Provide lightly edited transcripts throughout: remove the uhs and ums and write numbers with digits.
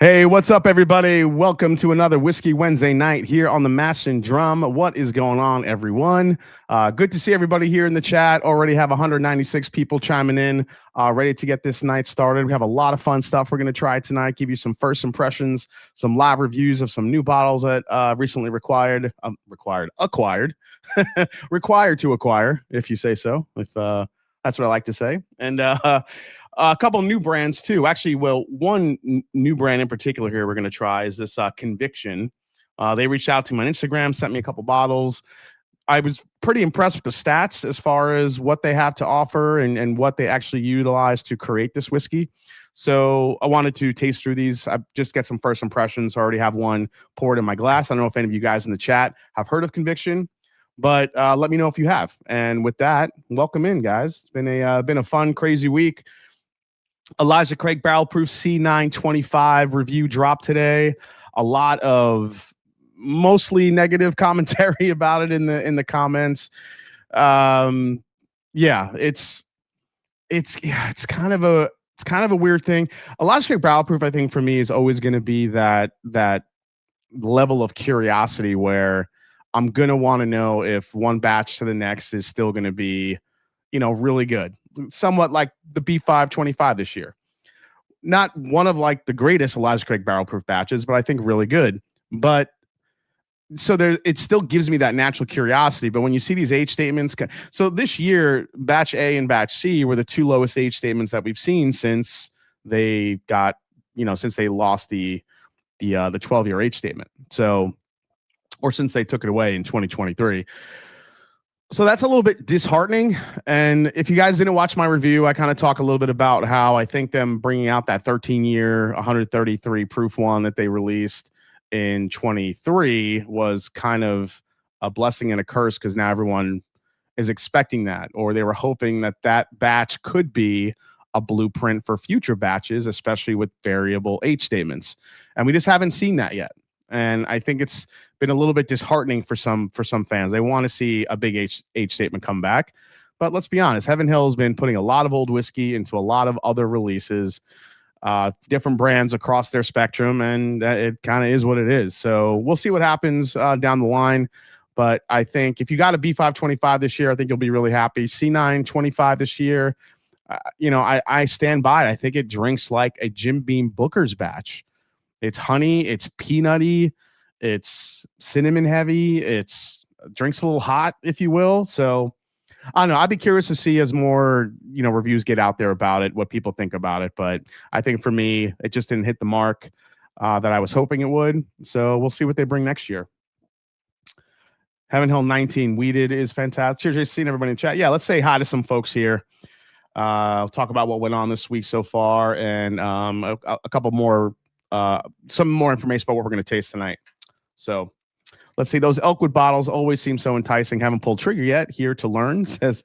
Hey, what's up, everybody? Welcome to another Whiskey Wednesday night here on the Mash and Drum. What is going on, everyone? Good to see everybody here in the chat. Already have 196 people chiming in, ready to get this night started. We have a lot of fun stuff we're going to try tonight. Give you some first impressions, some live reviews of some new bottles that recently acquired, required to acquire, if you say so. If that's what I like to say, and a couple new brands too. Actually, well, one new brand in particular here we're going to try is this Conviction. They reached out to me on Instagram, sent me a couple bottles. I was pretty impressed with the stats as far as what they have to offer and what they actually utilize to create this whiskey. So I wanted to taste through these. I just get some first impressions. I already have one poured in my glass. I don't know if any of you guys in the chat have heard of Conviction, but let me know if you have. And with that, welcome in, guys. It's been a fun, crazy week. Elijah Craig barrelproof C925 review dropped today. A lot of mostly negative commentary about it in the comments. Yeah, it's kind of a weird thing. Elijah Craig barrelproof, I think, for me is always going to be that level of curiosity where I'm going to want to know if one batch to the next is still going to be, really good. Somewhat like the B525 this year. Not one of like the greatest Elijah Craig barrelproof batches, but I think really good. But so it still gives me that natural curiosity. But when you see these age statements, so this year, batch A and batch C were the two lowest age statements that we've seen since they got, since they lost the 12-year age statement. So, or since they took it away in 2023. So that's a little bit disheartening. And if you guys didn't watch my review, I kind of talk a little bit about how I think them bringing out that 13-year, 133 proof one that they released in 23 was kind of a blessing and a curse, because now everyone is expecting that, or they were hoping that that batch could be a blueprint for future batches, especially with variable age statements. And we just haven't seen that yet. And I think it's been a little bit disheartening for some fans. They want to see a big age statement come back. But let's be honest, Heaven Hill has been putting a lot of old whiskey into a lot of other releases, different brands across their spectrum, and it kind of is what it is. So we'll see what happens down the line. But I think if you got a B525 this year, I think you'll be really happy. C925 this year, I stand by it. I think it drinks like a Jim Beam Booker's batch. It's honey, it's peanutty, it's cinnamon heavy, it's drinks a little hot, if you will. So I don't know. I'd be curious to see as more, reviews get out there about it, what people think about it. But I think for me, it just didn't hit the mark that I was hoping it would. So we'll see what they bring next year. Heaven Hill 19 weeded is fantastic. Cheers, seeing everybody in chat. Yeah, let's say hi to some folks here. We'll talk about what went on this week so far, and a couple more. Some more information about what we're going to taste tonight. So let's see. Those Elkwood bottles always seem so enticing. Haven't pulled trigger yet. Here to learn, says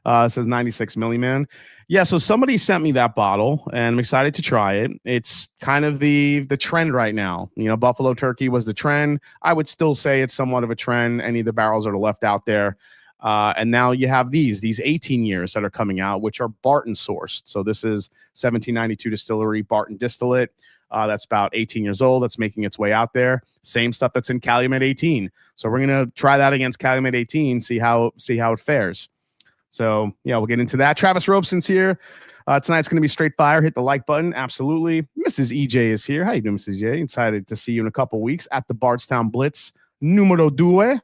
96 milliman. Yeah, so somebody sent me that bottle, and I'm excited to try it. It's kind of the trend right now. Buffalo Turkey was the trend. I would still say it's somewhat of a trend. Any of the barrels that are left out there. And now you have these 18 years that are coming out, which are Barton sourced. So this is 1792 distillery Barton distillate. That's about 18 years old. That's making its way out there. Same stuff that's in Calumet 18. So we're going to try that against Calumet 18, see how it fares. So, yeah, we'll get into that. Travis Robeson's here. Tonight's going to be straight fire. Hit the like button. Absolutely. Mrs. EJ is here. How you doing, Mrs. EJ? Excited to see you in a couple weeks at the Bardstown Blitz numero due.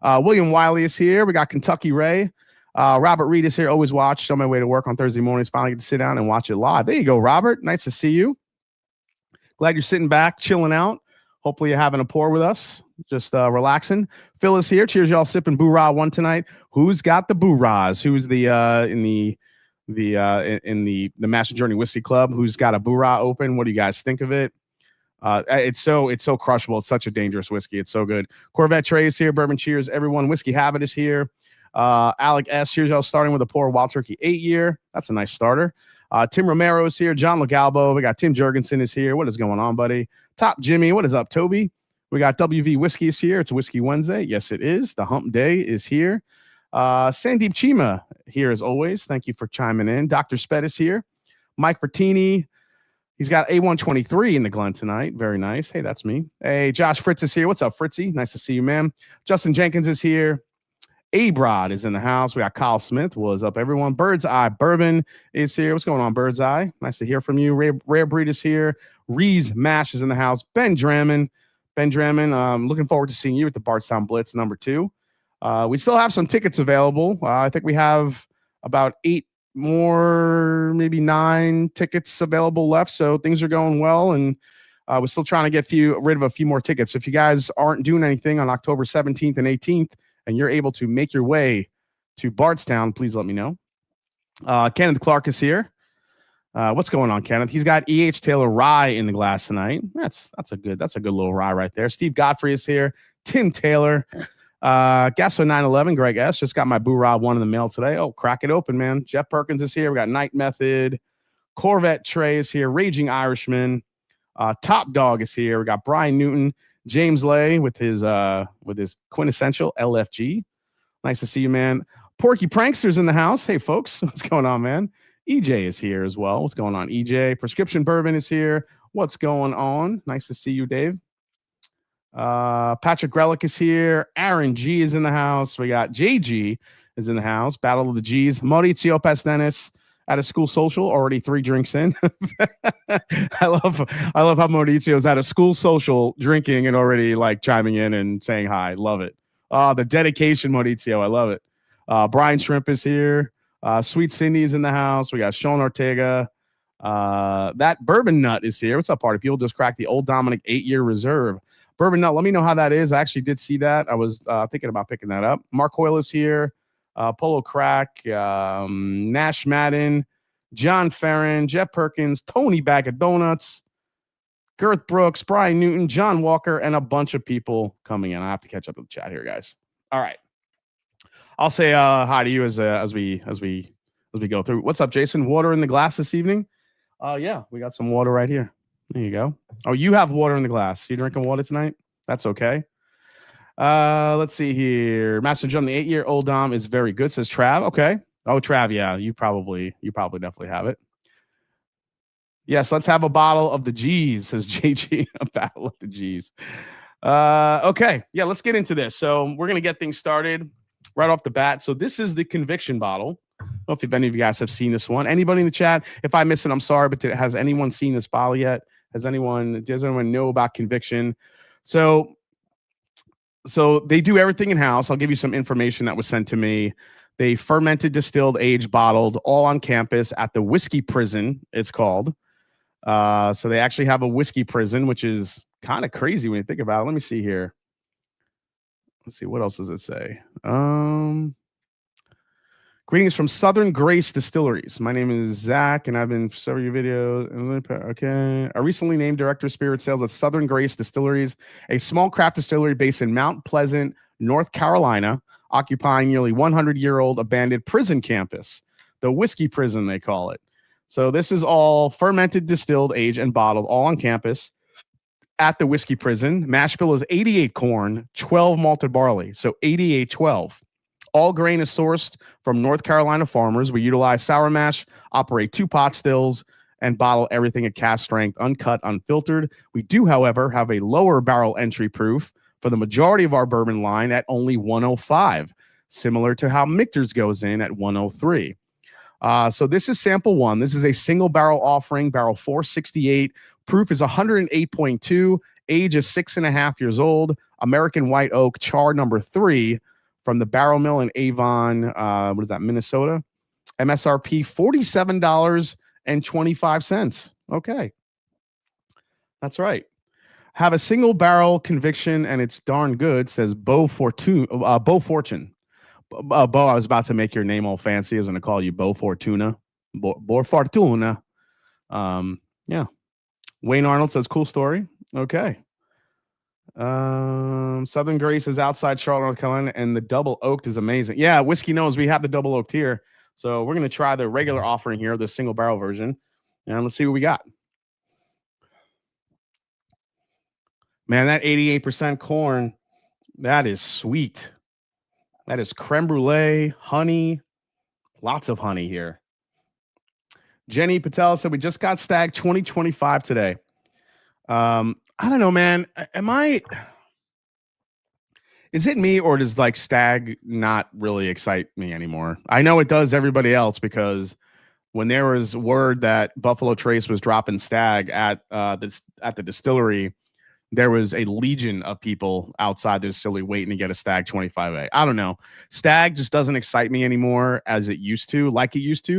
William Wiley is here. We got Kentucky Ray. Robert Reed is here. Always watched on my way to work on Thursday mornings. Finally get to sit down and watch it live. There you go, Robert. Nice to see you. Glad you're sitting back, chilling out. Hopefully you're having a pour with us, just relaxing. Phil is here. Cheers, y'all. Sipping Boo-Rah one tonight. Who's got the Boo-Rahs? Who's the in the Master Journey Whiskey Club? Who's got a Boo-Rah open? What do you guys think of it? It's so crushable. It's such a dangerous whiskey. It's so good. Corvette Trey is here. Bourbon Cheers, everyone. Whiskey Habit is here. Alec S. Here's y'all starting with a pour Wild Turkey 8-year. That's a nice starter. Tim Romero is here. John Legalbo. We got Tim Jurgensen is here. What is going on, buddy? Top Jimmy. What is up, Toby? We got WV Whiskey is here. It's Whiskey Wednesday. Yes, it is. The Hump Day is here. Sandeep Chima here as always. Thank you for chiming in. Dr. Sped is here. Mike Bertini. He's got A123 in the Glen tonight. Very nice. Hey, that's me. Hey, Josh Fritz is here. What's up, Fritzy? Nice to see you, man. Justin Jenkins is here. A-Brod is in the house. We got Kyle Smith. What's up, everyone? Bird's Eye Bourbon is here. What's going on, Bird's Eye? Nice to hear from you. Rare Breed is here. Rees Mash is in the house. Ben Drammond. Looking forward to seeing you at the Bardstown Blitz #2. We still have some tickets available. I think we have about 8 more, maybe 9 tickets available left. So things are going well, and we're still trying to get rid of a few more tickets. So if you guys aren't doing anything on October 17th and 18th, and you're able to make your way to Bardstown, please let me know. Kenneth Clark is here. What's going on, Kenneth? He's got E.H. Taylor Rye in the glass tonight. That's a good little rye right there. Steve Godfrey is here. Tim Taylor. Gasso 911, Greg S. Just got my Boo Rod 1 in the mail today. Oh, crack it open, man. Jeff Perkins is here. We got Night Method. Corvette Trey is here. Raging Irishman. Top Dog is here. We got Brian Newton. James Lay with his quintessential LFG. Nice to see you, man. Porky Prankster's in the house. Hey, folks. What's going on, man? EJ is here as well. What's going on, EJ? Prescription Bourbon is here. What's going on? Nice to see you, Dave. Patrick Grelick is here. Aaron G is in the house. We got JG is in the house. Battle of the G's. Maurizio Pastenis at a school social, already 3 drinks in. I love how Maurizio is at a school social drinking and already like chiming in and saying hi. Love it. The dedication, Maurizio. I love it. Brian Shrimp is here. Sweet Cindy's in the house. We got Sean Ortega. That Bourbon Nut is here. What's up, party people? Just cracked the Old Dominic 8-year reserve. Bourbon Nut, let me know how that is. I actually did see that. I was thinking about picking that up. Mark Hoyle is here. Polo Crack, Nash Madden, John Farron, Jeff Perkins, Tony Bag of Donuts, Girth Brooks, Brian Newton, John Walker, and a bunch of people coming in. I have to catch up with the chat here, guys. All right. I'll say hi to you as we go through. What's up, Jason? Water in the glass this evening? Yeah, we got some water right here. There you go. Oh, you have water in the glass. You drinking water tonight? That's okay. Let's see here. Master Drum, the 8-year-old Dom is very good, says Trav. Okay. Oh, Trav, yeah, you probably definitely have it. Yes, let's have a bottle of the G's, says JG. A battle of the G's. Okay. Yeah, let's get into this. So we're gonna get things started right off the bat. So this is the Conviction bottle. I don't know if any of you guys have seen this one. Anybody in the chat? If I miss it, I'm sorry, but has anyone seen this bottle yet? Does anyone know about Conviction? So they do everything in house. I'll give you some information that was sent to me. They fermented, distilled, aged, bottled, all on campus at the Whiskey Prison, it's called. So they actually have a whiskey prison, which is kind of crazy when you think about it. Let me see here. Let's see, what else does it say? Greetings from Southern Grace Distilleries. My name is Zach, and I've been for several videos. Okay. I recently named Director of Spirit Sales at Southern Grace Distilleries, a small craft distillery based in Mount Pleasant, North Carolina, occupying nearly 100-year-old abandoned prison campus. The Whiskey Prison, they call it. So this is all fermented, distilled, aged, and bottled, all on campus at the Whiskey Prison. Mash bill is 88 corn, 12 malted barley. So 88-12. All grain is sourced from North Carolina farmers. We utilize sour mash, operate 2 pot stills, and bottle everything at cast strength, uncut, unfiltered. We do, however, have a lower barrel entry proof for the majority of our bourbon line at only 105, similar to how Michter's goes in at 103. So this is sample 1. This is a single barrel offering, barrel 468. Proof is 108.2. Age is 6.5 years old. American White Oak, char number 3. From the Barrel Mill in Avon, what is that, Minnesota? MSRP $47.25. Okay. That's right. Have a single barrel Conviction, and it's darn good, says Bo Fortune. Bo, I was about to make your name all fancy. I was going to call you Bo Fortuna. Bo Fortuna. Yeah. Wayne Arnold says, cool story. Okay. Southern Grace is outside Charlotte, North Carolina, and the double oaked is amazing. Yeah, Whiskey knows we have the double oaked here. So we're going to try the regular offering here, the single barrel version, and let's see what we got. Man, that 88% corn, that is sweet. That is creme brulee, honey, lots of honey here. Jenny Patel said we just got Stag 2025 today. I don't know, man. Is it me, or does like Stag not really excite me anymore? I know it does everybody else, because when there was word that Buffalo Trace was dropping Stag at the distillery, there was a legion of people outside the distillery waiting to get a Stag 25A. I don't know. Stag just doesn't excite me anymore as it used to,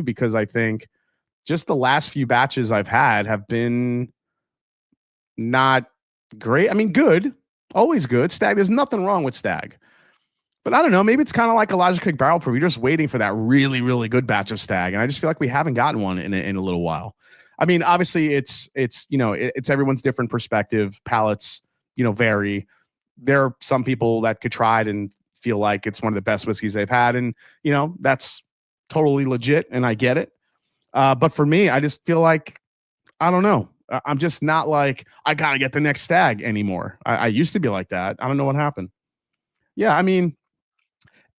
because I think just the last few batches I've had have been not great. I mean, good, always good. Stag, there's nothing wrong with Stag. But I don't know. Maybe it's kind of like a Logic Kick barrel proof. You're just waiting for that really, really good batch of Stag, and I just feel like we haven't gotten one in a little while. I mean, obviously, it's everyone's different perspective. Palates, vary. There are some people that could try it and feel like it's one of the best whiskeys they've had, and that's totally legit, and I get it. But for me, I just feel like I don't know. I'm just not like I gotta get the next Stag anymore. I used to be like that. I don't know what happened. Yeah, I mean,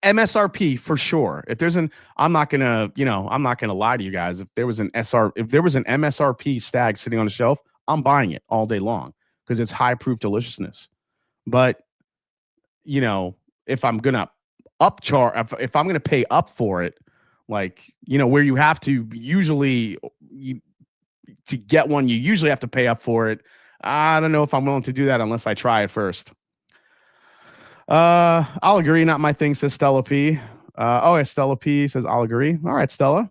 MSRP for sure. If there's I'm not gonna lie to you guys. If there was an MSRP Stag sitting on the shelf, I'm buying it all day long because it's high proof deliciousness. But if I'm gonna if I'm gonna pay up for it, like where you have to to get one, you usually have to pay up for it. I don't know if I'm willing to do that unless I try it first. I'll agree. Not my thing, says Stella P. Stella P says I'll agree. All right, Stella.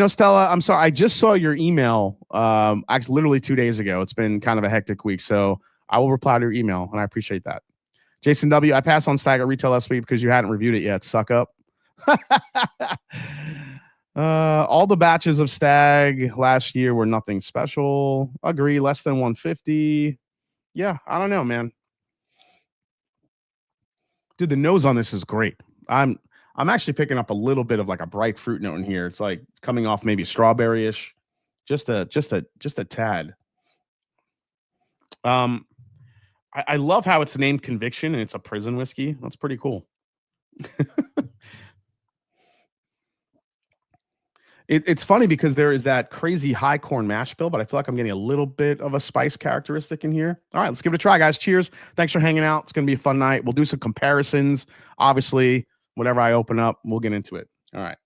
Stella, I'm sorry. I just saw your email actually literally 2 days ago. It's been kind of a hectic week, so I will reply to your email, and I appreciate that. Jason W., I passed on Stag at retail last week because you hadn't reviewed it yet. Suck up. All the batches of Stag last year were nothing special. Agree. Less than 150. Yeah, I don't know, man. Dude, the nose on this is great. I'm actually picking up a little bit of like a bright fruit note in here. It's like coming off maybe strawberry-ish, just a tad. I love how it's named Conviction and it's a prison whiskey. That's pretty cool. It's funny because there is that crazy high corn mash bill, but I feel like I'm getting a little bit of a spice characteristic in here. All right, let's give it a try, guys. Cheers. Thanks for hanging out. It's going to be a fun night. We'll do some comparisons. Obviously, whatever I open up, we'll get into it. All right.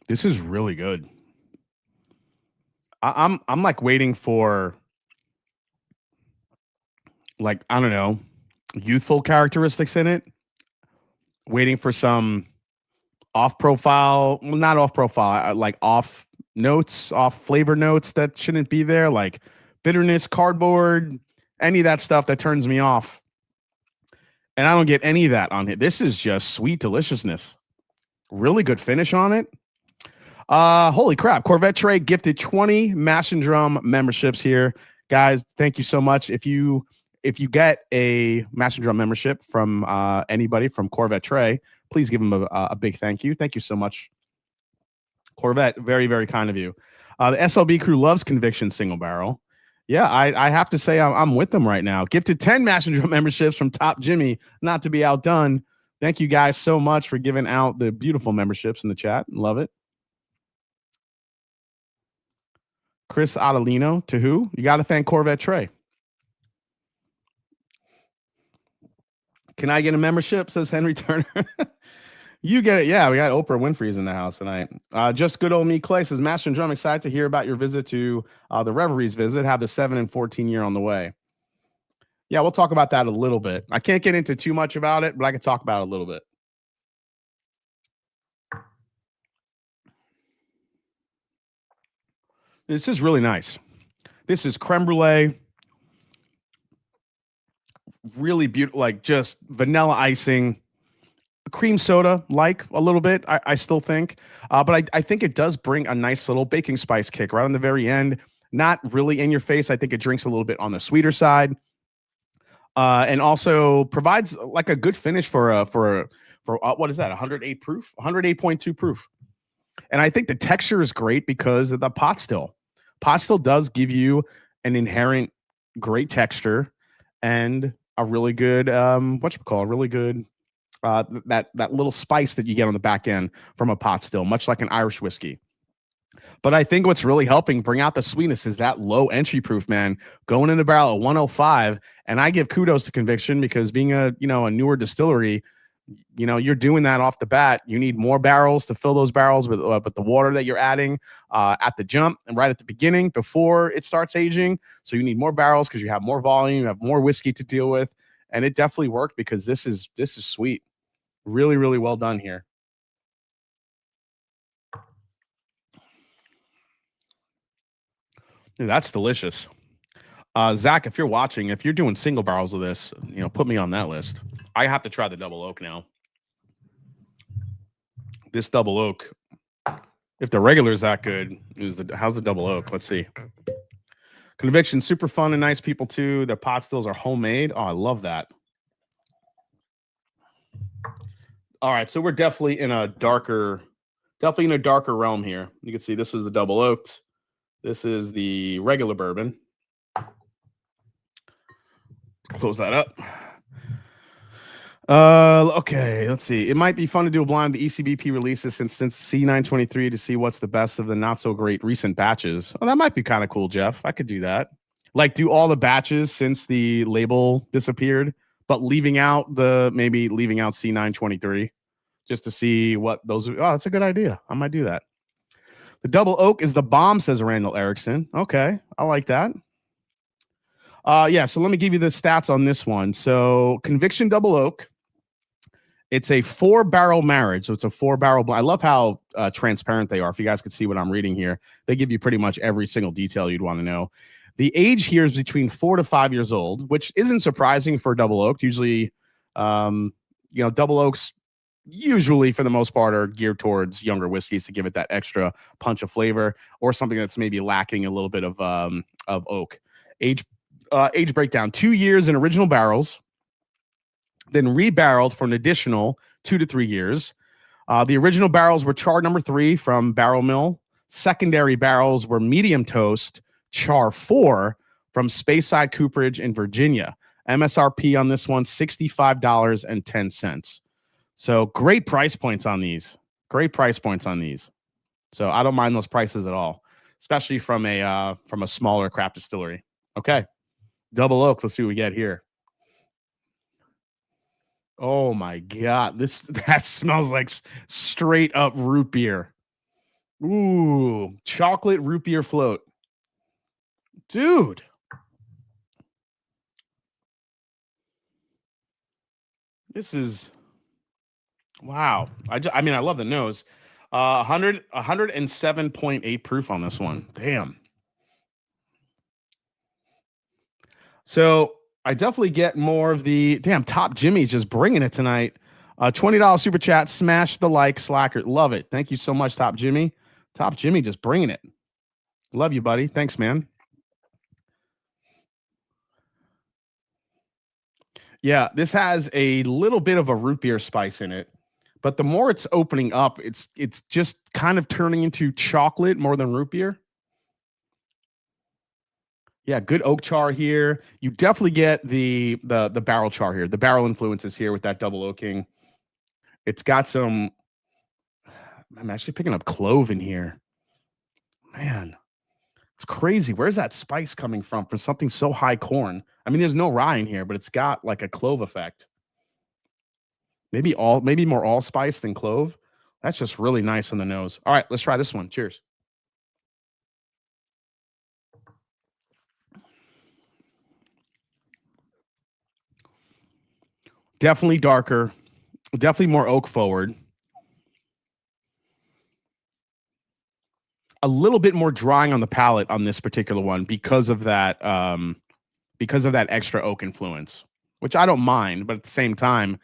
This is really good. I'm like waiting for, like, I don't know, youthful characteristics in it. Waiting for some off profile, well, not off profile, like off notes, off flavor notes that shouldn't be there, like bitterness, cardboard, any of that stuff that turns me off. And I don't get any of that on it. This is just sweet deliciousness. Really good finish on it. Holy crap. Corvette Trey gifted 20 Mash and Drum memberships here. Guys, thank you so much. If you get a Mash and Drum membership from anybody from Corvette Trey, please give him a big thank you. Thank you so much, Corvette. Very, very kind of you. The SLB crew loves Conviction single barrel. Yeah, I have to say I'm with them right now. Gifted 10 Mash and Drum memberships from Top Jimmy, not to be outdone. Thank you guys so much for giving out the beautiful memberships in the chat. Love it. Chris Adelino, to who? You got to thank Corvette Trey. Can I get a membership? Says Henry Turner. You get it. Yeah, we got Oprah Winfrey's in the house tonight. Just good old me, Clay says, Master and Drum, excited to hear about your visit to the Reveries visit. Have the 7 and 14 year on the way. Yeah, we'll talk about that a little bit. I can't get into too much about it, but I can talk about it a little bit. This is really nice. This is creme brulee. Really beautiful, like just vanilla icing, cream soda, like a little bit, I still think. But I think it does bring a nice little baking spice kick right on the very end. Not really in your face. I think it drinks a little bit on the sweeter side. And also provides like a good finish for what is that? 108 proof, 108.2 proof. And I think the texture is great because of the pot still. Pot still does give you an inherent great texture and a really good a really good that little spice that you get on the back end from a pot still, much like an Irish whiskey. But I think what's really helping bring out the sweetness is that low entry proof, man, going in a barrel at 105. And I give kudos to Conviction because being a newer distillery, you're doing that off the bat. You need more barrels to fill those barrels with the water that you're adding at the jump and right at the beginning before it starts aging. So you need more barrels because you have more volume, you have more whiskey to deal with. And it definitely worked because this is sweet. Really, really well done here. Dude, that's delicious. Zach, if you're watching, if you're doing single barrels of this, put me on that list. I have to try the double oak now. This double oak, if the regular is that good, how's the double oak? Let's see. Conviction, super fun and nice people too. The pot stills are homemade. Oh, I love that. All right, so we're definitely in a darker realm here. You can see this is the double oaked. This is the regular bourbon. Close that up. Okay, let's see. It might be fun to do a blind the ECBP releases since C923 to see what's the best of the not so great recent batches. Oh, that might be kind of cool, Jeff. I could do that. Like do all the batches since the label disappeared, but leaving out C923 just to see what those are. Oh, that's a good idea. I might do that. The double oak is the bomb, says Randall Erickson. Okay, I like that. Yeah, so let me give you the stats on this one. So Conviction double oak, it's a 4-barrel marriage. So it's a 4-barrel. I love how transparent they are. If you guys could see what I'm reading here, they give you pretty much every single detail you'd want to know. The age here is between 4 to 5 years old, which isn't surprising for double oak. Usually, double oaks usually for the most part are geared towards younger whiskeys to give it that extra punch of flavor or something that's maybe lacking a little bit of oak. Age breakdown: 2 years in original barrels, then rebarreled for an additional 2 to 3 years. The original barrels were char number 3 from Barrel Mill. Secondary barrels were medium toast char 4 from Speyside Cooperage in Virginia. MSRP on this one, $65.10. So great price points on these. So I don't mind those prices at all, especially from a smaller craft distillery. Okay. Double oak. Let's see what we get here. Oh my God. That smells like straight up root beer. Ooh, chocolate root beer float. Dude. This is wow. I love the nose. 107.8 proof on this one. Damn. So I definitely get more of the Top Jimmy just bringing it tonight. $20 super chat. Smash the like, slacker. Love it. Thank you so much, Top Jimmy. Top Jimmy just bringing it. Love you, buddy. Thanks, man. Yeah, this has a little bit of a root beer spice in it, but the more it's opening up, it's just kind of turning into chocolate more than root beer. Yeah, good oak char here. You definitely get the barrel char here. The barrel influences here with that double oaking. It's got some. I'm actually picking up clove in here. Man, it's crazy. Where's that spice coming from for something so high corn? I mean, there's no rye in here, but it's got like a clove effect. Maybe more allspice than clove. That's just really nice on the nose. All right, let's try this one. Cheers. Definitely darker. Definitely more oak forward. A little bit more drying on the palate on this particular one because of that extra oak influence, which I don't mind, but at the same time,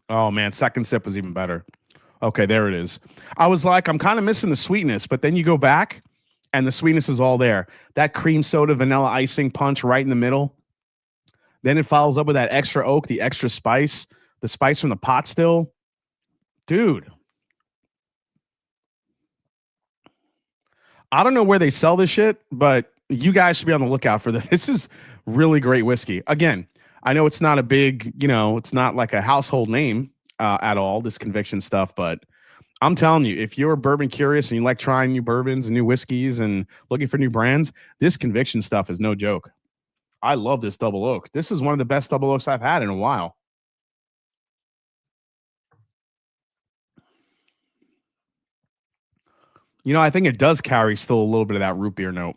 Oh man, second sip was even better. Okay, there it is. I was like, I'm kind of missing the sweetness, but then you go back and the sweetness is all there. That cream soda vanilla icing punch right in the middle. Then it follows up with that extra oak, the extra spice, the spice from the pot still. Dude, I don't know where they sell this shit, but you guys should be on the lookout for this. This is really great whiskey. Again, I know it's not a big, it's not like a household name at all, this conviction stuff, but I'm telling you, if you're bourbon curious and you like trying new bourbons and new whiskeys and looking for new brands, this conviction stuff is no joke. I love this double oak. This is one of the best double oaks I've had in a while. I think it does carry still a little bit of that root beer note.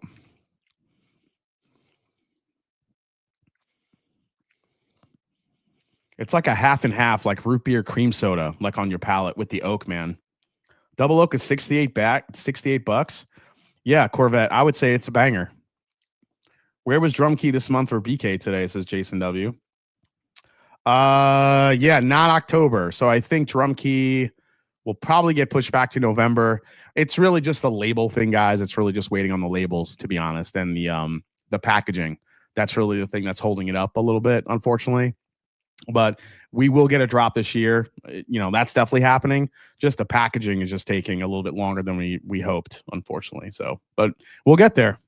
It's like a half and half, like root beer cream soda, like on your palate with the oak, man. Double oak is 68 bucks. Yeah, Corvette. I would say it's a banger. Where was Drum Key this month for BK today, says Jason W. Yeah, not October. So I think Drum Key will probably get pushed back to November. It's really just a label thing, guys. It's really just waiting on the labels, to be honest, and the packaging. That's really the thing that's holding it up a little bit, unfortunately. But we will get a drop this year. That's definitely happening. Just the packaging is just taking a little bit longer than we hoped, unfortunately. So, but we'll get there.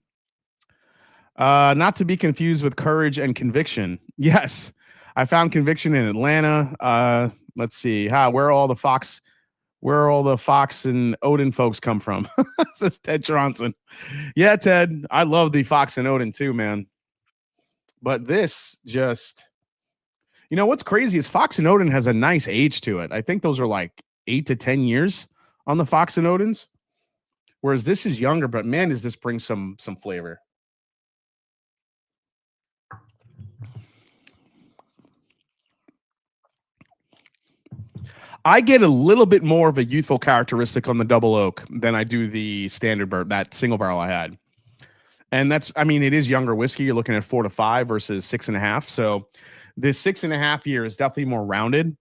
Not to be confused with Courage and Conviction. Yes, I found Conviction in Atlanta. Let's see. Where are all the Fox and Odin folks come from? Says Ted Johnson. Yeah, Ted. I love the Fox and Odin too, man. But this just... what's crazy is Fox and Odin has a nice age to it. I think those are like 8 to 10 years on the Fox and Odins, whereas this is younger. But man, does this bring some flavor? I get a little bit more of a youthful characteristic on the double oak than I do the standard bourbon, that single barrel I had. And it is younger whiskey. You're looking at 4 to 5 versus 6.5. So this 6.5 year is definitely more rounded,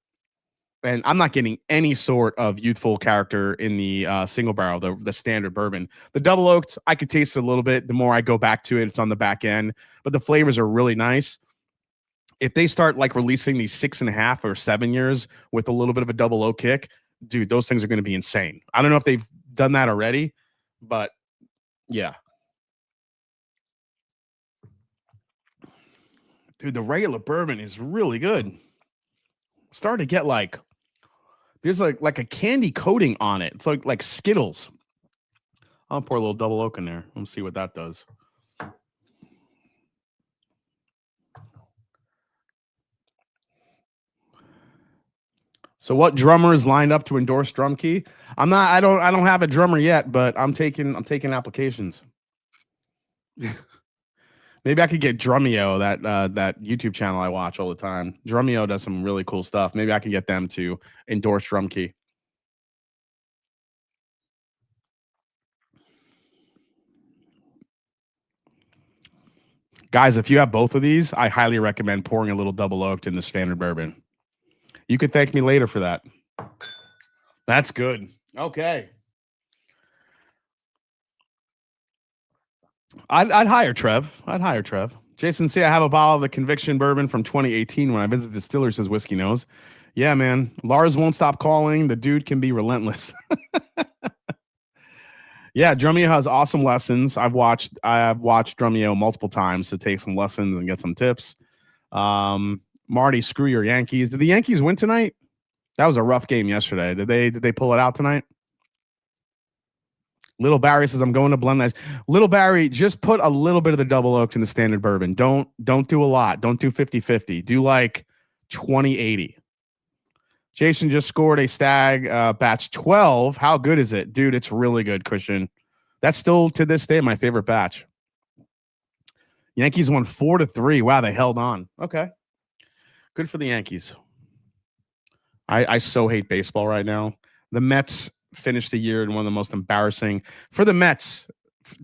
and I'm not getting any sort of youthful character in the single barrel, the standard bourbon. The double oaked, I could taste it a little bit. The more I go back to it, it's on the back end, but the flavors are really nice. If they start like releasing these 6.5 or 7 years with a little bit of a double oak kick, dude, those things are going to be insane. I don't know if they've done that already, but yeah. Dude, the regular bourbon is really good. Starting to get there's like a candy coating on it. It's like Skittles. I'll pour a little double oak in there. Let's see what that does. So what drummer is lined up to endorse Drum Key? I don't have a drummer yet, but I'm taking applications. Maybe I could get Drumeo, that YouTube channel I watch all the time. Drumeo does some really cool stuff. Maybe I can get them to endorse Drum Key. Guys, if you have both of these, I highly recommend pouring a little double oaked in the standard bourbon. You could thank me later for that. That's good. Okay. I'd hire Trev. Jason, see, I have a bottle of the Conviction bourbon from 2018 when I visited the distiller, says Whiskey Nose. Yeah, man. Lars won't stop calling. The dude can be relentless. Yeah, Drumeo has awesome lessons. I've watched Drumeo multiple times to take some lessons and get some tips. Marty, screw your Yankees. Did the Yankees win tonight? That was a rough game yesterday. Did they pull it out tonight? Little Barry says, I'm going to blend that. Little Barry, just put a little bit of the double oak in the standard bourbon. Don't do a lot. Don't do 50-50. Do like 20-80. Jason just scored a Stag batch 12. How good is it? Dude, it's really good, Cushion. That's still, to this day, my favorite batch. Yankees won 4-3. Wow, they held on. Okay. Good for the Yankees. I so hate baseball right now. The Mets finished the year in one of the most embarrassing. For the Mets,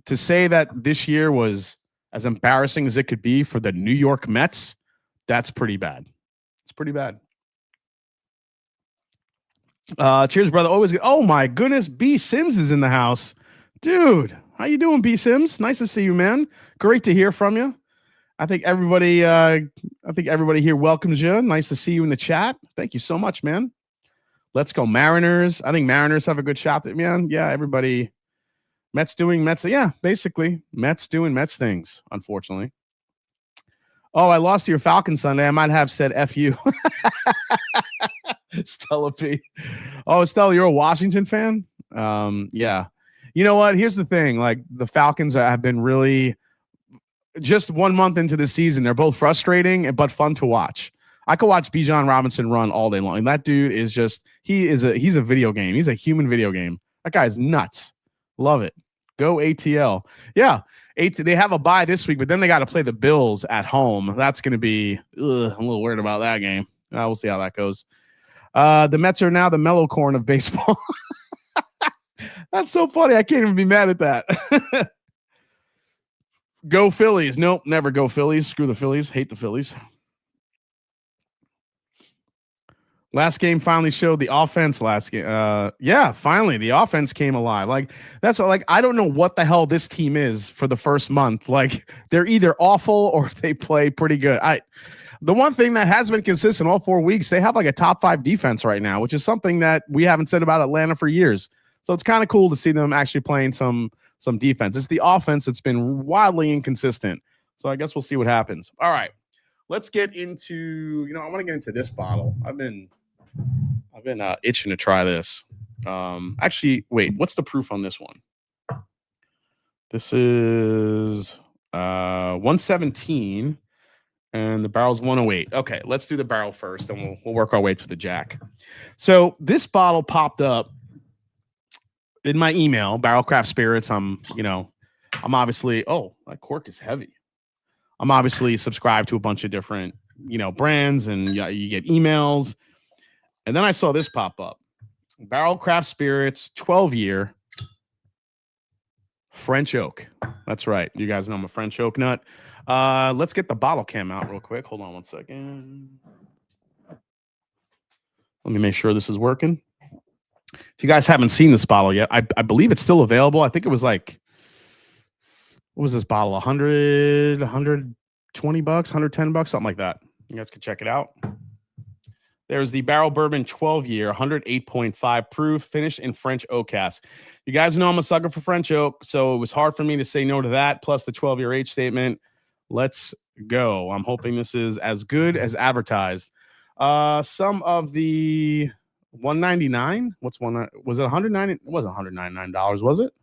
to say that this year was as embarrassing as it could be for the New York Mets, that's pretty bad. It's pretty bad. Cheers, brother. Always good. Oh, my goodness. B. Sims is in the house. Dude, how you doing, B. Sims? Nice to see you, man. Great to hear from you. I think everybody I think everybody here welcomes you. Nice to see you in the chat. Thank you so much, man. Let's go Mariners. I think Mariners have a good shot. Man, yeah, everybody. Mets doing Mets. Yeah, basically Mets doing Mets things, unfortunately. Oh, I lost to your Falcons Sunday. I might have said F you. Stella P. Oh, Stella, you're a Washington fan? Yeah. You know what? Here's the thing. Like the Falcons have been really just 1 month into the season. They're both frustrating but fun to watch. I could watch Bijan Robinson run all day long. And that dude is just he's a video game. He's a human video game. That guy's nuts. Love it. Go ATL. Yeah. They have a bye this week, but then they got to play the Bills at home. That's going to be I'm a little worried about that game. We'll see how that goes. The Mets are now the mellow corn of baseball. That's so funny. I can't even be mad at that. Go Phillies. Nope, never go Phillies. Screw the Phillies. Hate the Phillies. Last game finally showed the offense last game. Yeah, finally the offense came alive. Like that's like I don't know what the hell this team is for the first month. Like they're either awful or they play pretty good. The one thing that has been consistent all 4 weeks, they have like a top 5 defense right now, which is something that we haven't said about Atlanta for years. So it's kind of cool to see them actually playing some defense. It's the offense that's been wildly inconsistent. So I guess we'll see what happens. All right, let's get into. I want to get into this bottle. I've been itching to try this. Actually, wait, what's the proof on this one? This is 117, and the barrel's 108. Okay, let's do the barrel first, and we'll work our way to the jack. So this bottle popped up in my email, Barrel Craft Spirits. I'm obviously, that cork is heavy. I'm obviously subscribed to a bunch of different, brands, and you get emails. And then I saw this pop up. Barrel Craft Spirits, 12-year French oak. That's right. You guys know I'm a French oak nut. Let's get the bottle cam out real quick. Hold on one second. Let me make sure this is working. If you guys haven't seen this bottle yet, I believe it's still available. I think it was like, what was this bottle? 100, 120 bucks, 110 bucks, something like that. You guys can check it out. There's the Barrel Bourbon 12-year, 108.5 proof, finished in French oak cask. You guys know I'm a sucker for French oak, so it was hard for me to say no to that, plus the 12-year age statement. Let's go. I'm hoping this is as good as advertised. Some of the $199. Was it $190? It wasn't $199, was it?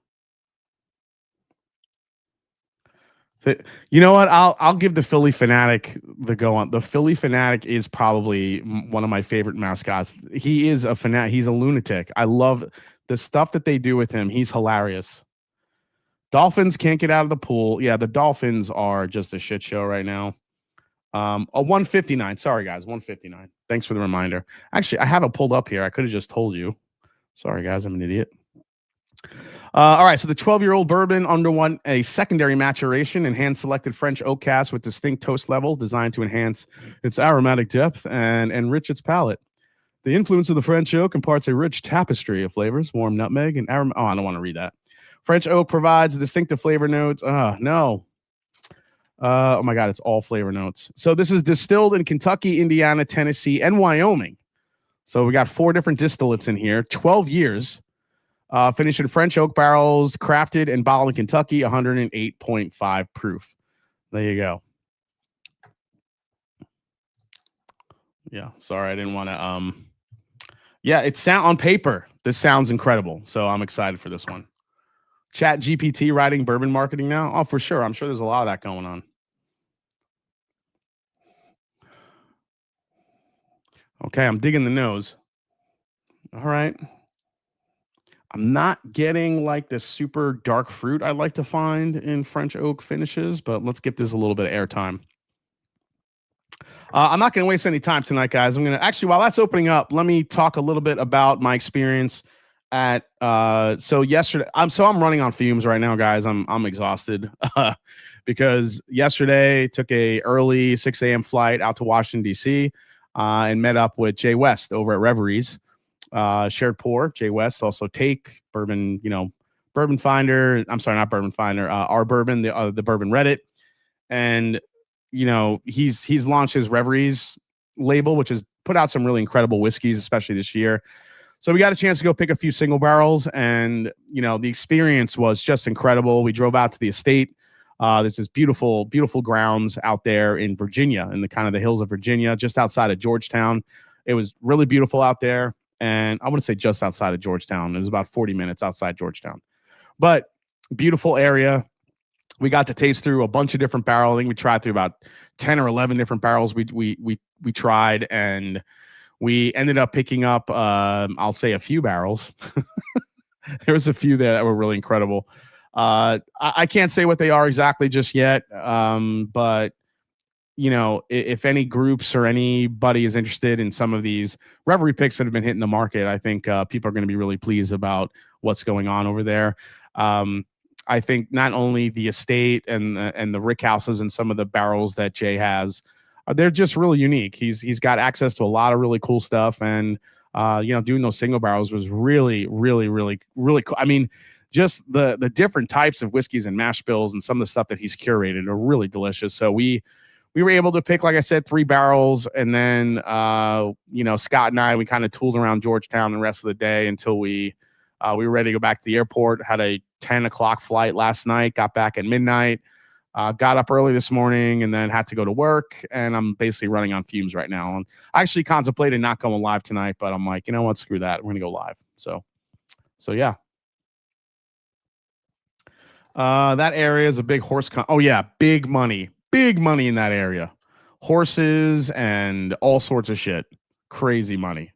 You know what? I'll give the Philly Fanatic the go on. The Philly Fanatic is probably one of my favorite mascots. He is a fanatic. He's a lunatic. I love the stuff that they do with him. He's hilarious. Dolphins can't get out of the pool. Yeah, the Dolphins are just a shit show right now. A 159. Sorry, guys, 159. Thanks for the reminder. Actually, I have it pulled up here. I could have just told you. Sorry, guys, I'm an idiot. All right, so the 12-year-old bourbon underwent a secondary maturation in hand-selected French oak cask with distinct toast levels designed to enhance its aromatic depth and enrich its palate. The influence of the French oak imparts a rich tapestry of flavors, warm nutmeg, and I don't want to read that. French oak provides distinctive flavor notes. No. Oh, my God, it's all flavor notes. So this is distilled in Kentucky, Indiana, Tennessee, and Wyoming. So we got 4 different distillates in here, 12 years. Finished in French oak barrels, crafted and bottled in Kentucky, 108.5 proof. There you go. Yeah, sorry, I didn't want to. Yeah, it's on paper. This sounds incredible, so I'm excited for this one. Chat GPT writing bourbon marketing now? Oh, for sure. I'm sure there's a lot of that going on. Okay, I'm digging the nose. All right. I'm not getting like the super dark fruit I like to find in French oak finishes, but let's get this a little bit of airtime. I'm not going to waste any time tonight, guys. I'm going to actually, while that's opening up, let me talk a little bit about my experience at so yesterday. I'm running on fumes right now, guys. I'm exhausted because yesterday took a early 6 a.m. flight out to Washington D.C. And met up with Jay West over at Reveries. Shared pour, Jay West, also Take Bourbon, Bourbon Finder. I'm sorry, not Bourbon Finder. Our Bourbon, the Bourbon Reddit, and you know, he's launched his Reveries label, which has put out some really incredible whiskeys, especially this year. So we got a chance to go pick a few single barrels, and you know, the experience was just incredible. We drove out to the estate. There's this beautiful, beautiful grounds out there in Virginia, in the kind of the hills of Virginia, just outside of Georgetown. It was really beautiful out there, and I wouldn't say just outside of Georgetown. It was about 40 minutes outside Georgetown, but beautiful area. We got to taste through a bunch of different barrels. I think we tried through about 10 or 11 different barrels. We tried, and we ended up picking up, I'll say, a few barrels. There was a few there that were really incredible. I can't say what they are exactly just yet, but you know, if any groups or anybody is interested in some of these Reverie picks that have been hitting the market, I think people are going to be really pleased about what's going on over there. I think not only the estate and the rick houses and some of the barrels that Jay has, they're just really unique. He's got access to a lot of really cool stuff, and you know, doing those single barrels was really, really, really, really cool. I mean, just the different types of whiskeys and mash bills and some of the stuff that he's curated are really delicious. So we were able to pick, like I said, 3 barrels, and then you know, Scott and I, we kind of tooled around Georgetown the rest of the day until we were ready to go back to the airport. Had a 10 o'clock flight last night, got back at midnight, got up early this morning, and then had to go to work. And I'm basically running on fumes right now. And I actually contemplated not going live tonight, but I'm like, you know what, screw that. We're going to go live. So yeah. That area is a big horse. Oh yeah. Big money in that area. Horses and all sorts of shit. Crazy money.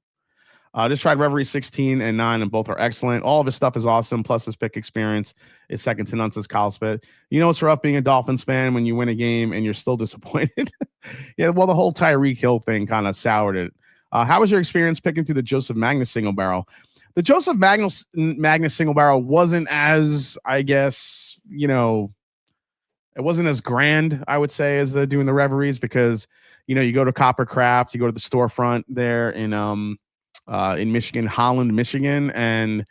Just tried Reverie 16 and 9, and both are excellent. All of his stuff is awesome. Plus, his pick experience is second to none, says Kyle Spit. You know, it's rough being a Dolphins fan when you win a game and you're still disappointed. Yeah, well, the whole Tyreek Hill thing kind of soured it. How was your experience picking through the Joseph Magnus single barrel? The Joseph Magnus single barrel wasn't as, I guess, you know, it wasn't as grand, I would say, as the doing the Reveries, because, you know, you go to Copper Craft, you go to the storefront there in Michigan, Holland, Michigan, and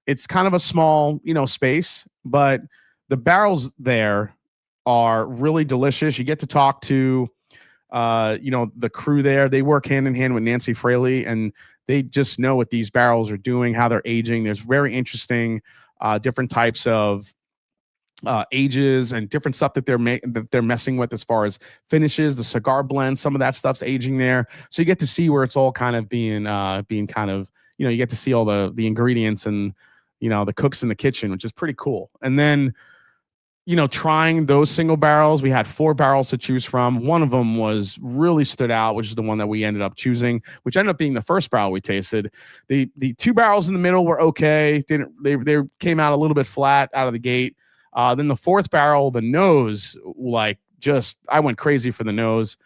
it's kind of a small, you know, space, but the barrels there are really delicious. You get to talk to, you know, the crew there. They work hand in hand with Nancy Fraley, and they just know what these barrels are doing, how they're aging. There's very interesting, different types of ages and different stuff that they're messing with as far as finishes, the cigar blends, some of that stuff's aging there. So you get to see where it's all kind of being kind of, you know, you get to see all the ingredients and, you know, the cooks in the kitchen, which is pretty cool. And then, you know, trying those single barrels, we had 4 barrels to choose from. One of them was really stood out, which is the one that we ended up choosing, which ended up being the first barrel we tasted. The 2 barrels in the middle were okay. They came out a little bit flat out of the gate. Then the 4th barrel, the nose, like, just, I went crazy for the nose.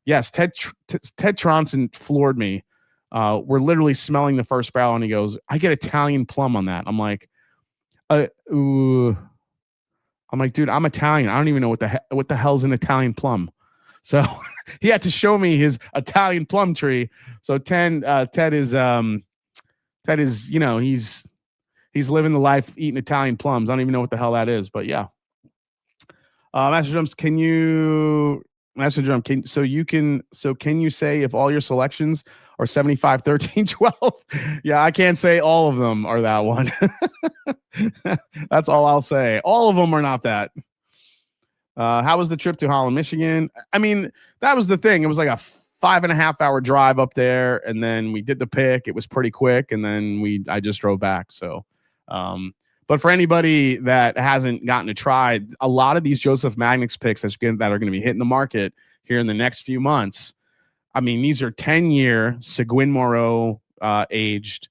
Yes, Ted Tronson floored me. We're literally smelling the first barrel, and he goes, "I get Italian plum on that." I'm like, ooh. I'm like, dude, I'm Italian. I don't even know what the hell's an Italian plum. So he had to show me his Italian plum tree. So Ted is, you know, he's living the life eating Italian plums. I don't even know what the hell that is, but yeah. Master Drums, can you say if all your selections are 75, 13, 12? Yeah, I can't say all of them are that one. That's all I'll say. All of them are not that. How was the trip to Holland, Michigan? I mean, that was the thing. It was like a 5.5 hour drive up there, and then we did the pick. It was pretty quick, and then I just drove back. So, but for anybody that hasn't gotten to try a lot of these Joseph Magnus picks that are going to be hitting the market here in the next few months, I mean, these are 10-year Seguin Moreau aged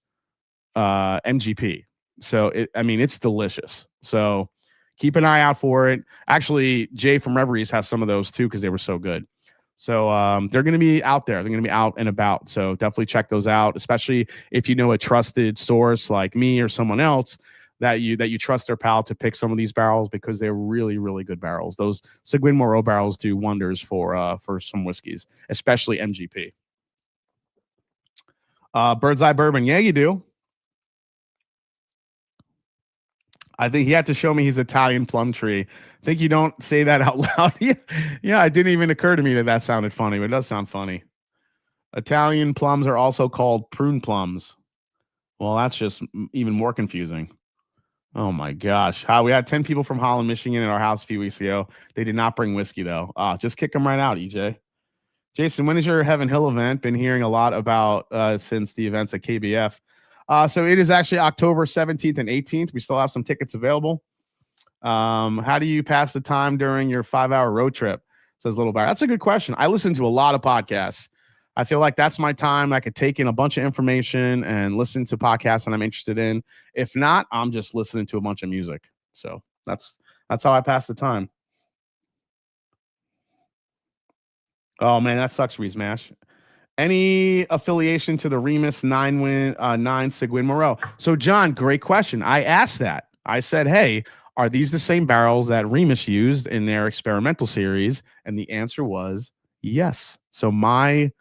MGP. So, it's delicious. So keep an eye out for it. Actually, Jay from Reveries has some of those too, because they were so good. So they're going to be out there. They're going to be out and about. So definitely check those out, especially if you know a trusted source like me or someone else that you trust their palate to pick some of these barrels, because they're really, really good barrels. Those Seguin Moreau barrels do wonders for some whiskeys, especially MGP. Bird's Eye Bourbon. Yeah, you do. I think he had to show me his Italian plum tree think you don't say that out loud. Yeah, it didn't even occur to me that sounded funny, but it does sound funny. Italian plums are also called prune plums. Well, that's just even more confusing. Oh my gosh. We had 10 people from Holland, Michigan in our house a few weeks ago. They did not bring whiskey though. Just kick them right out, EJ. Jason, when is your Heaven Hill event? Been hearing a lot about since the events at KBF. So it is actually October 17th and 18th. We still have some tickets available. How do you pass the time during your 5-hour road trip? Says Little Bear. That's a good question. I listen to a lot of podcasts. I feel like that's my time. I could take in a bunch of information and listen to podcasts that I'm interested in. If not, I'm just listening to a bunch of music. So that's how I pass the time. Oh man, that sucks, Resmash. Any affiliation to the Remus 9 Seguin Moreau? So John, great question. I asked that. I said, hey, are these the same barrels that Remus used in their experimental series? And the answer was yes. So my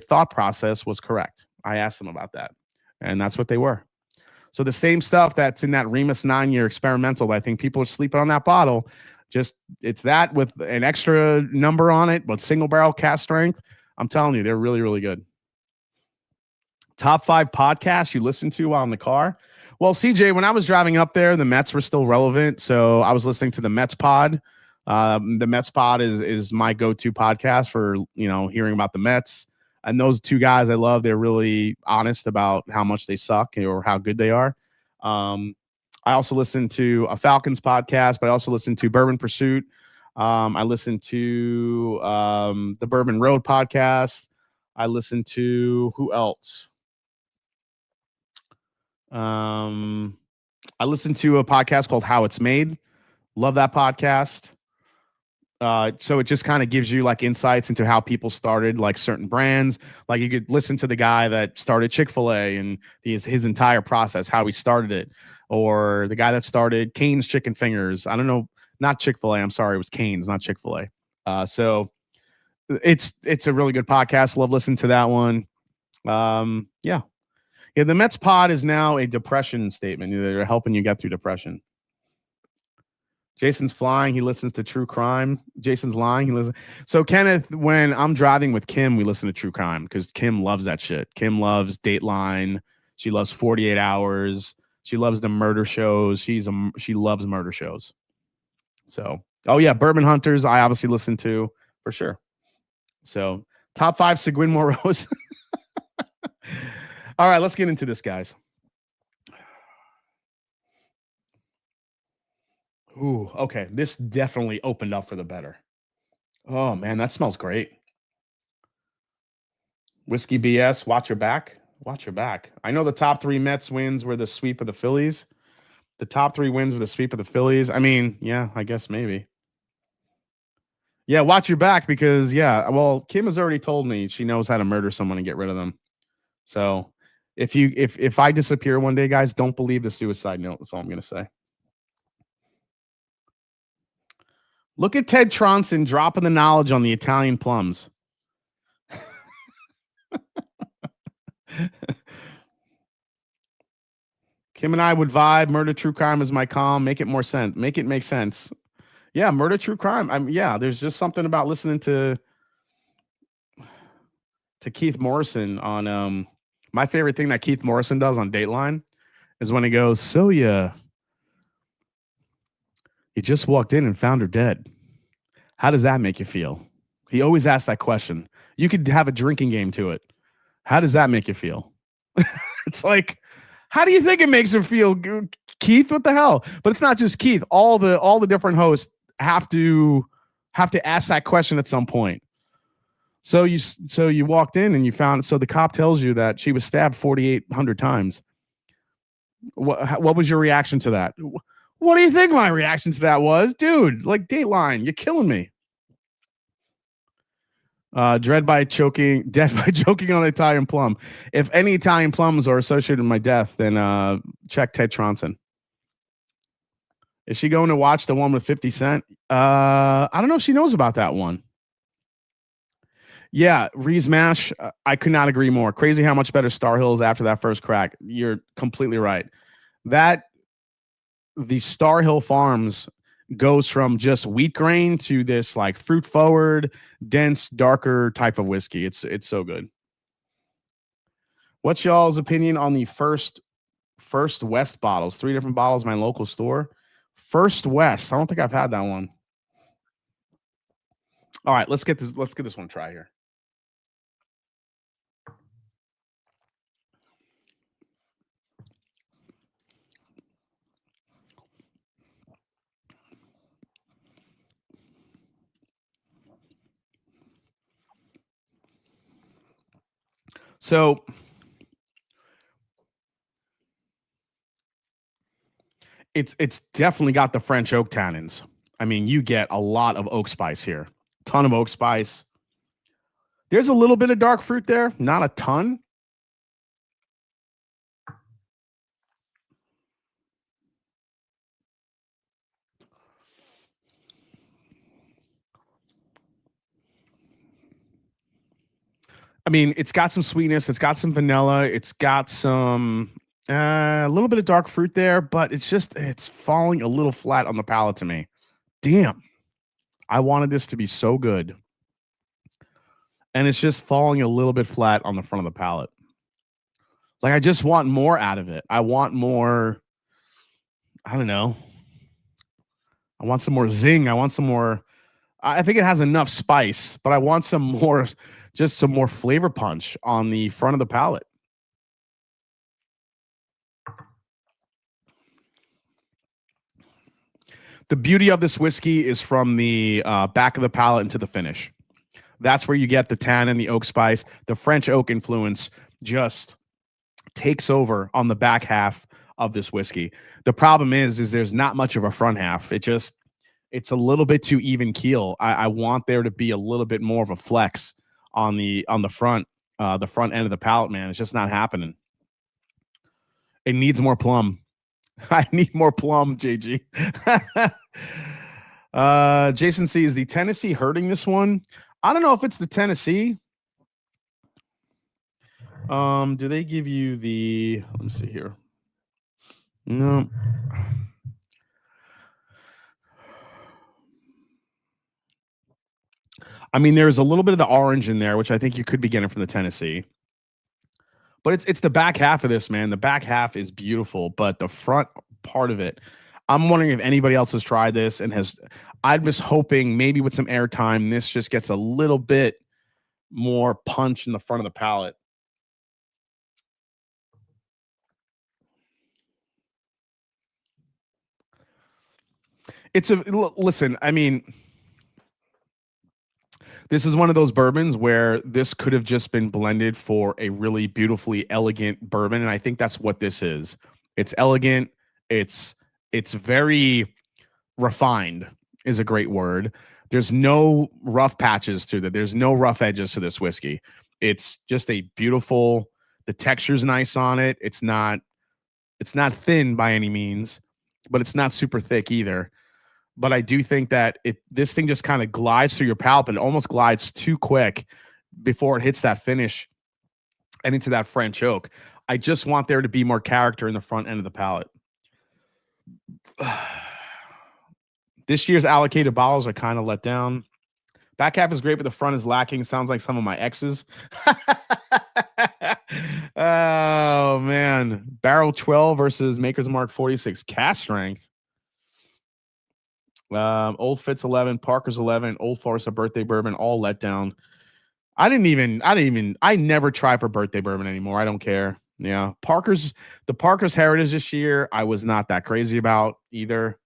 thought process was correct. I asked them about that, and that's what they were. So the same stuff that's in that Remus 9-year experimental, I think people are sleeping on that bottle. Just it's that with an extra number on it, but single barrel cast strength. I'm telling you, they're really, really good. Top 5 podcasts you listen to while in the car. Well, CJ, when I was driving up there, the Mets were still relevant, so I was listening to the Mets Pod. The Mets Pod is my go-to podcast for hearing about the Mets. And those two guys I love. They're really honest about how much they suck or how good they are. I also listen to a Falcons podcast, but I also listen to Bourbon Pursuit. I listen to the Bourbon Road podcast. I listen to who else? I listen to a podcast called How It's Made. Love that podcast. So it just kind of gives you like insights into how people started like certain brands. Like you could listen to the guy that started Chick-fil-A and his entire process, how he started it, or the guy that started Cane's Chicken Fingers. I don't know, not Chick-fil-A. I'm sorry, it was Cane's, not Chick-fil-A. So it's a really good podcast. Love listening to that one. Yeah. The Mets Pod is now a depression statement. They're helping you get through depression. Jason's flying. He listens to true crime. Jason's lying. He listens. So Kenneth, when I'm driving with Kim, we listen to true crime because Kim loves that shit. Kim loves Dateline. She loves 48 Hours. She loves the murder shows. She loves murder shows. So, oh yeah, Bourbon Hunters. I obviously listen to for sure. So top 5 Seguin Moreaus. All right, let's get into this, guys. Ooh, okay. This definitely opened up for the better. Oh, man, that smells great. Whiskey BS, watch your back. Watch your back. I know the top 3 Mets wins were the sweep of the Phillies. The top 3 wins were the sweep of the Phillies. I mean, yeah, I guess maybe. Yeah, watch your back because, yeah, well, Kim has already told me she knows how to murder someone and get rid of them. So if I disappear one day, guys, don't believe the suicide note. That's all I'm going to say. Look at Ted Tronson dropping the knowledge on the Italian plums. Kim and I would vibe. Murder True Crime is my calm. Make it more sense. Make it make sense. Yeah, Murder True Crime. Yeah, there's just something about listening to Keith Morrison on my favorite thing that Keith Morrison does on Dateline is when he goes, so you just walked in and found her dead. How does that make you feel? He always asks that question. You could have a drinking game to it. How does that make you feel? It's like, how do you think it makes her feel, Keith? What the hell? But it's not just Keith. All the different hosts have to ask that question at some point. So you walked in and you found. So the cop tells you that she was stabbed 4,800 times. What was your reaction to that? What do you think my reaction to that was, dude? Like Dateline, you're killing me. Dead by choking on Italian plum. If any Italian plums are associated with my death, then check Ted Tronson. Is she going to watch the one with 50 Cent? I don't know if she knows about that one. Yeah, Reese Mash, I could not agree more. Crazy how much better Star Hill is after that first crack. You're completely right. The Star Hill Farms goes from just wheat grain to this like fruit forward, dense, darker type of whiskey. It's so good. What's y'all's opinion on the First West bottles? 3 different bottles, my local store. First West. I don't think I've had that one. All right, let's get this one try here. So it's definitely got the French oak tannins. I mean, you get a lot of oak spice here. Ton of oak spice. There's a little bit of dark fruit there, not a ton. I mean, it's got some sweetness, it's got some vanilla, it's got some a little bit of dark fruit there, but it's falling a little flat on the palate to me. Damn. I wanted this to be so good. And it's just falling a little bit flat on the front of the palate. Like I just want more out of it. I want more, I don't know. I want some more zing. I want some more. I think it has enough spice, but I want some more, just some more flavor punch on the front of the palate. The beauty of this whiskey is from the back of the palate into the finish. That's where you get the tannin, the oak spice, the French oak influence just takes over on the back half of this whiskey. The problem is there's not much of a front half. It's a little bit too even keel. I want there to be a little bit more of a flex on the front end of the palate, man. It's just not happening. It needs more plum. I need more plum, JG. Jason C, is the Tennessee hurting this one? I don't know if it's the Tennessee. Do they give you the, let me see here. No. I mean, there's a little bit of the orange in there, which I think you could be getting from the Tennessee. But it's the back half of this, man. The back half is beautiful, but the front part of it, I'm wondering if anybody else has tried this and has. I'm just hoping maybe with some airtime, this just gets a little bit more punch in the front of the palate. Listen, I mean, this is one of those bourbons where this could have just been blended for a really beautifully elegant bourbon, and I think that's what this is. It's elegant. It's very refined is a great word. There's no rough patches to that. There's no rough edges to this whiskey. It's just a beautiful. The texture's nice on it. It's not thin by any means, but it's not super thick either. But I do think that this thing just kind of glides through your palate, but it almost glides too quick before it hits that finish and into that French oak. I just want there to be more character in the front end of the palate. This year's allocated bottles are kind of let down. Back half is great, but the front is lacking. Sounds like some of my exes. Oh, man. Barrel 12 versus Maker's Mark 46. Cast strength. Old Fitz 11, Parker's 11, Old Forester birthday bourbon, all let down. I never try for birthday bourbon anymore. I don't care. Yeah. The Parker's Heritage this year, I was not that crazy about either.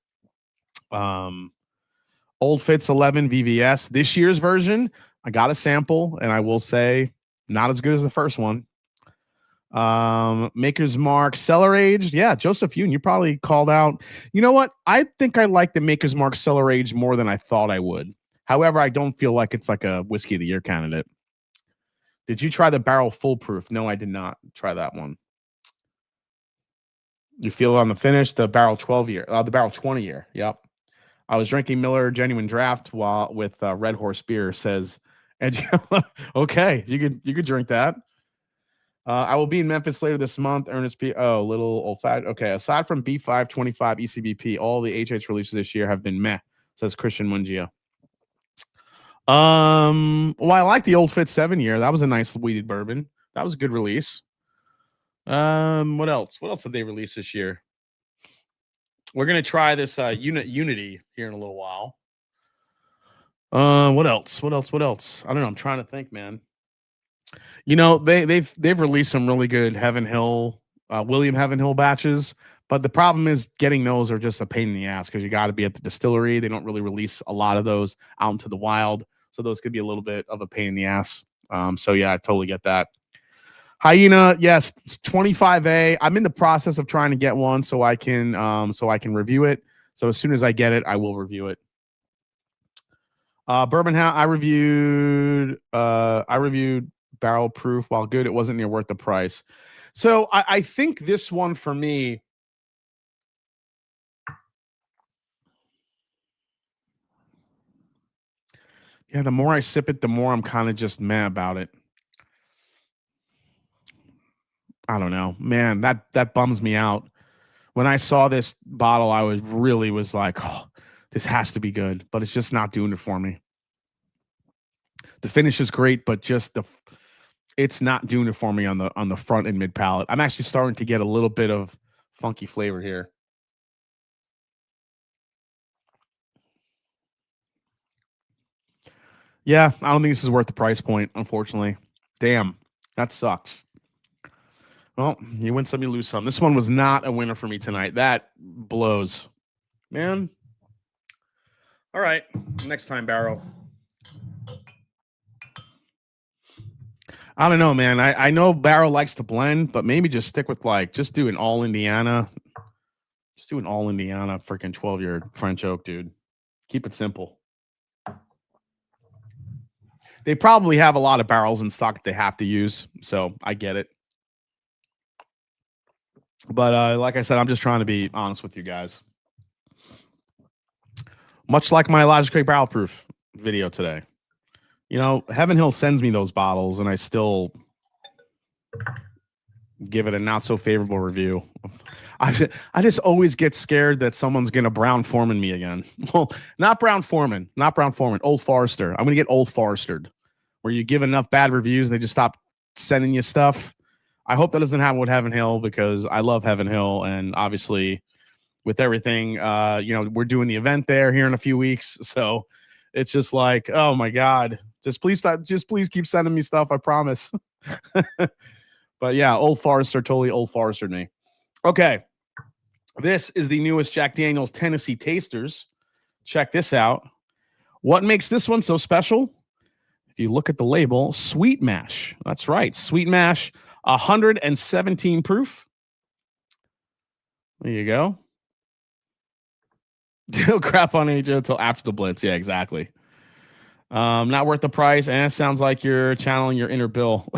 Old Fitz 11 VVS. This year's version, I got a sample, and I will say not as good as the first one. Maker's Mark cellar aged. Yeah, Joseph Yoon, you probably called out. You know what? I think I like the Maker's Mark cellar aged more than I thought I would. However, I don't feel like it's like a whiskey of the year candidate. Did you try the barrel foolproof? No, I did not try that one. You feel it on the finish, the barrel 12 year, the barrel 20 year. Yep. I was drinking Miller Genuine Draft while with Red Horse beer. Says, and okay, you could drink that. I will be in Memphis later this month. Ernest P. Oh, little old fat. Okay. Aside from B525 ECBP, all the HH releases this year have been meh, says Christian Mungio. Well, I like the Old Fit 7-year. That was a nice weeded bourbon. That was a good release. What else? What else did they release this year? We're gonna try this Unity here in a little while. What else? What else? What else? I don't know. I'm trying to think, man. You know, they've released some really good Heaven Hill, William Heaven Hill batches, but the problem is getting those are just a pain in the ass because you got to be at the distillery. They don't really release a lot of those out into the wild, so those could be a little bit of a pain in the ass. So yeah, I totally get that. Hyena, yes, it's 25A. I'm in the process of trying to get one so I can review it. So as soon as I get it, I will review it. Bourbon House, I reviewed barrel proof. While good, it wasn't near worth the price. So I think this one for me, yeah, the more I sip it, the more I'm kind of just meh about it. I don't know, man. That bums me out. When I saw this bottle, I was like, oh, this has to be good, but it's just not doing it for me. The finish is great, but just it's not doing it for me on the front and mid palate. I'm actually starting to get a little bit of funky flavor here. Yeah, I don't think this is worth the price point, unfortunately. Damn, that sucks. Well, you win some, you lose some. This one was not a winner for me tonight. That blows, man. All right, next time, Barrel. I don't know, man. I know Barrel likes to blend, but maybe just stick with just do an all Indiana. Just do an all Indiana freaking 12-year French oak, dude. Keep it simple. They probably have a lot of barrels in stock that they have to use, so I get it. But like I said, I'm just trying to be honest with you guys. Much like my Logic Craig barrel proof video today. You know, Heaven Hill sends me those bottles, and I still give it a not so favorable review. I just always get scared that someone's gonna Brown Foreman me again. Well, not Brown Foreman, Old Forester. I'm gonna get Old Forestered, where you give enough bad reviews and they just stop sending you stuff. I hope that doesn't happen with Heaven Hill because I love Heaven Hill, and obviously with everything, you know, we're doing the event there here in a few weeks, so it's just like, oh my god, just please keep sending me stuff. I promise. But yeah, Old Forester totally Old Forester'd me. Okay, this is the newest Jack Daniel's Tennessee Tasters. Check this out. What makes this one so special? If you look at the label, Sweet Mash. That's right, Sweet Mash, 117 proof. There you go. Don't crap on AJ until after the blitz. Yeah, exactly. Not worth the price. And it sounds like you're channeling your inner Bill.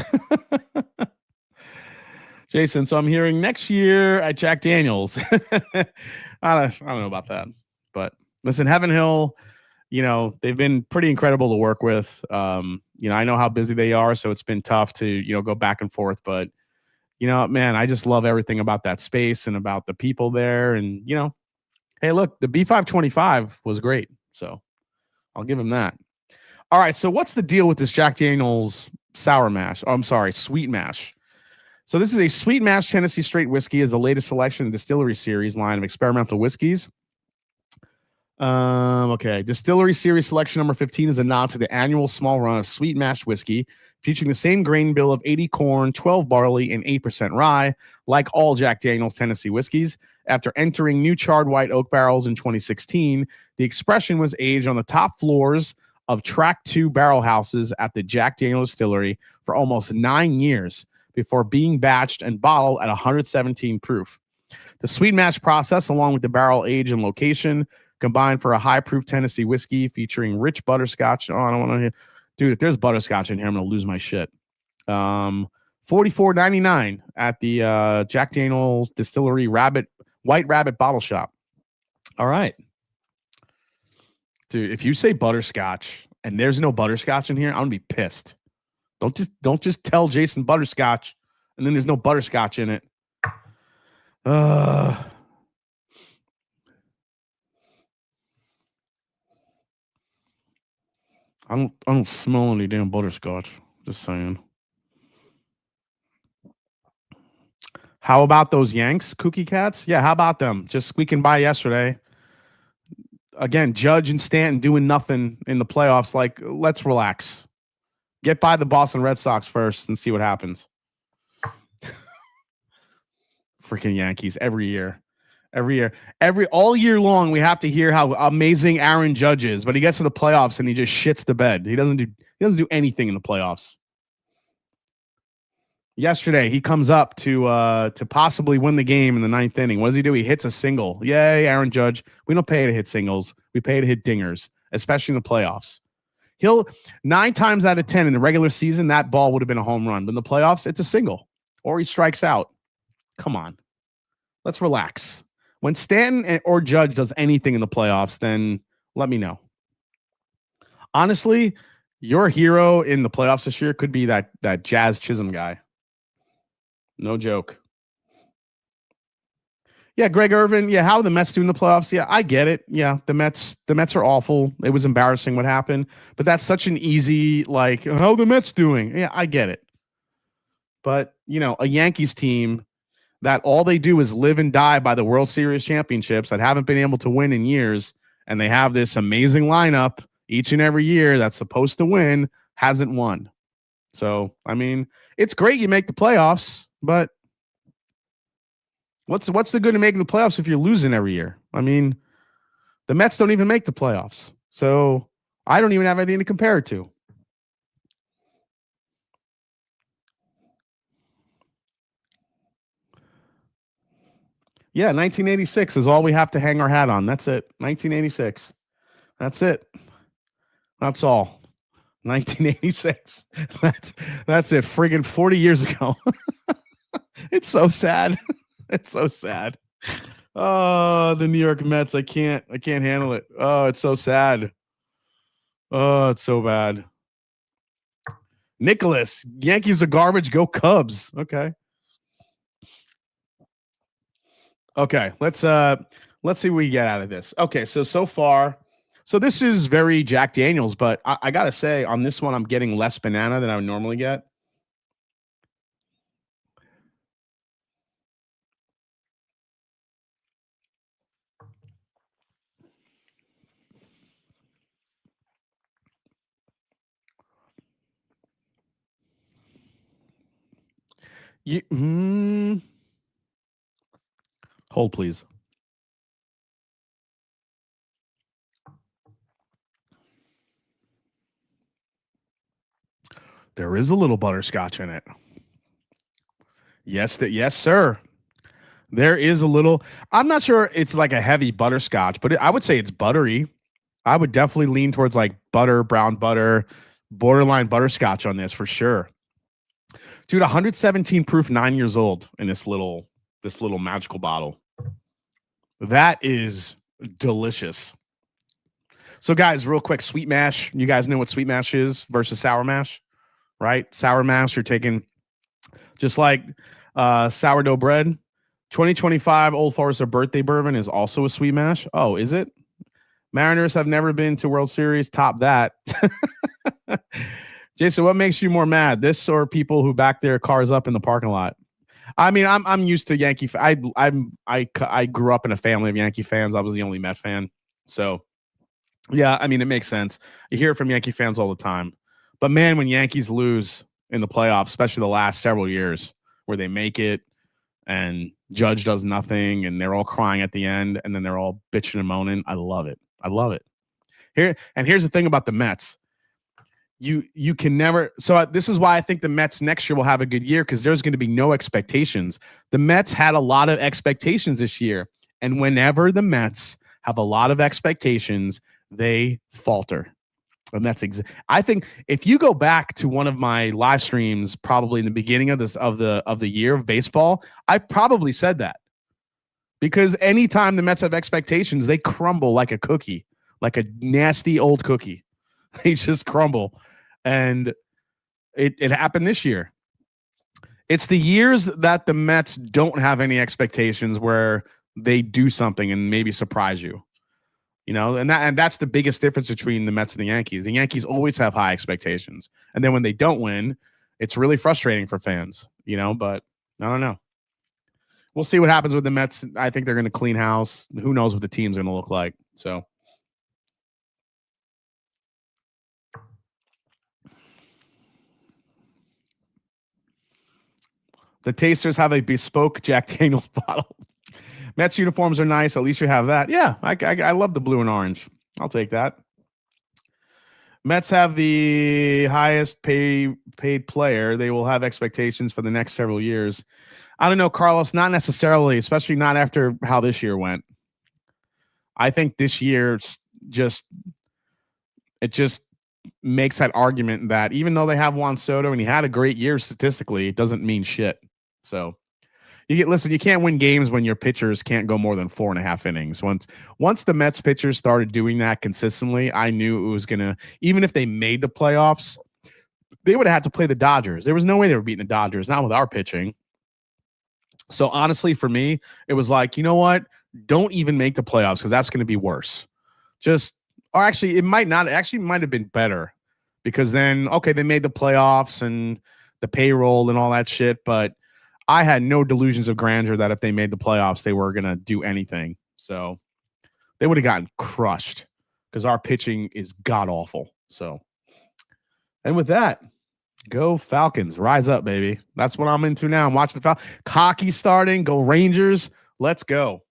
Jason, so I'm hearing next year at Jack Daniels. I don't know about that. But listen, Heaven Hill, you know, they've been pretty incredible to work with. You know, I know how busy they are, so it's been tough to, you know, go back and forth. But, you know, man, I just love everything about that space and about the people there. And, you know, hey, look, the B525 was great. So I'll give him that. All right, so what's the deal with this Jack Daniel's sour mash? Oh, I'm sorry, sweet mash. So this is a Sweet Mash Tennessee Straight Whiskey, is the latest selection in the Distillery Series line of experimental whiskeys. Okay, Distillery Series selection number 15 is a nod to the annual small run of sweet mash whiskey, featuring the same grain bill of 80 corn, 12 barley, and 8% rye, like all Jack Daniel's Tennessee whiskeys. After entering new charred white oak barrels in 2016, the expression was aged on the top floors of Track 2 barrel houses at the Jack Daniel's Distillery for almost 9 years before being batched and bottled at 117 proof. The sweet mash process, along with the barrel age and location, combined for a high-proof Tennessee whiskey featuring rich butterscotch. Oh, I don't want to hear. Dude, if there's butterscotch in here, I'm going to lose my shit. $44.99 at the Jack Daniel's Distillery White Rabbit Bottle Shop. All right. Dude, if you say butterscotch and there's no butterscotch in here, I'm going to be pissed. Don't just tell Jason butterscotch and then there's no butterscotch in it. I don't smell any damn butterscotch. Just saying. How about those Yanks, Kooky Cats? Yeah, how about them? Just squeaking by yesterday. Again, Judge and Stanton doing nothing in the playoffs. Like, let's relax. Get by the Boston Red Sox first and see what happens. Freaking Yankees every year. All year long, we have to hear how amazing Aaron Judge is, but he gets to the playoffs and he just shits the bed. He doesn't do anything in the playoffs. Yesterday, he comes up to possibly win the game in the ninth inning. What does he do? He hits a single. Yay, Aaron Judge. We don't pay to hit singles. We pay to hit dingers, especially in the playoffs. He'll 9 times out of 10 in the regular season, that ball would have been a home run. But in the playoffs, it's a single or he strikes out. Come on. Let's relax. When Stanton or Judge does anything in the playoffs, then let me know. Honestly, your hero in the playoffs this year could be that Jazz Chisholm guy. No joke. Yeah, Greg Irvin. Yeah, how are the Mets doing in the playoffs? Yeah, I get it. Yeah, the Mets are awful. It was embarrassing what happened, but that's such an easy, like, how are the Mets doing? Yeah, I get it. But, a Yankees team that all they do is live and die by the World Series championships that haven't been able to win in years, and they have this amazing lineup each and every year that's supposed to win, hasn't won. So, I mean, it's great you make the playoffs, but what's the good of making the playoffs if you're losing every year? I mean, the Mets don't even make the playoffs. So I don't even have anything to compare it to. Yeah, 1986 is all we have to hang our hat on. That's it. 1986. That's it. That's all. 1986. That's it. Friggin' 40 years ago. It's so sad. It's so sad. Oh, the New York Mets. I can't handle it. Oh, it's so sad. Oh, it's so bad. Nicholas, Yankees are garbage. Go Cubs. Okay. Let's see what we get out of this. Okay, so far, this is very Jack Daniels, but I gotta say on this one I'm getting less banana than I would normally get. Hold, please. There is a little butterscotch in it. Yes, sir. There is a little. I'm not sure it's like a heavy butterscotch, but I would say it's buttery. I would definitely lean towards like butter, brown butter, borderline butterscotch on this for sure. Dude, 117 proof, 9 years old in this little magical bottle. That is delicious. So guys, real quick, sweet mash. You guys know what sweet mash is versus sour mash, right? Sour mash, you're taking just like sourdough bread. 2025 Old Forester birthday bourbon is also a sweet mash. Oh, is it? Mariners have never been to World Series. Top that. Jason, what makes you more mad, this or people who back their cars up in the parking lot? I mean, I'm used to Yankee. I grew up in a family of Yankee fans. I was the only Met fan, so yeah. I mean, it makes sense. You hear it from Yankee fans all the time. But man, when Yankees lose in the playoffs, especially the last several years, where they make it and Judge does nothing, and they're all crying at the end, and then they're all bitching and moaning. I love it. I love it. Here's the thing about the Mets. You can never. So this is why I think the Mets next year will have a good year, because there's going to be no expectations. The Mets had a lot of expectations this year, and whenever the Mets have a lot of expectations, they falter. And that's I think if you go back to one of my live streams, probably in the beginning of the year of baseball, I probably said that, because anytime the Mets have expectations, they crumble like a cookie, like a nasty old cookie. They just crumble. And it happened this year. It's the years that the Mets don't have any expectations where they do something and maybe surprise you. You know, and that's the biggest difference between the Mets and the Yankees. The Yankees always have high expectations, and then when they don't win, it's really frustrating for fans. You know, but I don't know. We'll see what happens with the Mets. I think they're going to clean house. Who knows what the team's going to look like? So. The Tasters have a bespoke Jack Daniels bottle. Mets uniforms are nice. At least you have that. Yeah, I love the blue and orange. I'll take that. Mets have the highest paid player. They will have expectations for the next several years. I don't know, Carlos, not necessarily, especially not after how this year went. I think this year just makes that argument that even though they have Juan Soto and he had a great year statistically, it doesn't mean shit. So you can't win games when your pitchers can't go more than 4.5 innings. Once the Mets pitchers started doing that consistently, I knew it was gonna, even if they made the playoffs, they would have had to play the Dodgers. There was no way they were beating the Dodgers, not with our pitching. So honestly, for me, it was like, you know what? Don't even make the playoffs because that's going to be worse. Or actually, it might not. Actually, might have been better because then, okay, they made the playoffs and the payroll and all that shit. But I had no delusions of grandeur that if they made the playoffs, they were going to do anything. So they would have gotten crushed because our pitching is god awful. So, and with that, go Falcons. Rise up, baby. That's what I'm into now. I'm watching the Falcons. Hockey starting. Go Rangers. Let's go.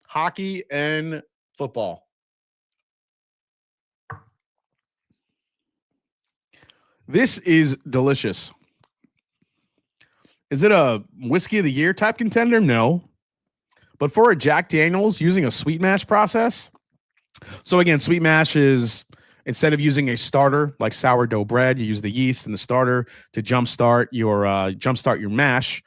Hockey and football. This is delicious. Is it a whiskey of the year type contender? No. But for a Jack Daniels using a sweet mash process. So again, sweet mash is instead of using a starter like sourdough bread, you use the yeast and the starter to jumpstart your mash.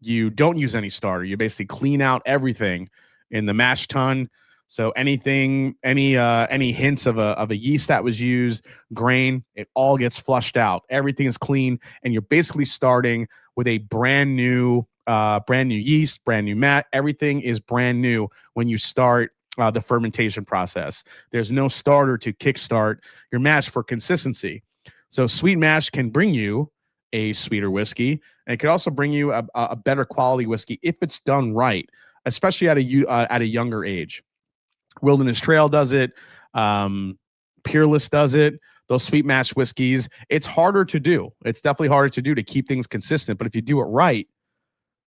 You don't use any starter. You basically clean out everything in the mash tun. So any hints of a yeast that was used, grain, it all gets flushed out. Everything is clean, and you're basically starting with a brand new yeast, brand new mat. Everything is brand new when you start the fermentation process. There's no starter to kickstart your mash for consistency. So sweet mash can bring you a sweeter whiskey, and it could also bring you a better quality whiskey if it's done right, especially at a younger age. Wilderness Trail does it. Peerless does it. Those sweet mash whiskeys, it's harder to do. It's definitely harder to do to keep things consistent. But if you do it right,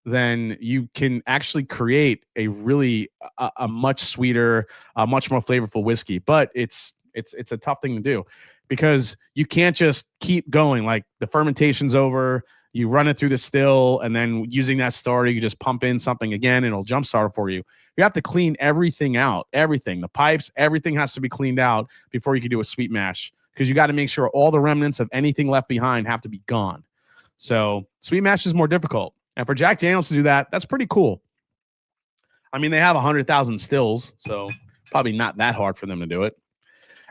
then you can actually create a really a much sweeter, much more flavorful whiskey. But it's a tough thing to do because you can't just keep going. Like the fermentation's over, you run it through the still, and then using that starter, you just pump in something again, and it'll jumpstart for you. You have to clean everything out. Everything, the pipes, everything has to be cleaned out before you can do a sweet mash because you got to make sure all the remnants of anything left behind have to be gone. So sweet mash is more difficult. And for Jack Daniels to do that, that's pretty cool. I mean, they have 100,000 stills, so probably not that hard for them to do it.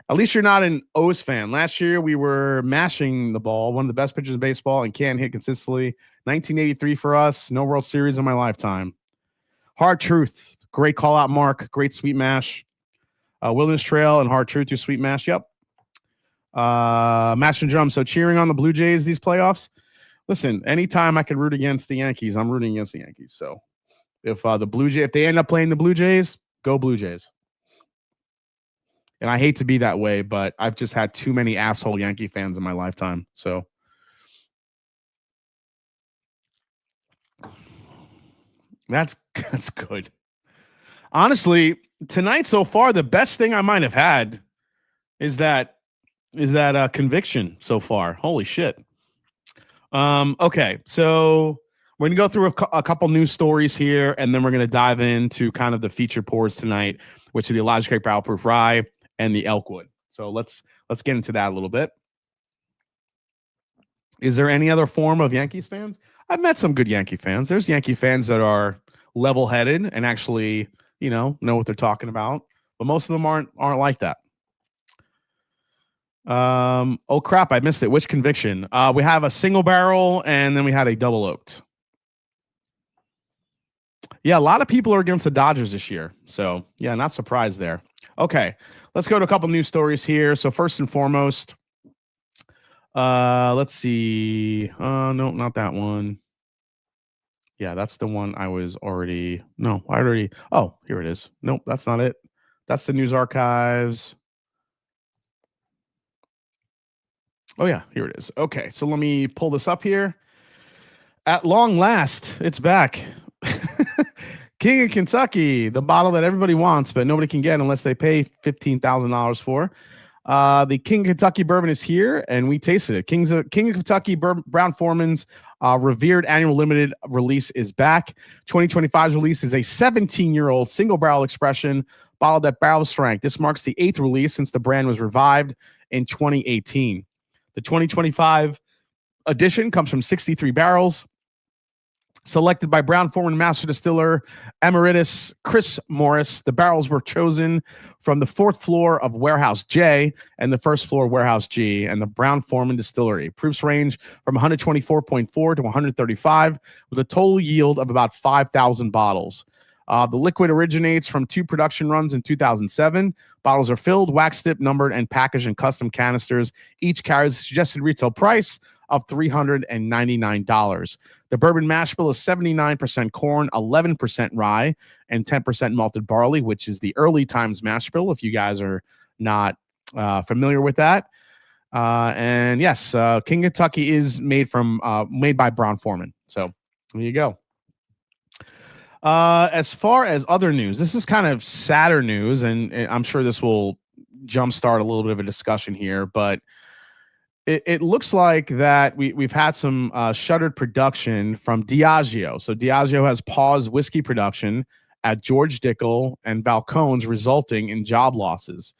At least you're not an O's fan. Last year, we were mashing the ball, one of the best pitchers in baseball, and can't hit consistently. 1983 for us. No World Series in my lifetime. Hard Truth. Great call out, Mark. Great sweet mash. Wilderness Trail and Hard Truth through sweet mash. Yep. Mash and drum. So cheering on the Blue Jays these playoffs. Listen, anytime I could root against the Yankees, I'm rooting against the Yankees. So if if they end up playing the Blue Jays, go Blue Jays. And I hate to be that way, but I've just had too many asshole Yankee fans in my lifetime. So that's good. Honestly, tonight so far, the best thing I might have had is that conviction so far. Holy shit. Okay, so we're going to go through a couple news stories here, and then we're going to dive into kind of the feature pours tonight, which are the Elijah Craig Barrelproof Rye and the Elkwood. So let's get into that a little bit. Is there any other form of Yankees fans? I've met some good Yankee fans. There's Yankee fans that are level-headed and actually, know what they're talking about, but most of them aren't like that. Oh crap, I missed it. Which conviction? We have a single barrel and then we had a double oaked. Yeah, a lot of people are against the Dodgers this year. So, yeah, not surprised there. Okay, let's go to a couple news stories here. So, first and foremost, let's see. No, not that one. Yeah, that's the one I was already. No, I already. Oh, here it is. Nope, that's not it. That's the news archives. Oh, yeah, here it is. Okay, so let me pull this up here. At long last, it's back. King of Kentucky, the bottle that everybody wants, but nobody can get unless they pay $15,000 for. The King of Kentucky bourbon is here, and we tasted it. King of Kentucky Brown-Forman's revered annual limited release is back. 2025's release is a 17-year-old single barrel expression bottled at barrel strength. This marks the 8th release since the brand was revived in 2018. The 2025 edition comes from 63 barrels, selected by Brown-Forman Master Distiller Emeritus Chris Morris. The barrels were chosen from the 4th floor of Warehouse J and the 1st floor Warehouse G and the Brown-Forman Distillery. Proofs range from 124.4 to 135 with a total yield of about 5,000 bottles. The liquid originates from 2 production runs in 2007. Bottles are filled, wax tipped, numbered, and packaged in custom canisters. Each carries a suggested retail price of $399. The bourbon mash bill is 79% corn, 11% rye, and 10% malted barley, which is the early times mash bill, if you guys are not familiar with that. And yes, King Kentucky is made by Brown-Forman. So there you go. As far as other news, this is kind of sadder news, and I'm sure this will jumpstart a little bit of a discussion here, but it looks like that we've had some shuttered production from Diageo. So Diageo has paused whiskey production at George Dickel and Balcones, resulting in job losses.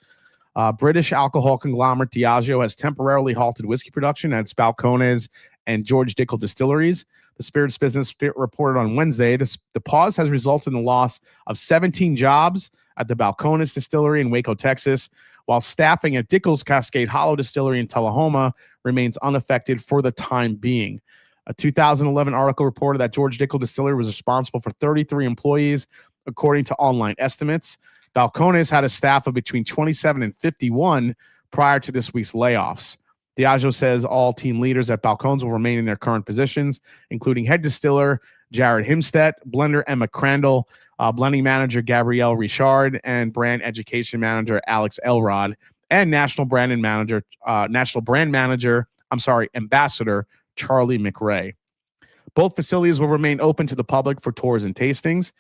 British alcohol conglomerate Diageo has temporarily halted whiskey production at its Balcones and George Dickel distilleries. The spirits business reported on Wednesday the pause has resulted in the loss of 17 jobs at the Balcones distillery in Waco, Texas, while staffing at Dickel's Cascade Hollow distillery in Tullahoma remains unaffected for the time being. A 2011 article reported that George Dickel Distillery was responsible for 33 employees, according to online estimates. Balcones had a staff of between 27 and 51 prior to this week's layoffs. Diageo says all team leaders at Balcones will remain in their current positions, including head distiller Jared Himstedt, blender Emma Crandall, blending manager Gabrielle Richard, and brand education manager Alex Elrod, and national brand manager, ambassador Charlie McRae. Both facilities will remain open to the public for tours and tastings.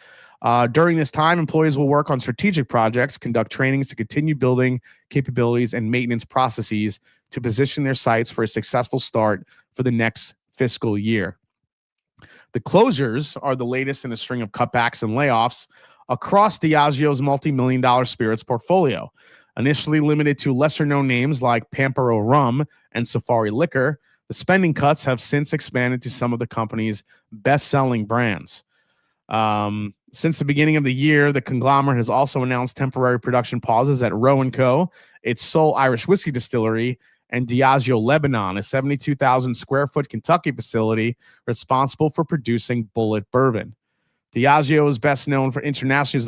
During this time, employees will work on strategic projects, conduct trainings to continue building capabilities and maintenance processes to position their sites for a successful start for the next fiscal year. The closures are the latest in a string of cutbacks and layoffs across Diageo's multi-million-dollar spirits portfolio. Initially limited to lesser-known names like Pampero Rum and Safari Liquor, the spending cuts have since expanded to some of the company's best-selling brands. Since the beginning of the year, the conglomerate has also announced temporary production pauses at Roe & Co., its sole Irish whiskey distillery, and Diageo Lebanon, a 72,000 square foot Kentucky facility responsible for producing Bullet bourbon. Diageo is best known for internationally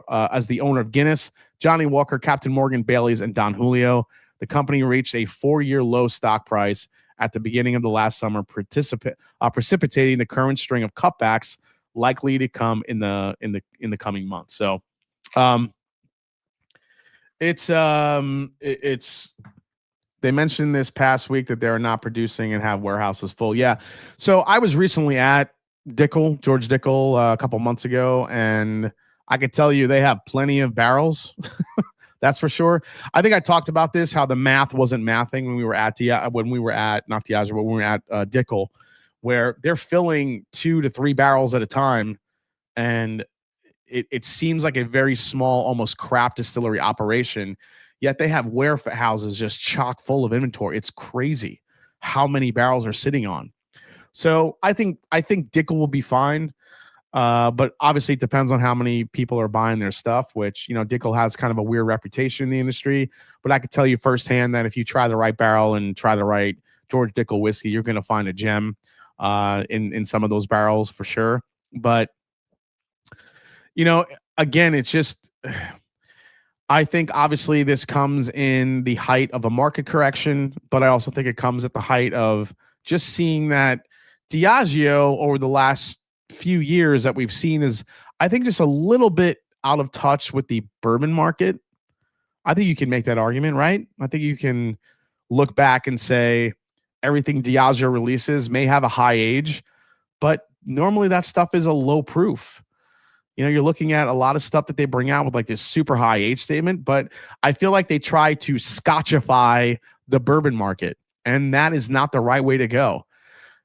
as the owner of Guinness, Johnny Walker, Captain Morgan, Bailey's, and Don Julio. The company reached a 4-year low stock price at the beginning of the last summer, precipitating the current string of cutbacks likely to come in the coming months. So, it's they mentioned this past week that they're not producing and have warehouses full. Yeah. So I was recently at George Dickel, a couple months ago, and I could tell you they have plenty of barrels. That's for sure. I think I talked about this, how the math wasn't mathing when we were at Dickel, where they're filling 2 to 3 barrels at a time. And it seems like a very small, almost craft distillery operation. Yet they have warehouses just chock full of inventory. It's crazy how many barrels are sitting on. So I think Dickel will be fine. But obviously it depends on how many people are buying their stuff, which, Dickel has kind of a weird reputation in the industry. But I could tell you firsthand that if you try the right barrel and try the right George Dickel whiskey, you're going to find a gem in some of those barrels for sure. But, again, it's just, I think obviously this comes in the height of a market correction, but I also think it comes at the height of just seeing that Diageo over the last few years that we've seen is, I think, just a little bit out of touch with the bourbon market. I think you can make that argument, right? I think you can look back and say everything Diageo releases may have a high age, but normally that stuff is a low proof. You're looking at a lot of stuff that they bring out with like this super high age statement, but I feel like they try to Scotchify the bourbon market, and that is not the right way to go.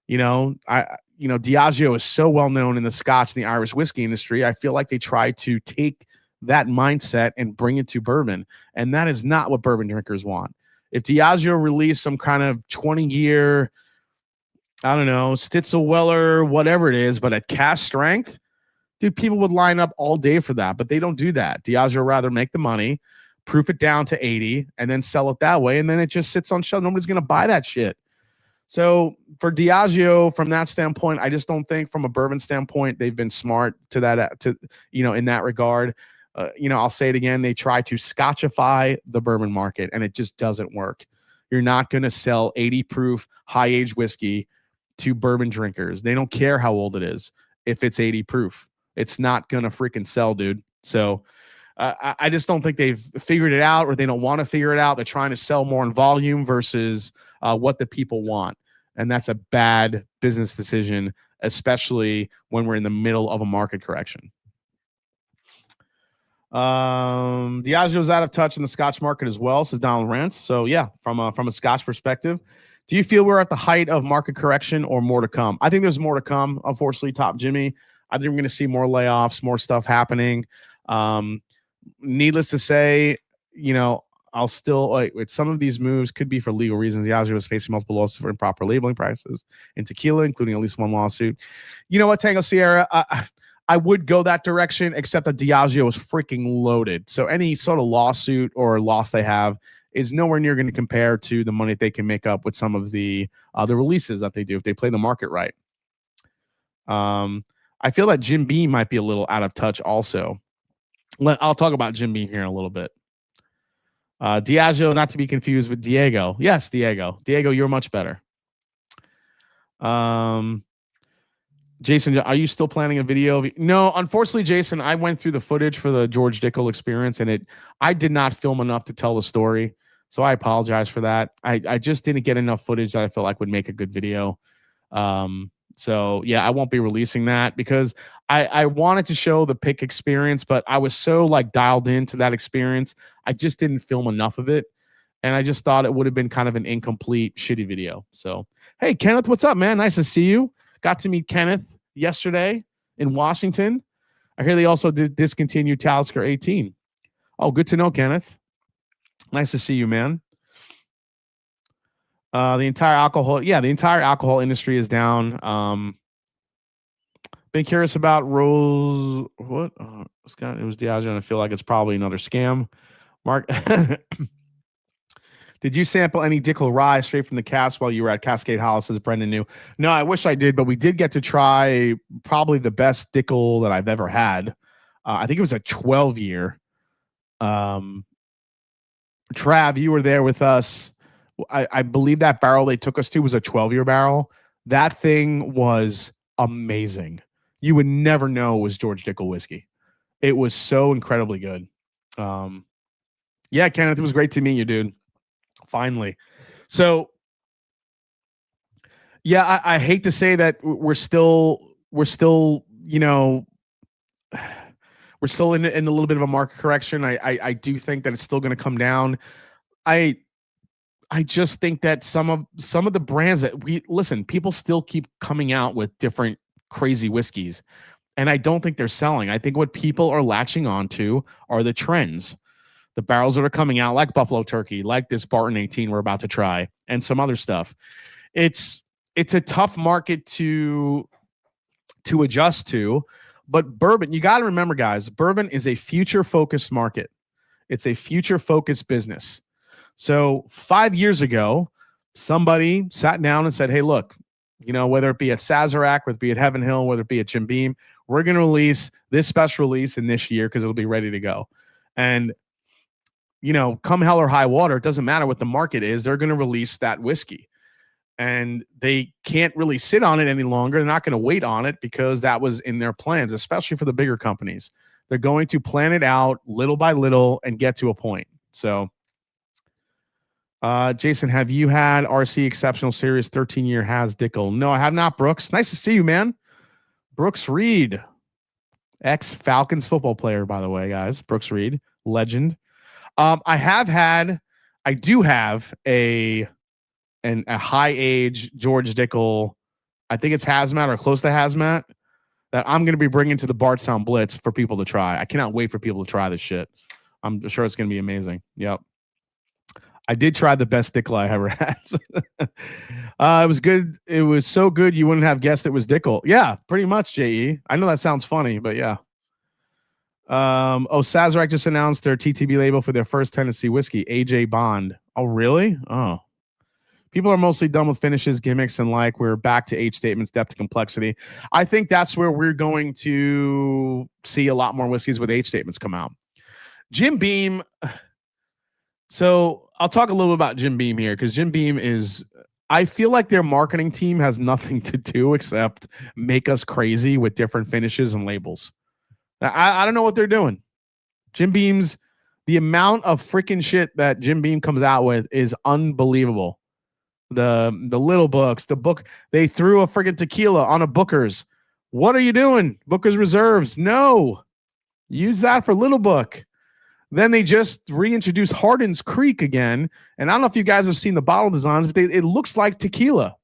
Diageo is so well known in the Scotch and the Irish whiskey industry. I feel like they try to take that mindset and bring it to bourbon, and that is not what bourbon drinkers want. If Diageo released some kind of 20-year, I don't know, Stitzelweller, whatever it is, but at cask strength, dude, people would line up all day for that, but they don't do that. Diageo rather make the money, proof it down to 80, and then sell it that way, and then it just sits on shelf. Nobody's going to buy that shit. So for Diageo, from that standpoint, I just don't think from a bourbon standpoint they've been smart to that, in that regard. I'll say it again. They try to Scotchify the bourbon market, and it just doesn't work. You're not going to sell 80 proof high age whiskey to bourbon drinkers. They don't care how old it is. If it's 80 proof, it's not going to freaking sell, dude. So I just don't think they've figured it out, or they don't want to figure it out. They're trying to sell more in volume versus what the people want. And that's a bad business decision, especially when we're in the middle of a market correction. Diageo's out of touch in the Scotch market as well, says Donald Rance. So yeah, from a Scotch perspective, do you feel we're at the height of market correction or more to come? I think there's more to come, unfortunately, Top Jimmy. I think we're going to see more layoffs, more stuff happening. Needless to say, I'll still with some of these moves could be for legal reasons. Diageo is facing multiple lawsuits for improper labeling practices in tequila, including at least one lawsuit. You know what, Tango Sierra? I would go that direction, except that Diageo is freaking loaded. So any sort of lawsuit or loss they have is nowhere near going to compare to the money they can make up with some of the releases that they do if they play the market right. I feel that Jim Beam might be a little out of touch also. I'll talk about Jim Beam here in a little bit. Diageo, not to be confused with Diego. Yes, Diego. Diego, you're much better. Jason, are you still planning a video? No, unfortunately, Jason, I went through the footage for the George Dickel experience, and I did not film enough to tell the story. So I apologize for that. I just didn't get enough footage that I felt like would make a good video. So yeah, I won't be releasing that because I wanted to show the pick experience, but I was so dialed into that experience. I just didn't film enough of it. And I just thought it would have been kind of an incomplete, shitty video. So, hey, Kenneth, what's up, man? Nice to see you. Got to meet Kenneth yesterday in Washington. I hear they also did discontinue Talisker 18. Oh, good to know, Kenneth. Nice to see you, man. The entire alcohol industry is down. Been curious about Rose. What? It was Diageo, and I feel like it's probably another scam. Mark, did you sample any Dickel rye straight from the cask while you were at Cascade Hollow? Says Brendan New. No, I wish I did, but we did get to try probably the best Dickel that I've ever had. I think it was a 12-year. Trav, you were there with us. I believe that barrel they took us to was a 12-year barrel. That thing was amazing. You would never know it was George Dickel whiskey. It was so incredibly good. Yeah, Kenneth, it was great to meet you, dude. Finally. So, yeah, I hate to say that we're still, we're still in a little bit of a market correction. I do think that it's still going to come down. I just think that some of the brands that people still keep coming out with different crazy whiskeys, and I don't think they're selling. I think what people are latching onto are the trends, the barrels that are coming out, like Buffalo Turkey, like this Barton 18 we're about to try, and some other stuff. It's a tough market to adjust to, But bourbon, you got to remember, guys, bourbon is a future-focused market. It's a future-focused business. So 5 years ago, somebody sat down and said, hey, look, whether it be at Sazerac, whether it be at Heaven Hill, whether it be at Jim Beam, we're going to release this special release in this year because it'll be ready to go. And, come hell or high water, it doesn't matter what the market is, they're going to release that whiskey. And they can't really sit on it any longer. They're not going to wait on it because that was in their plans, especially for the bigger companies. They're going to plan it out little by little and get to a point. So, Jason, have you had RC Exceptional Series 13-year Has Dickel? No, I have not, Brooks. Nice to see you, man. Brooks Reed, ex-Falcons football player, by the way, guys. Brooks Reed, legend. I do have a high age George Dickel, I think it's hazmat or close to hazmat, that I'm going to be bringing to the Bardstown Blitz for people to try. I cannot wait for people to try this shit. I'm sure it's going to be amazing. Yep. I did try the best Dickel I ever had. It was good. It was so good you wouldn't have guessed it was Dickel. Yeah, pretty much, JE. I know that sounds funny, but yeah. Sazerac just announced their TTB label for their first Tennessee whiskey, AJ Bond. Oh, really? Oh. People are mostly done with finishes, gimmicks, and we're back to age statements, depth, and complexity. I think that's where we're going to see a lot more whiskeys with age statements come out. Jim Beam. So I'll talk a little bit about Jim Beam here because Jim Beam I feel like their marketing team has nothing to do except make us crazy with different finishes and labels. I don't know what they're doing. Jim Beam's, the amount of freaking shit that Jim Beam comes out with is unbelievable. The little books, the book, they threw a friggin' tequila on a Booker's. What are you doing? Booker's Reserves. No. Use that for Little Book. Then they just reintroduced Hardin's Creek again. And I don't know if you guys have seen the bottle designs, but it looks like tequila.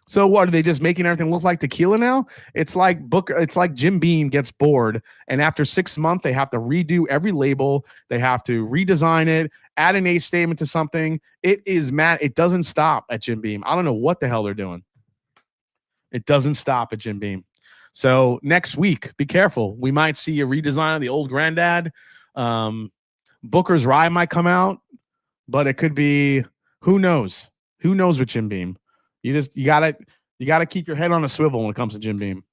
So what, are they just making everything look like tequila now? It's like Jim Beam gets bored, and after 6 months, they have to redo every label. They have to redesign it, add an age statement to something. It is mad. It doesn't stop at Jim Beam. I don't know what the hell they're doing. It doesn't stop at Jim Beam. So next week, be careful. We might see a redesign of the Old Granddad. Booker's Rye might come out, but it could be, who knows? Who knows with Jim Beam? You gotta keep your head on a swivel when it comes to Jim Beam.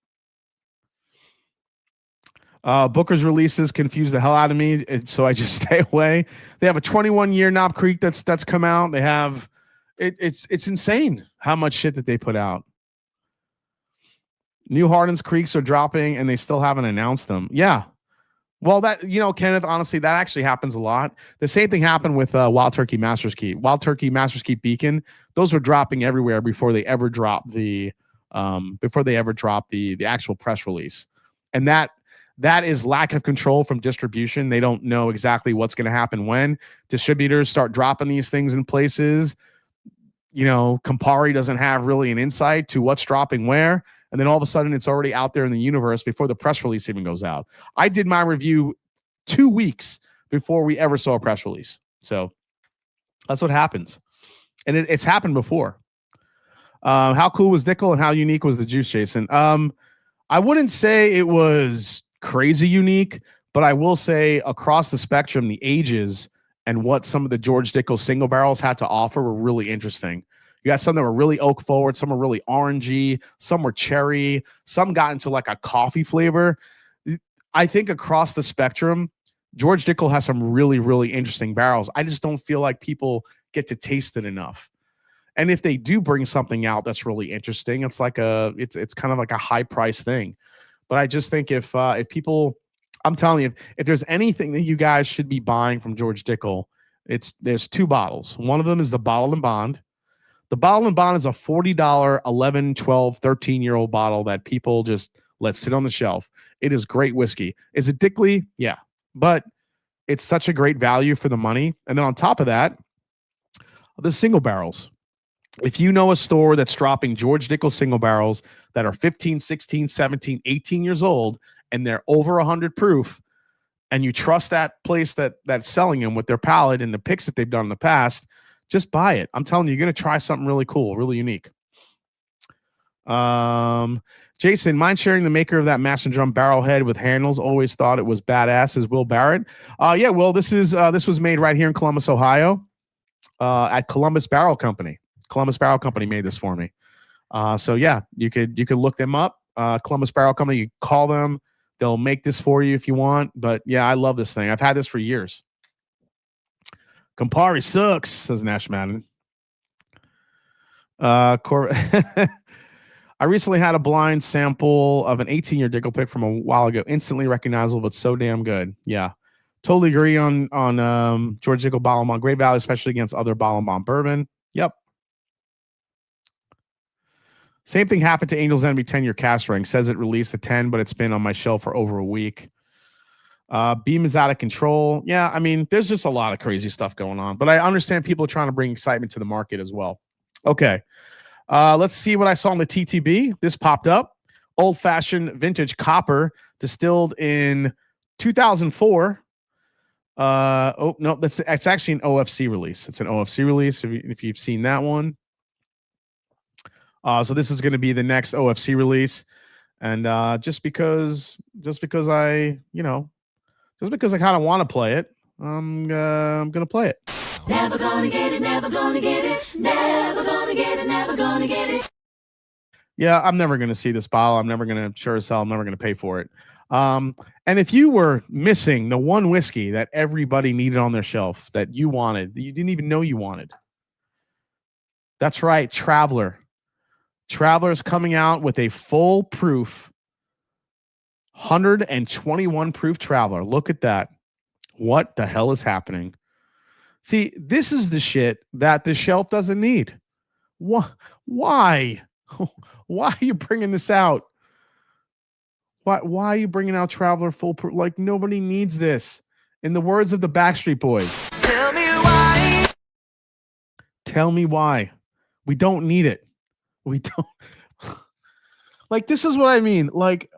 Booker's releases confuse the hell out of me, so I just stay away. They have a 21-year Knob Creek that's come out. They have it's insane how much shit that they put out. New Hardin's Creeks are dropping, and they still haven't announced them. Yeah. Well, that, Kenneth, honestly, that actually happens a lot. The same thing happened with Wild Turkey Masters Keep. Wild Turkey Masters Keep Beacon, those were dropping everywhere before they ever drop the actual press release. And that is lack of control from distribution. They don't know exactly what's going to happen when. Distributors start dropping these things in places. Campari doesn't have really an insight to what's dropping where. And then all of a sudden, it's already out there in the universe before the press release even goes out. I did my review 2 weeks before we ever saw a press release. So that's what happens. And it's happened before. How cool was Dickel and how unique was the juice, Jason? I wouldn't say it was crazy unique, but I will say across the spectrum, the ages and what some of the George Dickel single barrels had to offer were really interesting. You got some that were really oak forward, some were really orangey, some were cherry, some got into like a coffee flavor. I think across the spectrum, George Dickel has some really, really interesting barrels. I just don't feel like people get to taste it enough. And if they do bring something out that's really interesting, it's like it's kind of like a high price thing. But I just think if people, I'm telling you, if there's anything that you guys should be buying from George Dickel, there's 2 bottles. One of them is the Bottle and Bond. The Bottle and Bond is a $40, 11, 12, 13-year-old bottle that people just let sit on the shelf. It is great whiskey. Is it Dickley? Yeah. But it's such a great value for the money. And then on top of that, the single barrels. If you know a store that's dropping George Dickel single barrels that are 15, 16, 17, 18 years old, and they're over 100 proof, and you trust that place that's selling them with their palate and the picks that they've done in the past, just buy it. I'm telling you, you're going to try something really cool, really unique. Jason, mind sharing the maker of that Master Drum barrel head with handles? Always thought it was badass. Is Will Barrett? Yeah, Will. This was made right here in Columbus, Ohio, at Columbus Barrel Company. Columbus Barrel Company made this for me. So yeah, you could look them up. Columbus Barrel Company. You call them. They'll make this for you if you want. But yeah, I love this thing. I've had this for years. Campari sucks, says Nash Madden. I recently had a blind sample of an 18-year Dickel pick from a while ago. Instantly recognizable, but so damn good. Yeah, totally agree on George Dickel Bottle and Bond. Great value, especially against other Bottle and Bond bourbon. Yep. Same thing happened to Angel's Envy 10-year cast ring. Says it released a 10, but it's been on my shelf for over a week. Beam is out of control. Yeah, I mean, there's just a lot of crazy stuff going on, but I understand people are trying to bring excitement to the market as well. Okay. Let's see what I saw on the TTB. This popped up. Old-fashioned vintage copper distilled in 2004. Oh, no, it's actually an OFC release. It's an OFC release if you've seen that one. So this is going to be the next OFC release. And just because I kind of want to play it, I'm going to play it. Never gonna get it, never gonna get it, never gonna get it, never gonna get it. Yeah, I'm never going to see this bottle. I'm never going to, sure as hell, I'm never going to pay for it. And if you were missing the one whiskey that everybody needed on their shelf that you wanted, that you didn't even know you wanted, that's right, Traveler. Traveler is coming out with a full proof 121 proof Traveler. Look at that. What the hell is happening? See, this is the shit that the shelf doesn't need. Why? Why are you bringing this out? Why are you bringing out Traveler full proof? Like, nobody needs this. In the words of the Backstreet Boys. Tell me why. Tell me why. We don't need it. We don't. Like, this is what I mean. Like,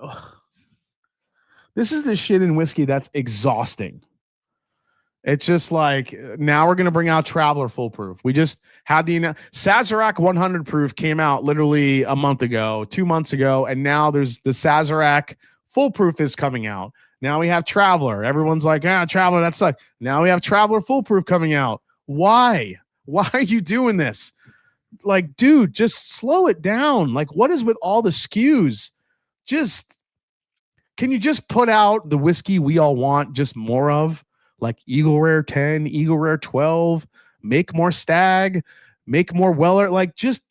this is the shit in whiskey that's exhausting. It's just like, now we're going to bring out Traveler full proof. We just had the Sazerac 100 proof came out literally a month ago, 2 months ago. And now there's the Sazerac full proof is coming out. Now we have Traveler. Everyone's like, Traveler, that sucks. Now we have Traveler full proof coming out. Why? Why are you doing this? Like, dude, just slow it down. Like, what is with all the SKUs? Can you just put out the whiskey we all want just more of? Like Eagle Rare 10, Eagle Rare 12, make more Stag, make more Weller. Like, just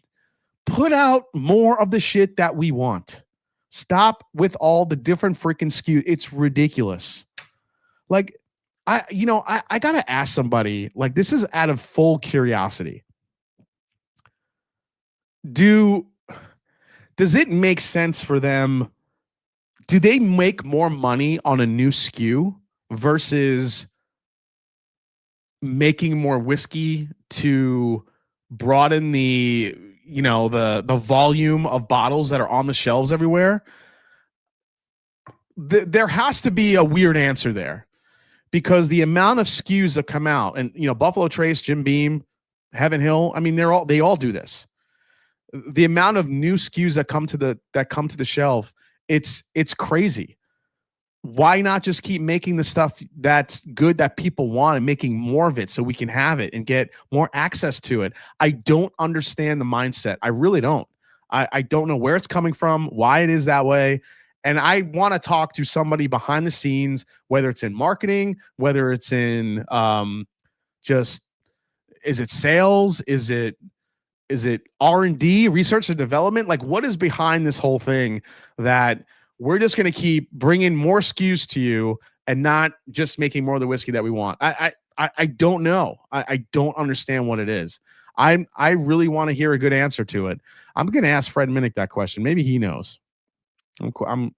put out more of the shit that we want. Stop with all the different freaking SKUs. It's ridiculous. Like, I got to ask somebody, like, this is out of full curiosity. Does it make sense for them? Do they make more money on a new SKU versus making more whiskey to broaden the volume of bottles that are on the shelves everywhere? There has to be a weird answer there, because the amount of SKUs that come out, and Buffalo Trace, Jim Beam, Heaven Hill, I mean, they all do this. The amount of new SKUs that come to the shelf, it's crazy. Why not just keep making the stuff that's good that people want and making more of it so we can have it and get more access to it? I don't understand the mindset. I really don't. I don't know where it's coming from, why it is that way. And I want to talk to somebody behind the scenes, whether it's in marketing, whether it's in is it sales? Is it R&D, research and development? Like, what is behind this whole thing that we're just going to keep bringing more SKUs to you and not just making more of the whiskey that we want? I don't know. I don't understand what it is. I really want to hear a good answer to it. I'm going to ask Fred Minnick that question. Maybe he knows. But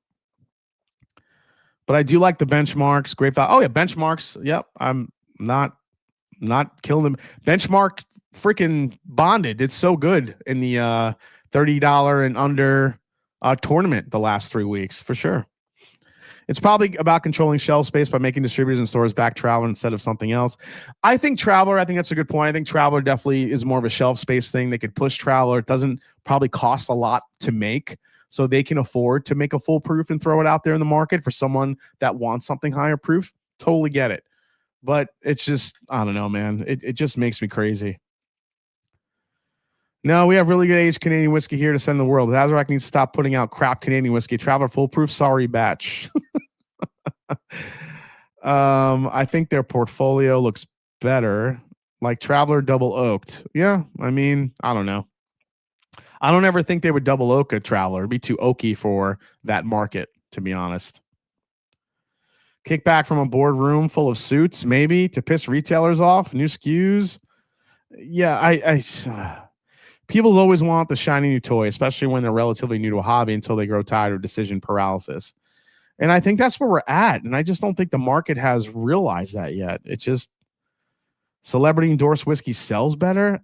I do like the benchmarks. Great value. Oh yeah, benchmarks. Yep. I'm not killing them. Benchmark freaking bonded. It's so good in the $30 and under tournament the last 3 weeks for sure. It's probably about controlling shelf space by making distributors and stores back Traveler instead of something else. I think that's a good point. I think Traveler definitely is more of a shelf space thing. They could push Traveler. It doesn't probably cost a lot to make. so they can afford to make a full proof and throw it out there in the market for someone that wants something higher proof. Totally get it. But it's just, I don't know, man. It just makes me crazy. No, we have really good aged Canadian whiskey here to send the world. Azarac needs to stop putting out crap Canadian whiskey. Traveler foolproof, sorry batch. I think their portfolio looks better. Like Traveler double oaked. Yeah, I mean, I don't know. I don't ever think they would double oak a Traveler. It'd be too oaky for that market, to be honest. Kickback from a boardroom full of suits, maybe to piss retailers off. New SKUs. Yeah, I people always want the shiny new toy, especially when they're relatively new to a hobby until they grow tired of decision paralysis. And I think that's where we're at. And I just don't think the market has realized that yet. It's just celebrity endorsed whiskey sells better.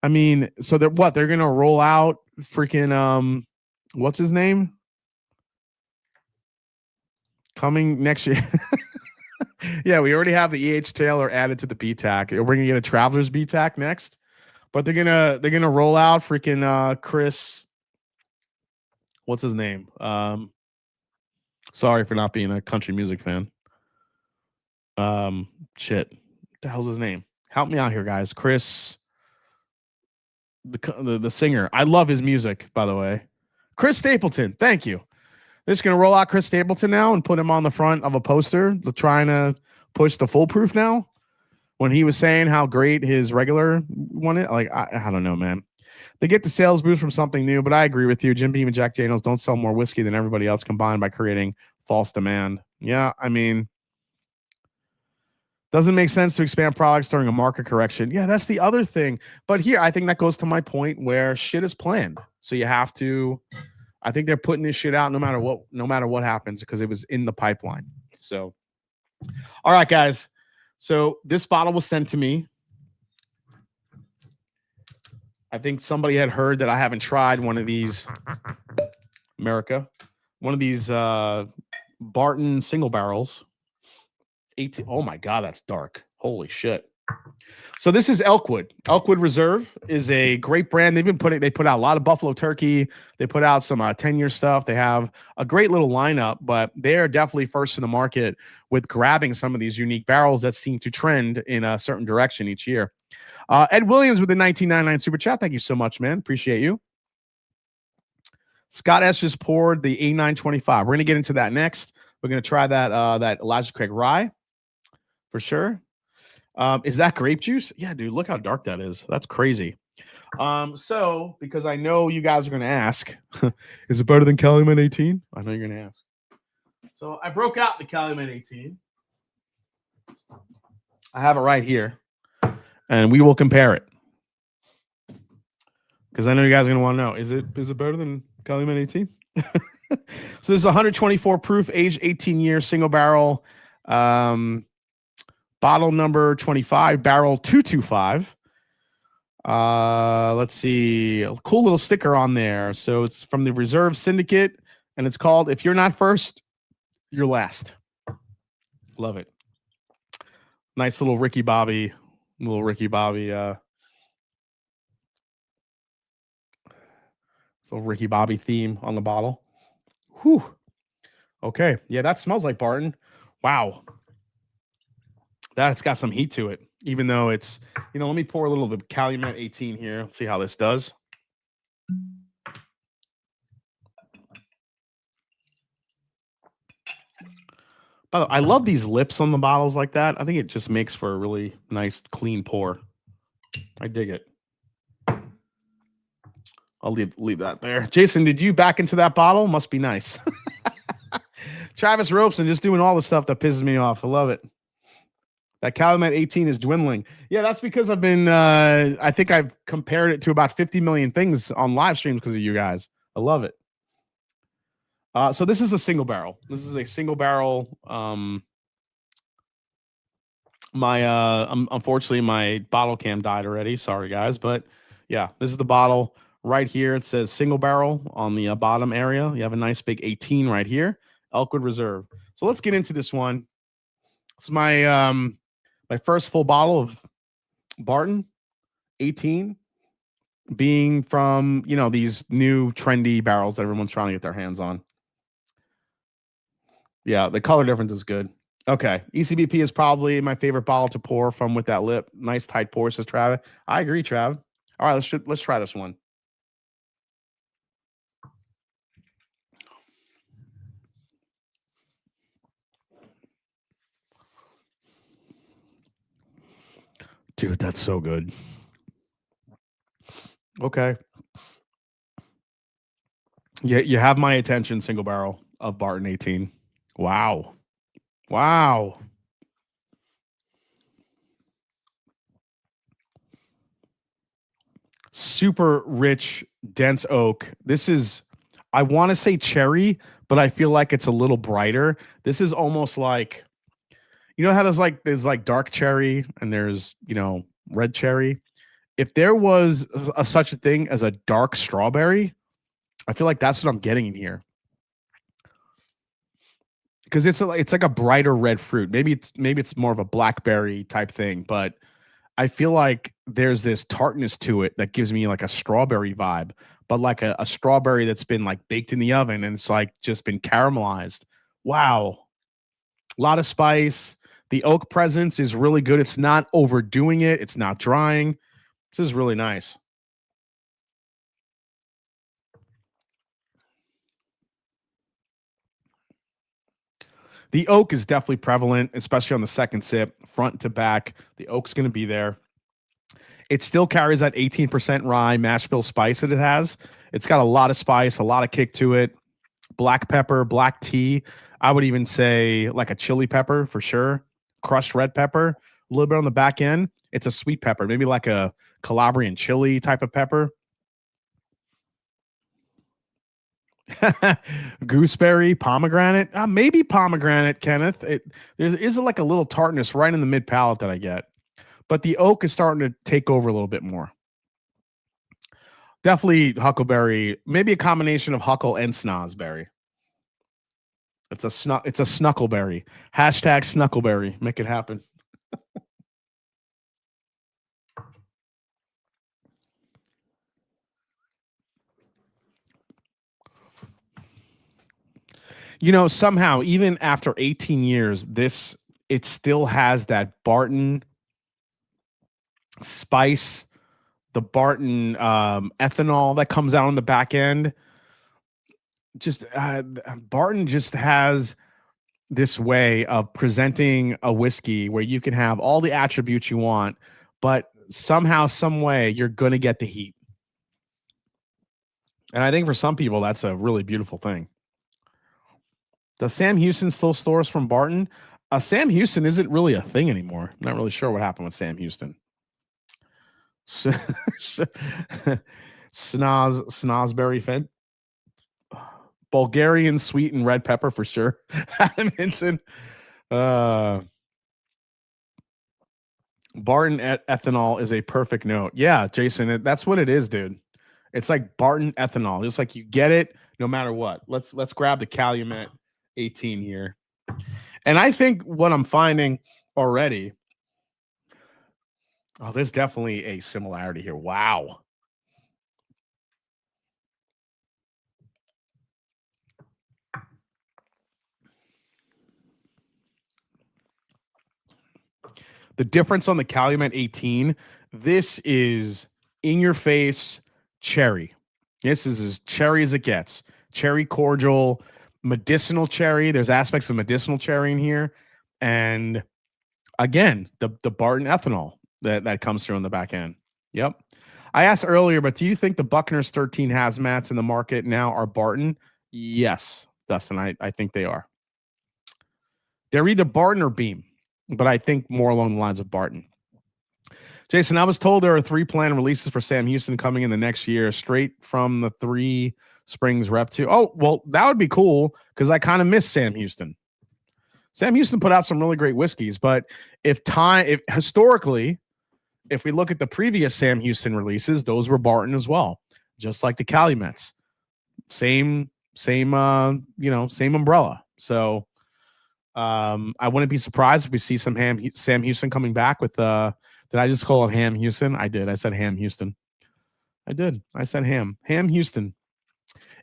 I mean, so they're what? They're gonna roll out freaking what's his name? Coming next year. Yeah, we already have the E.H. Taylor added to the BTAC. We're gonna get a Traveler's BTAC next. But they're gonna roll out freaking Chris. What's his name? Sorry for not being a country music fan. Shit. What the hell's his name? Help me out here, guys. Chris, the singer. I love his music, by the way. Chris Stapleton. Thank you. They're just gonna roll out Chris Stapleton now and put him on the front of a poster. They're trying to push the foolproof now. When he was saying how great his regular one is, like I don't know, man. They get the sales boost from something new, but I agree with you. Jim Beam and Jack Daniels don't sell more whiskey than everybody else combined by creating false demand. Yeah, I mean, doesn't make sense to expand products during a market correction. Yeah, that's the other thing. But here, I think that goes to my point where shit is planned. So you have to. I think they're putting this shit out no matter what happens because it was in the pipeline. So, all right, guys. So this bottle was sent to me. I think somebody had heard that I haven't tried one of these one of these Barton single barrels. 18. Oh my God, that's dark. Holy shit. So this is Elkwood. Elkwood Reserve is a great brand. They put out a lot of Buffalo Turkey. They put out some 10-year stuff. They have a great little lineup, but they are definitely first in the market with grabbing some of these unique barrels that seem to trend in a certain direction each year. Ed Williams with the 1999 super chat. Thank you so much, man. Appreciate you. Scott S just poured the A925. We're going to get into that next. We're going to try that Elijah Craig rye for sure. Is that grape juice? Yeah, dude, look how dark that is. That's crazy. So because I know you guys are going to ask, is it better than Calumet 18? I know you're going to ask. So I broke out the Calumet 18. I have it right here, and we will compare it because I know you guys are going to want to know, is it better than Calumet 18? So this is 124 proof, aged 18 years, single barrel. Bottle number 25, barrel 225. Let's see. A cool little sticker on there. So it's from the Reserve Syndicate, and it's called If You're Not First, You're Last. Love it. Nice little Ricky Bobby. Little Ricky Bobby theme on the bottle. Whew. Okay. Yeah, that smells like Barton. Wow. That's got some heat to it, even though it's, let me pour a little of the Calumet 18 here. Let's see how this does. By the way, I love these lips on the bottles like that. I think it just makes for a really nice, clean pour. I dig it. I'll leave that there. Jason, did you back into that bottle? Must be nice. Travis Robeson just doing all the stuff that pisses me off. I love it. That Calumet 18 is dwindling. Yeah, that's because I've been, I think I've compared it to about 50 million things on live streams because of you guys. I love it. So this is a single barrel. This is a single barrel. Unfortunately, my bottle cam died already. Sorry, guys. But yeah, this is the bottle right here. It says single barrel on the bottom area. You have a nice big 18 right here. Elkwood Reserve. So let's get into this one. It's my my first full bottle of Barton 18. being from, these new trendy barrels that everyone's trying to get their hands on. Yeah, the color difference is good. Okay, ECBP is probably my favorite bottle to pour from with that lip. Nice tight pour, says Trav. I agree, Trav. All right, let's try this one. Dude, that's so good. Okay. Yeah, you have my attention, single barrel of Barton 18. Wow. Wow. Super rich, dense oak. This is, I want to say cherry, but I feel like it's a little brighter. This is almost like, how there's like dark cherry and there's, red cherry. If there was such a thing as a dark strawberry, I feel like that's what I'm getting in here. Because it's like a brighter red fruit. Maybe it's more of a blackberry type thing, but I feel like there's this tartness to it that gives me like a strawberry vibe, but like a strawberry that's been like baked in the oven and it's like just been caramelized. Wow. A lot of spice. The oak presence is really good. It's not overdoing it. It's not drying. This is really nice. The oak is definitely prevalent, especially on the second sip, front to back. The oak's going to be there. It still carries that 18% rye mash bill spice that it has. It's got a lot of spice, a lot of kick to it. Black pepper, black tea. I would even say like a chili pepper for sure. Crushed red pepper, a little bit on the back end. It's a sweet pepper, maybe like a Calabrian chili type of pepper. Gooseberry, pomegranate, maybe pomegranate, Kenneth. There is like a little tartness right in the mid palate that I get, but the oak is starting to take over a little bit more. Definitely huckleberry, maybe a combination of huckle and snozberry. It's a snuckleberry. Hashtag snuckleberry. Make it happen. Somehow, even after 18 years, it still has that Barton spice, the Barton ethanol that comes out on the back end. Just Barton just has this way of presenting a whiskey where you can have all the attributes you want, but somehow, some way, you're going to get the heat. And I think for some people, that's a really beautiful thing. Does Sam Houston still stores from Barton? Sam Houston isn't really a thing anymore. I'm not really sure what happened with Sam Houston. Snozberry fed. Bulgarian sweet and red pepper for sure. Adam Hinton. Barton ethanol is a perfect note. Yeah, Jason, that's what it is, dude. It's like Barton ethanol. Just like you get it no matter what. Let's grab the Calumet 18 here. And I think what I'm finding already, there's definitely a similarity here. Wow. The difference on the Calumet 18, this is in your face cherry. This is as cherry as it gets. Cherry cordial, medicinal cherry. There's aspects of medicinal cherry in here. And again, the Barton ethanol that comes through on the back end. Yep. I asked earlier, but do you think the Buckner's 13 hazmats in the market now are Barton? Yes, Dustin, I think they are. They're either Barton or Beam, but I think more along the lines of Barton. Jason, I was told there are 3 planned releases for Sam Houston coming in the next year, straight from the 3 Springs Rep 2. Oh, well, that would be cool because I kind of miss Sam Houston. Sam Houston put out some really great whiskeys, but historically, if we look at the previous Sam Houston releases, those were Barton as well, just like the Calumets. Same umbrella. So I wouldn't be surprised if we see some Sam Houston coming back with did I just call it Ham Houston? I did. I said Ham Houston. I did. I said Ham. Ham Houston.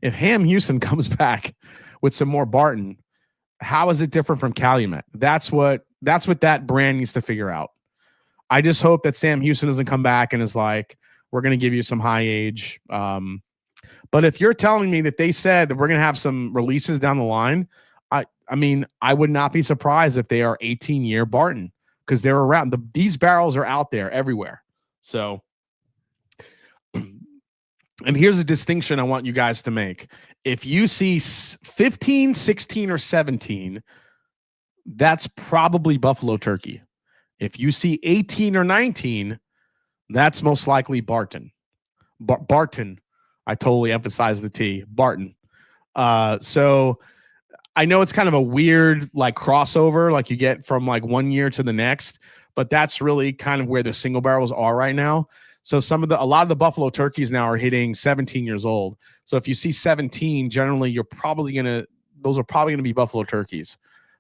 If Ham Houston comes back with some more Barton, how is it different from Calumet? That's what that brand needs to figure out. I just hope that Sam Houston doesn't come back and is like, we're going to give you some high age. But if you're telling me that they said that we're going to have some releases down the line, I mean, I would not be surprised if they are 18-year Barton because they're around. These barrels are out there everywhere. So, and here's a distinction I want you guys to make. If you see 15, 16, or 17, that's probably Buffalo Turkey. If you see 18 or 19, that's most likely Barton. Barton. I totally emphasize the T. Barton. So I know it's kind of a weird like crossover like you get from like one year to the next, but that's really kind of where the single barrels are right now. So a lot of the Buffalo Turkeys now are hitting 17 years old. So if you see 17, generally those are probably going to be Buffalo Turkeys.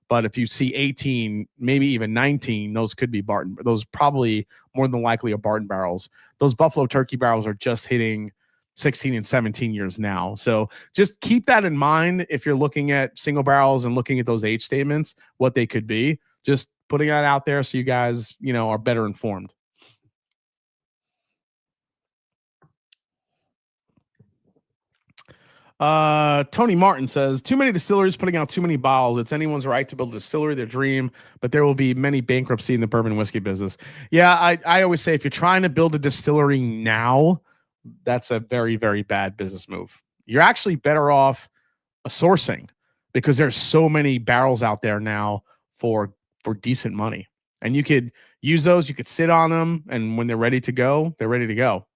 But if you see 18, maybe even 19, those could be Barton. Those probably more than likely are Barton barrels. Those Buffalo Turkey barrels are just hitting 16 and 17 years now. So just keep that in mind if you're looking at single barrels and looking at those age statements, what they could be. Just putting that out there so you guys, are better informed. Tony Martin says, too many distilleries putting out too many bottles. It's anyone's right to build a distillery, their dream, but there will be many bankruptcy in the bourbon whiskey business. Yeah, I always say if you're trying to build a distillery now, that's a very, very bad business move. You're actually better off sourcing because there's so many barrels out there now for decent money. And you could use those, you could sit on them, and when they're ready to go, they're ready to go.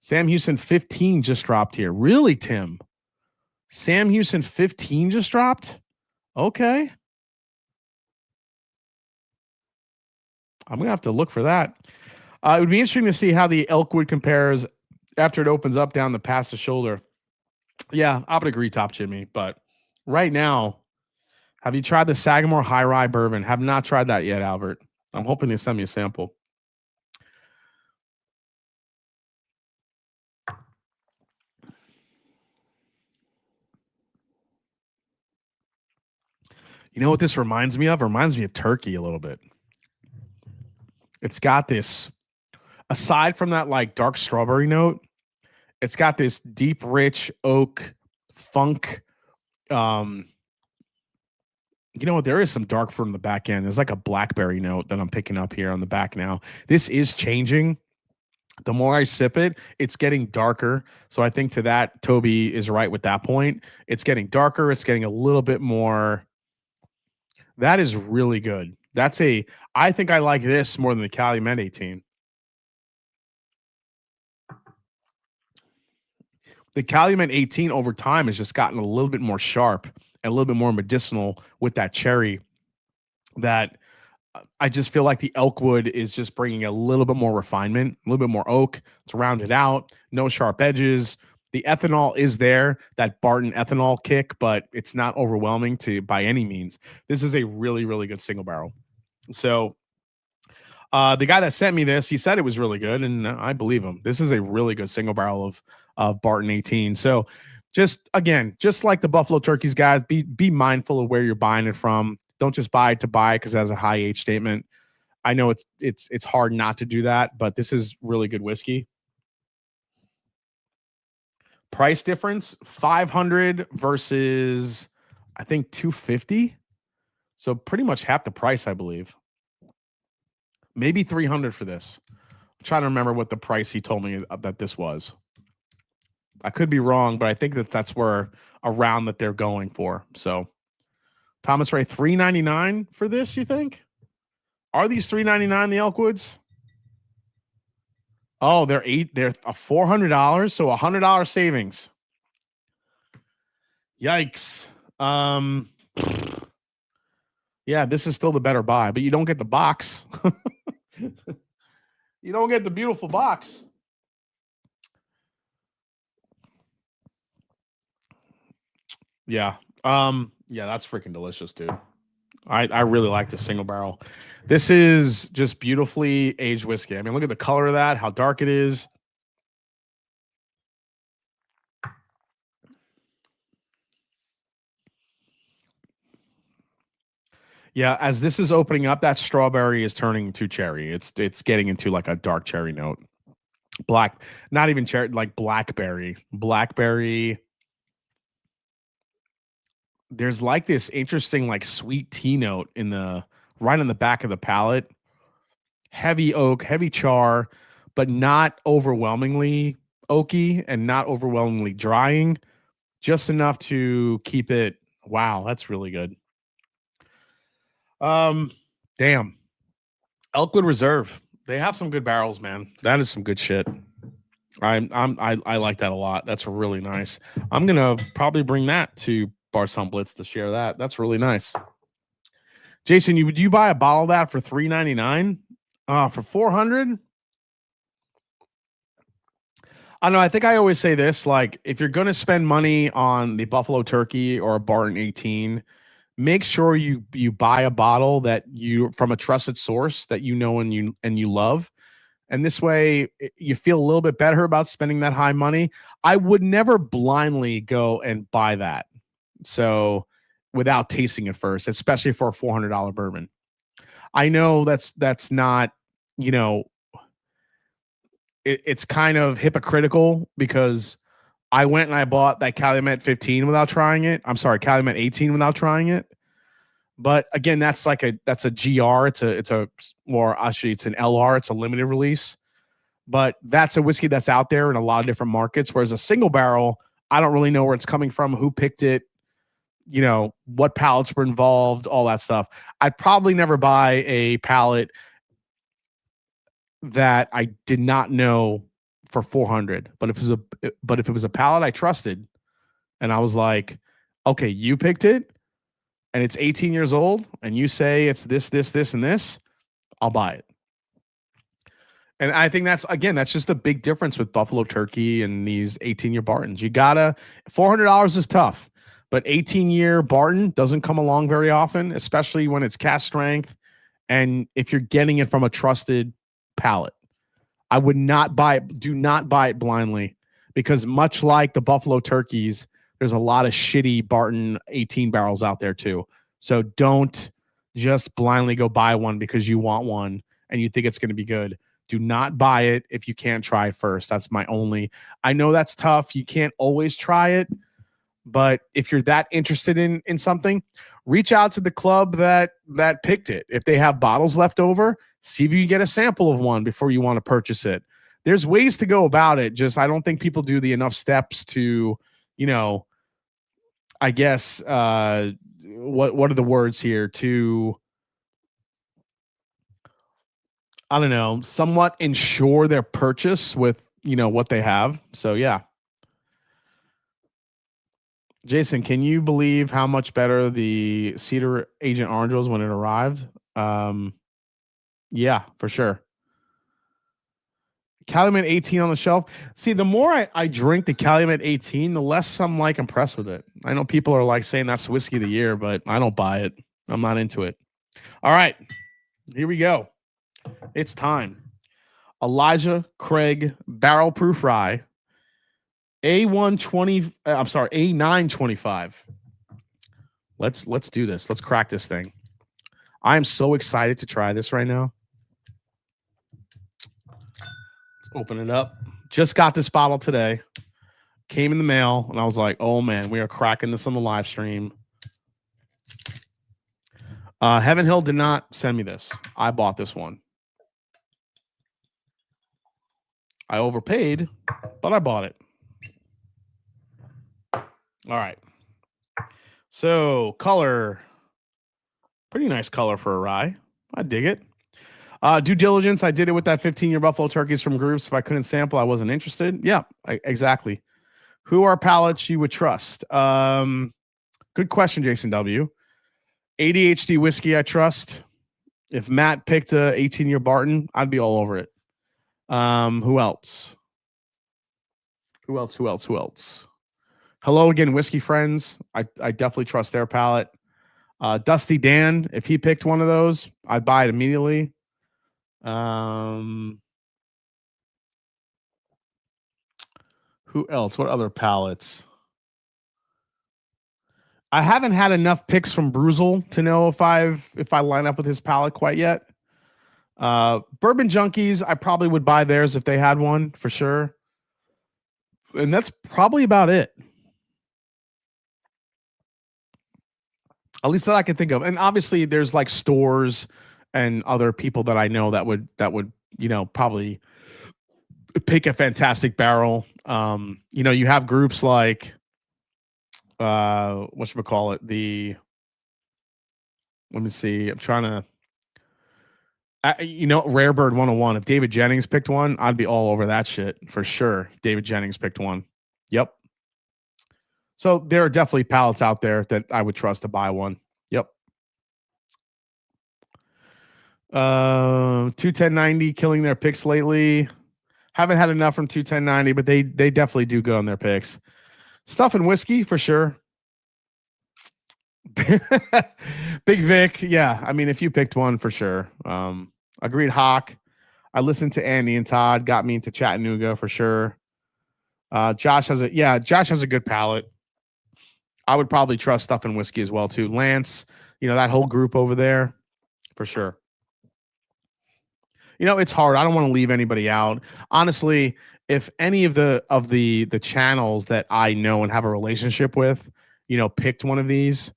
Sam Houston 15 just dropped here. Really, Tim? Sam Houston 15 just dropped? Okay. I'm going to have to look for that. It would be interesting to see how the Elkwood compares after it opens up down the past the shoulder. Yeah, I would agree, Top Jimmy. But right now, have you tried the Sagamore High Rye Bourbon? Have not tried that yet, Albert. I'm hoping they send me a sample. You know what this reminds me of? It reminds me of turkey a little bit. It's got this, aside from that like dark strawberry note, it's got this deep, rich oak funk. You know what? There is some dark fruit on the back end. There's like a blackberry note that I'm picking up here on the back now. This is changing. The more I sip it, it's getting darker. So I think to that, Toby is right with that point. It's getting darker. It's getting a little bit more. That is really good. I think I like this more than the Calumet 18. The Calumet 18 over time has just gotten a little bit more sharp and a little bit more medicinal with that cherry. That I just feel like the Elkwood is just bringing a little bit more refinement, a little bit more oak. It's rounded out, no sharp edges. The ethanol is there, that Barton ethanol kick, but it's not overwhelming by any means. This is a really, really good single barrel. So the guy that sent me this, he said it was really good, and I believe him. This is a really good single barrel of Barton 18. So just like the Buffalo Turkeys, guys, be mindful of where you're buying it from. Don't just buy it to buy because it has a high age statement. I know it's hard not to do that, but this is really good whiskey. Price difference, 500 versus, I think, 250. So pretty much half the price, I believe. Maybe 300 for this. I'm trying to remember what the price he told me that this was. I could be wrong, but I think that's where around that they're going for. So Thomas Ray, $3.99 for this, you think? Are these $3.99 the Elkwoods? Oh, they're $400, so $100 savings. Yikes. Yeah, this is still the better buy, but you don't get the box. You don't get the beautiful box. Yeah. Yeah, that's freaking delicious, dude. I really like the single barrel. This is just beautifully aged whiskey. I mean, look at the color of that, how dark it is. Yeah, as this is opening up, that strawberry is turning to cherry. It's getting into like a dark cherry note. Black, not even cherry, like blackberry. Blackberry. There's like this interesting like sweet tea note in the right on the back of the palate. Heavy oak, heavy char, but not overwhelmingly oaky and not overwhelmingly drying. Just enough to keep it. Wow, that's really good. Um, damn. Elkwood Reserve. They have some good barrels, man. That is some good shit. I like that a lot. That's really nice. I'm gonna probably bring that to Bar Some Blitz to share that. That's really nice. Jason, would you buy a bottle of that for $3.99? For 400? I don't know. I think I always say this: like, if you're gonna spend money on the Buffalo Turkey or a Barton 18, make sure you buy a bottle that you from a trusted source that you know and you love. And this way you feel a little bit better about spending that high money. I would never blindly go and buy that. So without tasting it first, especially for a $400 bourbon. I know that's not, you know, it's kind of hypocritical because I went and I bought that Calumet 15 without trying it. I'm sorry, Calumet 18 without trying it. But again, that's a GR. It's a or actually it's an LR. It's a limited release. But that's a whiskey that's out there in a lot of different markets. Whereas a single barrel, I don't really know where it's coming from, who picked it, you know, what pallets were involved, all that stuff. I'd probably never buy a pallet that I did not know for 400. But if it was a pallet I trusted, and I was like, okay, you picked it, and it's 18 years old, and you say it's this, and this, I'll buy it. And I think that's just a big difference with Buffalo Turkey and these 18-year Bartons. You gotta $400 is tough, but 18-year Barton doesn't come along very often, especially when it's cask strength and if you're getting it from a trusted palate. I would not buy it. Do not buy it blindly because much like the Buffalo Turkeys, there's a lot of shitty Barton 18 barrels out there too. So don't just blindly go buy one because you want one and you think it's going to be good. Do not buy it if you can't try it first. That's my only. I know that's tough. You can't always try it, but if you're that interested in something, reach out to the club that picked it. If they have bottles left over, see if you can get a sample of one before you want to purchase it. There's ways to go about it. Just I don't think people do the enough steps to, you know, I guess what are the words here to I don't know, somewhat ensure their purchase with, you know, what they have. So yeah. Jason, can you believe how much better the Cedar Agent Orange was when it arrived? Yeah, for sure. Calumet 18 on the shelf. See, the more I drink the Calumet 18, the less I'm like impressed with it. I know people are like saying that's whiskey of the year, but I don't buy it. I'm not into it. All right, here we go. It's time. Elijah Craig Barrel Proof Rye. A120. I'm sorry, A925. Let's do this. Let's crack this thing. I am so excited to try this right now. Let's open it up. Just got this bottle today. Came in the mail, and I was like, oh man, we are cracking this on the live stream. Heaven Hill did not send me this. I bought this one. I overpaid, but I bought it. All right. So color, pretty nice color for a rye. I dig it. Due diligence. I did it with that 15-year Buffalo Turkeys from Groups. If I couldn't sample, I wasn't interested. Yeah, exactly. Who are palates you would trust? Good question, Jason W. ADHD whiskey, I trust. If Matt picked a 18-year Barton, I'd be all over it. Who else? Who else? Hello again, whiskey friends. I definitely trust their palate. Dusty Dan, if he picked one of those, I'd buy it immediately. Who else? What other palettes? I haven't had enough picks from Bruzel to know if I line up with his palette quite yet. Bourbon Junkies, I probably would buy theirs if they had one for sure. And that's probably about it. At least that I can think of. And obviously there's like stores and other people that I know that would, probably pick a fantastic barrel. You have groups like whatchamacallit, let me see. I'm trying to Rare Bird 101. If David Jennings picked one, I'd be all over that shit for sure. David Jennings picked one. Yep. So there are definitely pallets out there that I would trust to buy one. Yep. 21090 killing their picks lately. Haven't had enough from 21090, but they definitely do good on their picks. Stuff and whiskey for sure. Big Vic, yeah. I mean, if you picked one for sure. Agreed, Hawk. I listened to Andy and Todd, got me into Chattanooga for sure. Josh has a good palate. I would probably trust Stuff and Whiskey as well too. Lance, that whole group over there for sure. It's hard. I don't want to leave anybody out. Honestly, if any of the channels that I know and have a relationship with, picked one of these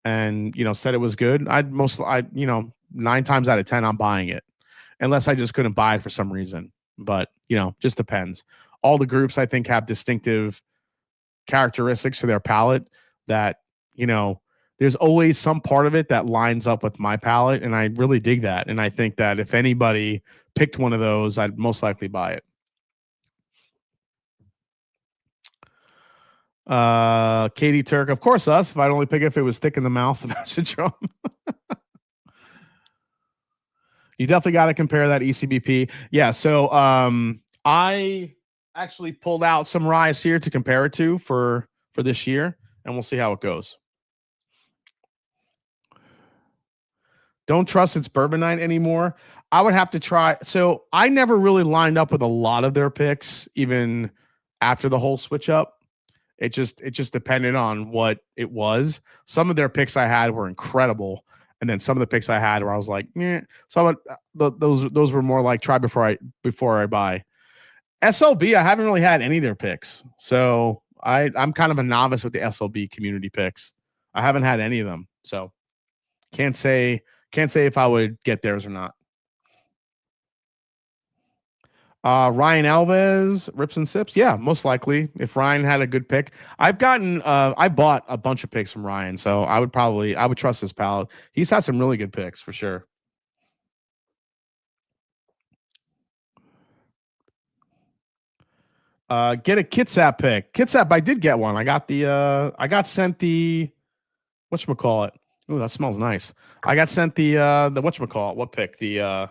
and said it was good, 9 times out of 10 I'm buying it, unless I just couldn't buy it for some reason. But just depends. All the groups I think have distinctive characteristics to their palate that there's always some part of it that lines up with my palate, and I really dig that. And I think that if anybody picked one of those, I'd most likely buy it. Katie Turk, of course us. If I'd only pick it if it was thick in the mouth, the Master Drum. You definitely got to compare that ECBP. Yeah, so I actually pulled out some ryes here to compare it to for this year, and we'll see how it goes. Don't trust its bourbon night anymore. I would have to try. So I never really lined up with a lot of their picks, even after the whole switch up. It just depended on what it was. Some of their picks I had were incredible, and then some of the picks I had where I was like, eh. So I would, those were more like try before I buy. SLB, I haven't really had any of their picks, so I'm kind of a novice with the SLB community picks. I haven't had any of them, so can't say if I would get theirs or not. Ryan Alves, Rips and Sips. Yeah, most likely. If Ryan had a good pick. I bought a bunch of picks from Ryan, so I would trust his palate. He's had some really good picks for sure. Get a Kitsap pick. Kitsap, I did get one. I got sent the whatchamacallit. Ooh, that smells nice. I got sent the whatchamacallit. What pick? The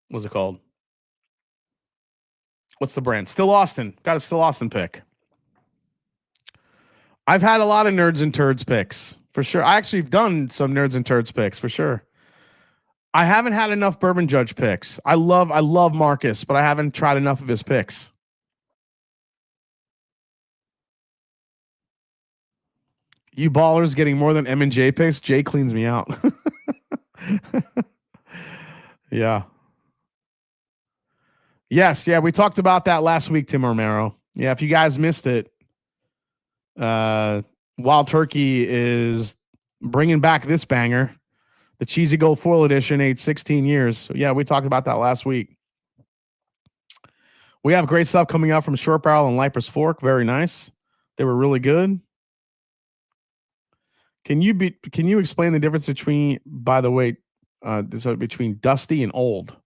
what's it called? What's the brand? Still Austin. Got a Still Austin pick. I've had a lot of Nerds and Turds picks for sure. I actually have done some Nerds and Turds picks for sure. I haven't had enough Bourbon Judge picks. I love Marcus, but I haven't tried enough of his picks. You ballers getting more than M&J picks. Jay cleans me out. Yeah. Yes, yeah, we talked about that last week, Tim Romero. Yeah, if you guys missed it, Wild Turkey is bringing back this banger, the Cheesy Gold Foil Edition, aged 16 years. So yeah, we talked about that last week. We have great stuff coming out from Short Barrel and Liper's Fork. Very nice. They were really good. Can you explain the difference between, by the way, between dusty and old?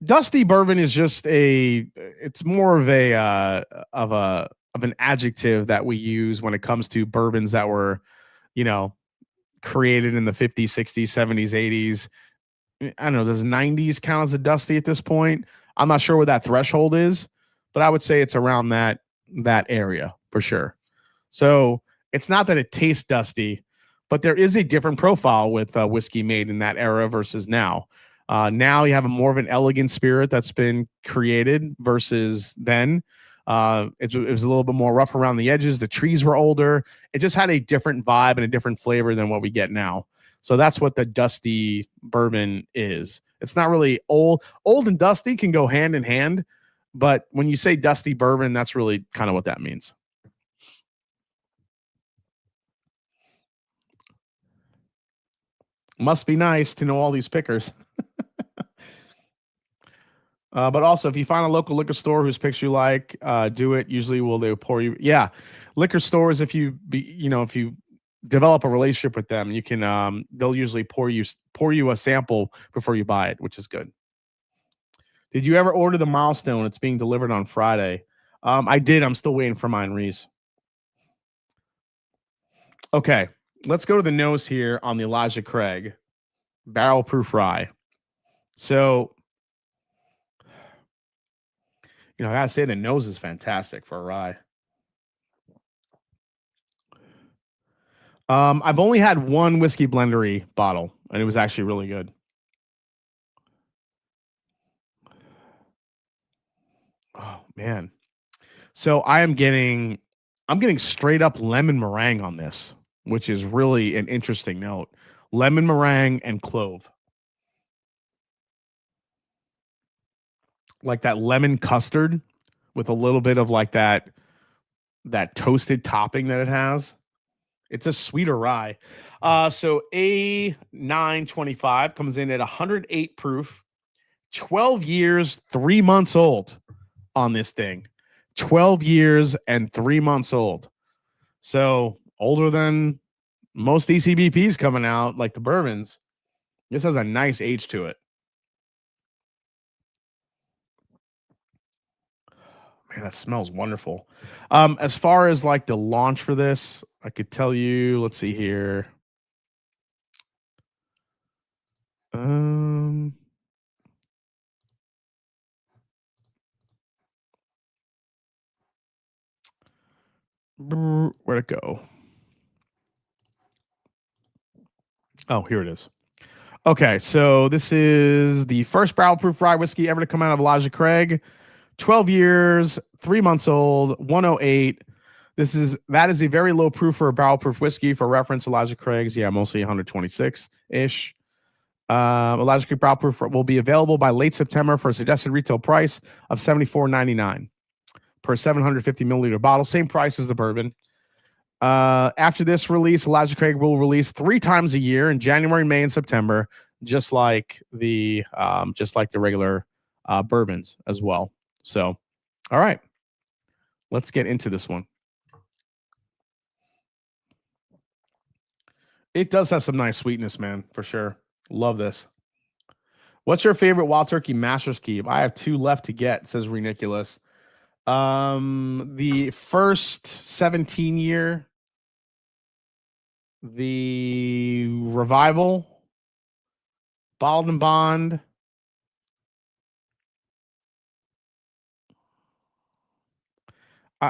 Dusty bourbon is just it's more of an adjective that we use when it comes to bourbons that were, created in the 50s, 60s, 70s, 80s. I don't know, does 90s count as a dusty at this point? I'm not sure what that threshold is, but I would say it's around that area for sure. So it's not that it tastes dusty, but there is a different profile with whiskey made in that era versus now. Now you have more of an elegant spirit that's been created versus then. It was a little bit more rough around the edges. The trees were older. It just had a different vibe and a different flavor than what we get now. So that's what the dusty bourbon is. It's not really old. Old and dusty can go hand in hand, but when you say dusty bourbon, that's really kind of what that means. Must be nice to know all these pickers. But also, if you find a local liquor store whose picks you like, do it. Usually, they'll pour you. Yeah, liquor stores. If you develop a relationship with them, you can. They'll usually pour you a sample before you buy it, which is good. Did you ever order the Milestone? It's being delivered on Friday. I did. I'm still waiting for mine, Reese. Okay, let's go to the nose here on the Elijah Craig barrel proof rye. So, I gotta say the nose is fantastic for a rye. I've only had one whiskey blendery bottle, and it was actually really good. Oh man. So I'm getting straight up lemon meringue on this, which is really an interesting note. Lemon meringue and clove. Like that lemon custard with a little bit of like that toasted topping that it has. It's a sweeter rye. So A925 comes in at 108 proof, 12 years, 3 months old on this thing. 12 years and 3 months old. So older than most ECBPs coming out, like the bourbons. This has a nice age to it. Man, that smells wonderful. As far as like the launch for this, I could tell you, let's see here. Where'd it go? Oh, here it is. Okay, so this is the first barrel proof rye whiskey ever to come out of Elijah Craig. 12 years, 3 months old, 108. That is a very low proof for a barrel proof whiskey. For reference, Elijah Craig's, mostly 126-ish. Elijah Craig barrel proof will be available by late September for a suggested retail price of $74.99 per 750 milliliter bottle. Same price as the bourbon. After this release, Elijah Craig will release 3 times a year in January, May, and September, just like the regular bourbons as well. So, all right, let's get into this one. It does have some nice sweetness, man, for sure. Love this. What's your favorite Wild Turkey Master's Keep? I have 2 left to get, says Reniculous. The first 17 year, the Revival, Bottled and Bond.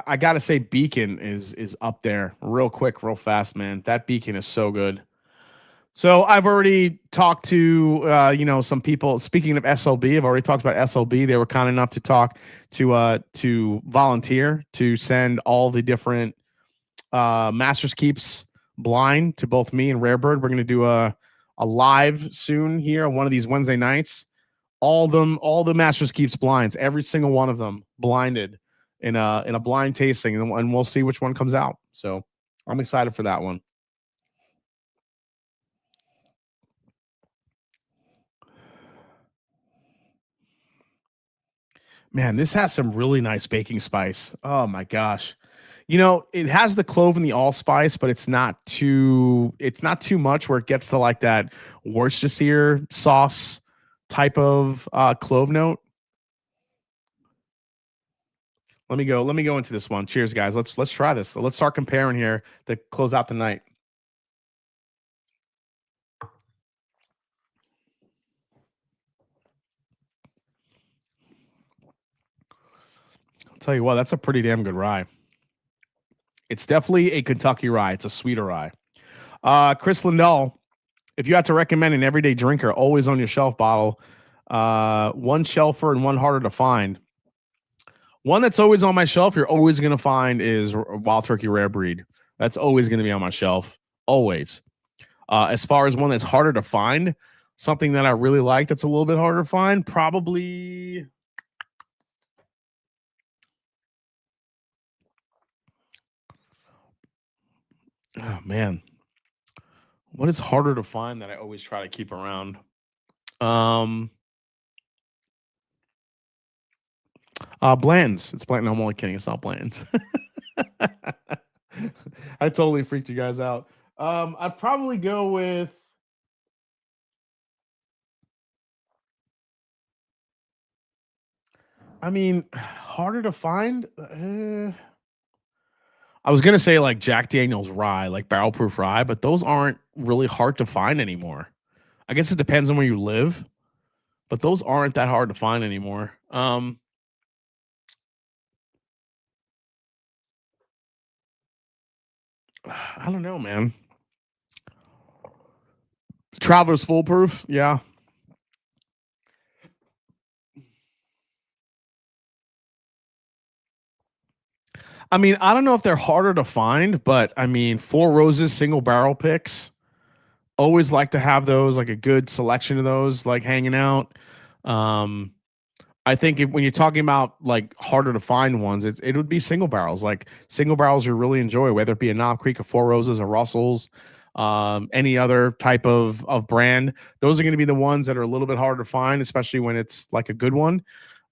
I gotta say, Beacon is up there real quick, real fast, man. That Beacon is so good. So I've already talked to some people. Speaking of SLB, I've already talked about SLB. They were kind enough to talk to volunteer to send all the different Masters Keeps blind to both me and Rarebird. We're gonna do a live soon here on one of these Wednesday nights. All the Masters Keeps blinds, every single one of them blinded in a blind tasting, and we'll see which one comes out. So I'm excited for that one. Man, this has some really nice baking spice. Oh my gosh. It has the clove and the allspice, but it's not too much where it gets to like that Worcestershire sauce type of clove note. Let me go into this one. Cheers, guys. Let's try this. So let's start comparing here to close out the night. I'll tell you what, that's a pretty damn good rye. It's definitely a Kentucky rye. It's a sweeter rye. Chris Lindahl, if you had to recommend an everyday drinker, always on your shelf bottle, one shelfer and one harder to find, One that's always on my shelf, you're always going to find is Wild Turkey Rare Breed. That's always going to be on my shelf. Always. As far as one that's harder to find, something that I really like that's a little bit harder to find, probably. Oh, man. What is harder to find that I always try to keep around? Bland's. It's Bland. No, I'm only kidding. It's not Bland's. I totally freaked you guys out. I'd probably go with. I mean, harder to find. I was gonna say like Jack Daniel's rye, like barrel-proof rye, but those aren't really hard to find anymore. I guess it depends on where you live, but those aren't that hard to find anymore. I don't know, man. Traveler's Foolproof, yeah. I mean, I don't know if they're harder to find, but I mean, Four Roses single barrel picks. Always like to have those, like a good selection of those, like hanging out. Um, I think when you're talking about like harder to find ones, it would be single barrels, like single barrels you really enjoy, whether it be a Knob Creek, a Four Roses, a Russell's, any other type of brand. Those are going to be the ones that are a little bit harder to find, especially when it's like a good one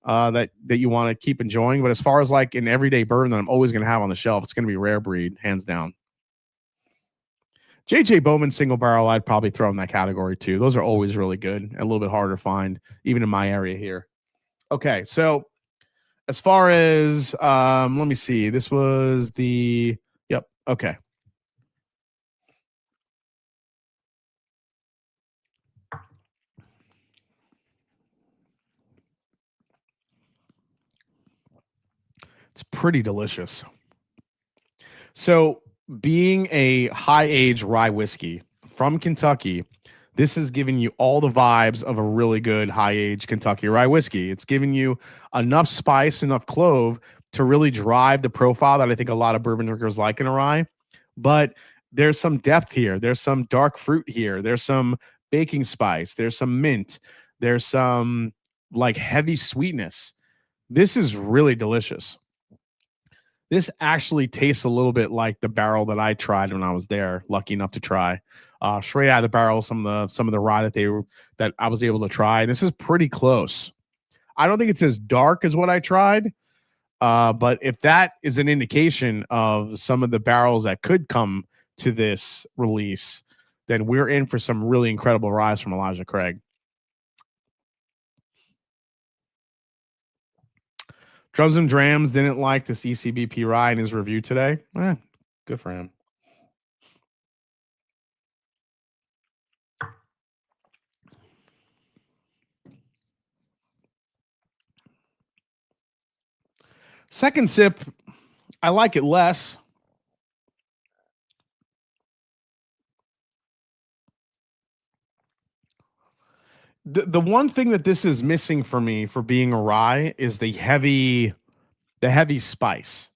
that you want to keep enjoying. But as far as like an everyday bourbon that I'm always going to have on the shelf, it's going to be Rare Breed, hands down. JJ Bowman single barrel, I'd probably throw in that category too. Those are always really good and a little bit harder to find, even in my area here. Okay, so as far as let me see, this was the yep. Okay, it's pretty delicious. So, being a high age rye whiskey from Kentucky, this is giving you all the vibes of a really good high age Kentucky rye whiskey. It's giving you enough spice, enough clove to really drive the profile that I think a lot of bourbon drinkers like in a rye. But there's some depth here. There's some dark fruit here. There's some baking spice. There's some mint. There's some like heavy sweetness. This is really delicious. This actually tastes a little bit like the barrel that I tried when I was there, lucky enough to try. Straight out of the barrel, some of the rye that I was able to try. This is pretty close. I don't think it's as dark as what I tried, but if that is an indication of some of the barrels that could come to this release, then we're in for some really incredible ryes from Elijah Craig. Drums and Drams didn't like this ECBP rye in his review today. Good for him. Second sip, I like it less. The one thing that this is missing for me for being a rye is the heavy spice.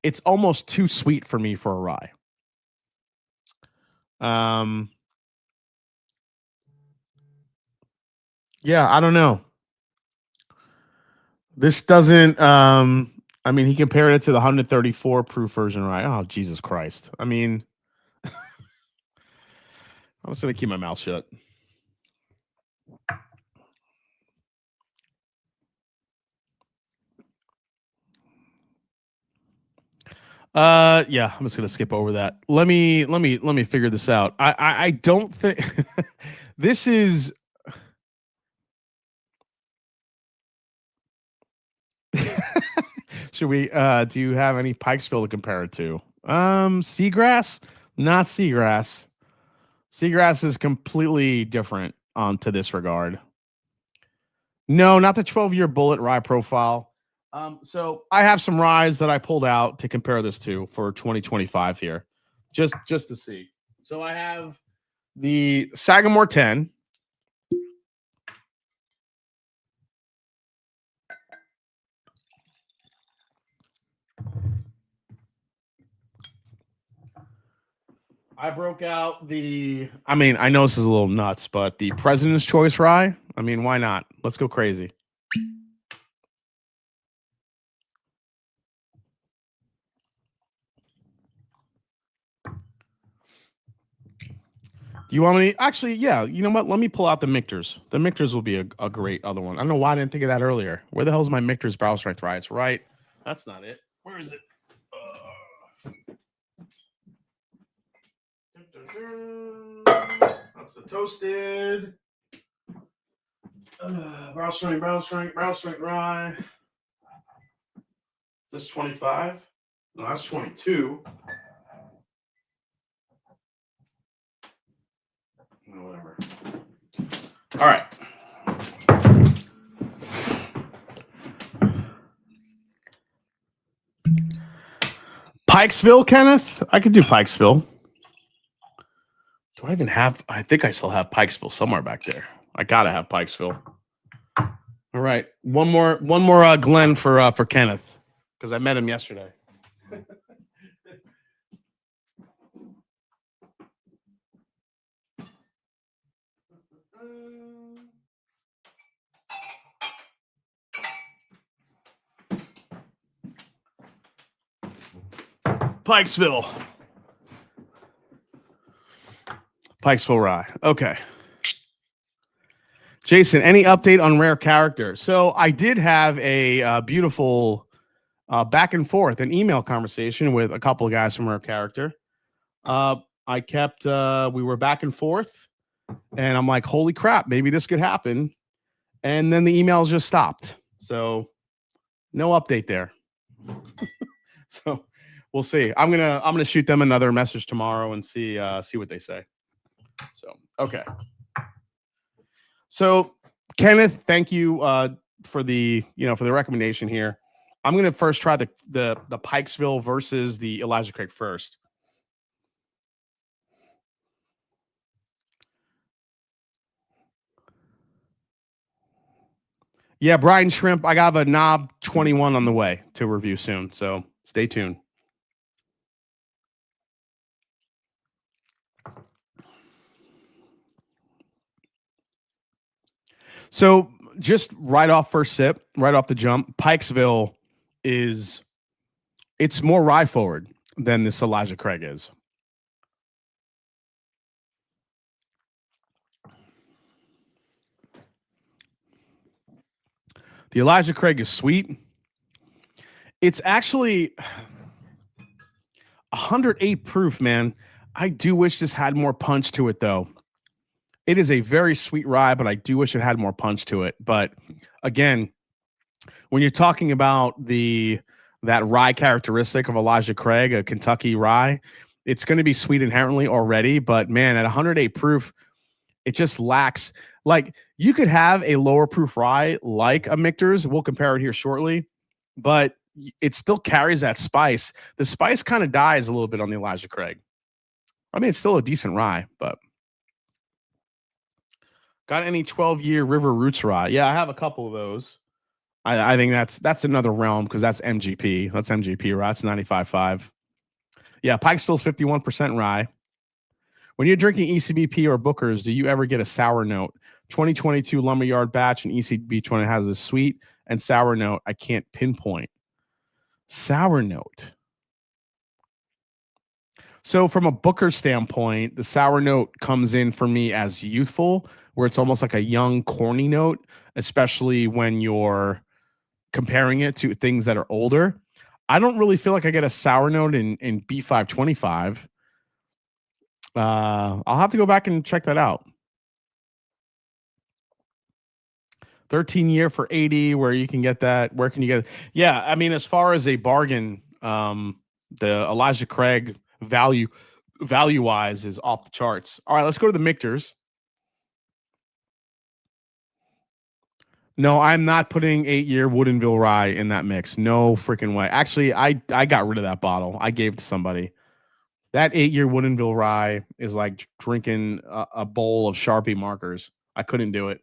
It's almost too sweet for me for a rye. Yeah, I don't know. This doesn't I mean, he compared it to the 134 proof version rye. Oh, Jesus Christ. I mean, I'm just going to keep my mouth shut. Yeah, I'm just gonna skip over that. Let me figure this out. I don't think this is should we do you have any Pikesville to compare it to? Seagrass? Not seagrass. Seagrass is completely different to this regard. No, not the 12-year bullet rye profile. So I have some ryes that I pulled out to compare this to for 2025 here, just to see. So I have the Sagamore 10. I broke out the. I mean, I know this is a little nuts, but the President's Choice rye. I mean, why not? Let's go crazy. You want me? Actually, yeah. You know what? Let me pull out the Michter's. The Michter's will be a great other one. I don't know why I didn't think of that earlier. Where the hell's my Michter's barrel strength rye? It's right. That's not it. Where is it? That's the toasted. Barrel strength rye. Is this 25? No, that's 22. Whatever. All right. Pikesville, Kenneth? I could do Pikesville. Do I even have? I think I still have Pikesville somewhere back there. I gotta have Pikesville. All right, one more Glenn for Kenneth because I met him yesterday. Pikesville rye. Okay. Jason, any update on Rare Character? So I did have a beautiful back and forth, an email conversation with a couple of guys from Rare Character. I kept, we were back and forth, and I'm like, holy crap, maybe this could happen. And then the emails just stopped. So no update there. So we'll see. I'm gonna shoot them another message tomorrow and see what they say. So okay. So Kenneth, thank you for the recommendation here. I'm gonna first try the Pikesville versus the Elijah Craig first. Yeah, Brian Shrimp. I got a knob 21 on the way to review soon, so stay tuned. So just right off first sip, right off the jump, Pikesville it's more rye forward than this Elijah Craig is. The Elijah Craig is sweet. It's actually 108 proof, man. I do wish this had more punch to it, though. It is a very sweet rye, but I do wish it had more punch to it. But again, when you're talking about that rye characteristic of Elijah Craig, a Kentucky rye, it's going to be sweet inherently already. But man, at 108 proof, it just lacks. Like you could have a lower proof rye like a Michter's. We'll compare it here shortly, but it still carries that spice. The spice kind of dies a little bit on the Elijah Craig. I mean, it's still a decent rye, but got any 12-year River Roots rye? Yeah, I have a couple of those. I think that's another realm because that's MGP. That's MGP rye. That's 95.5. Yeah, Pikesville's 51% rye. When you're drinking ECBP or Booker's, do you ever get a sour note? 2022 Lumberyard batch and ECB 20 has a sweet and sour note. I can't pinpoint. Sour note. So from a Booker standpoint, the sour note comes in for me as youthful, where it's almost like a young, corny note, especially when you're comparing it to things that are older. I don't really feel like I get a sour note in B525. I'll have to go back and check that out. 13-year for 80, where you can get that. Where can you get it? Yeah, I mean, as far as a bargain, the Elijah Craig value wise is off the charts. All right, let's go to the Michter's. No, I'm not putting 8-year Woodinville rye in that mix. No freaking way. Actually, I got rid of that bottle. I gave it to somebody. That 8-year Woodinville rye is like drinking a bowl of Sharpie markers. I couldn't do it.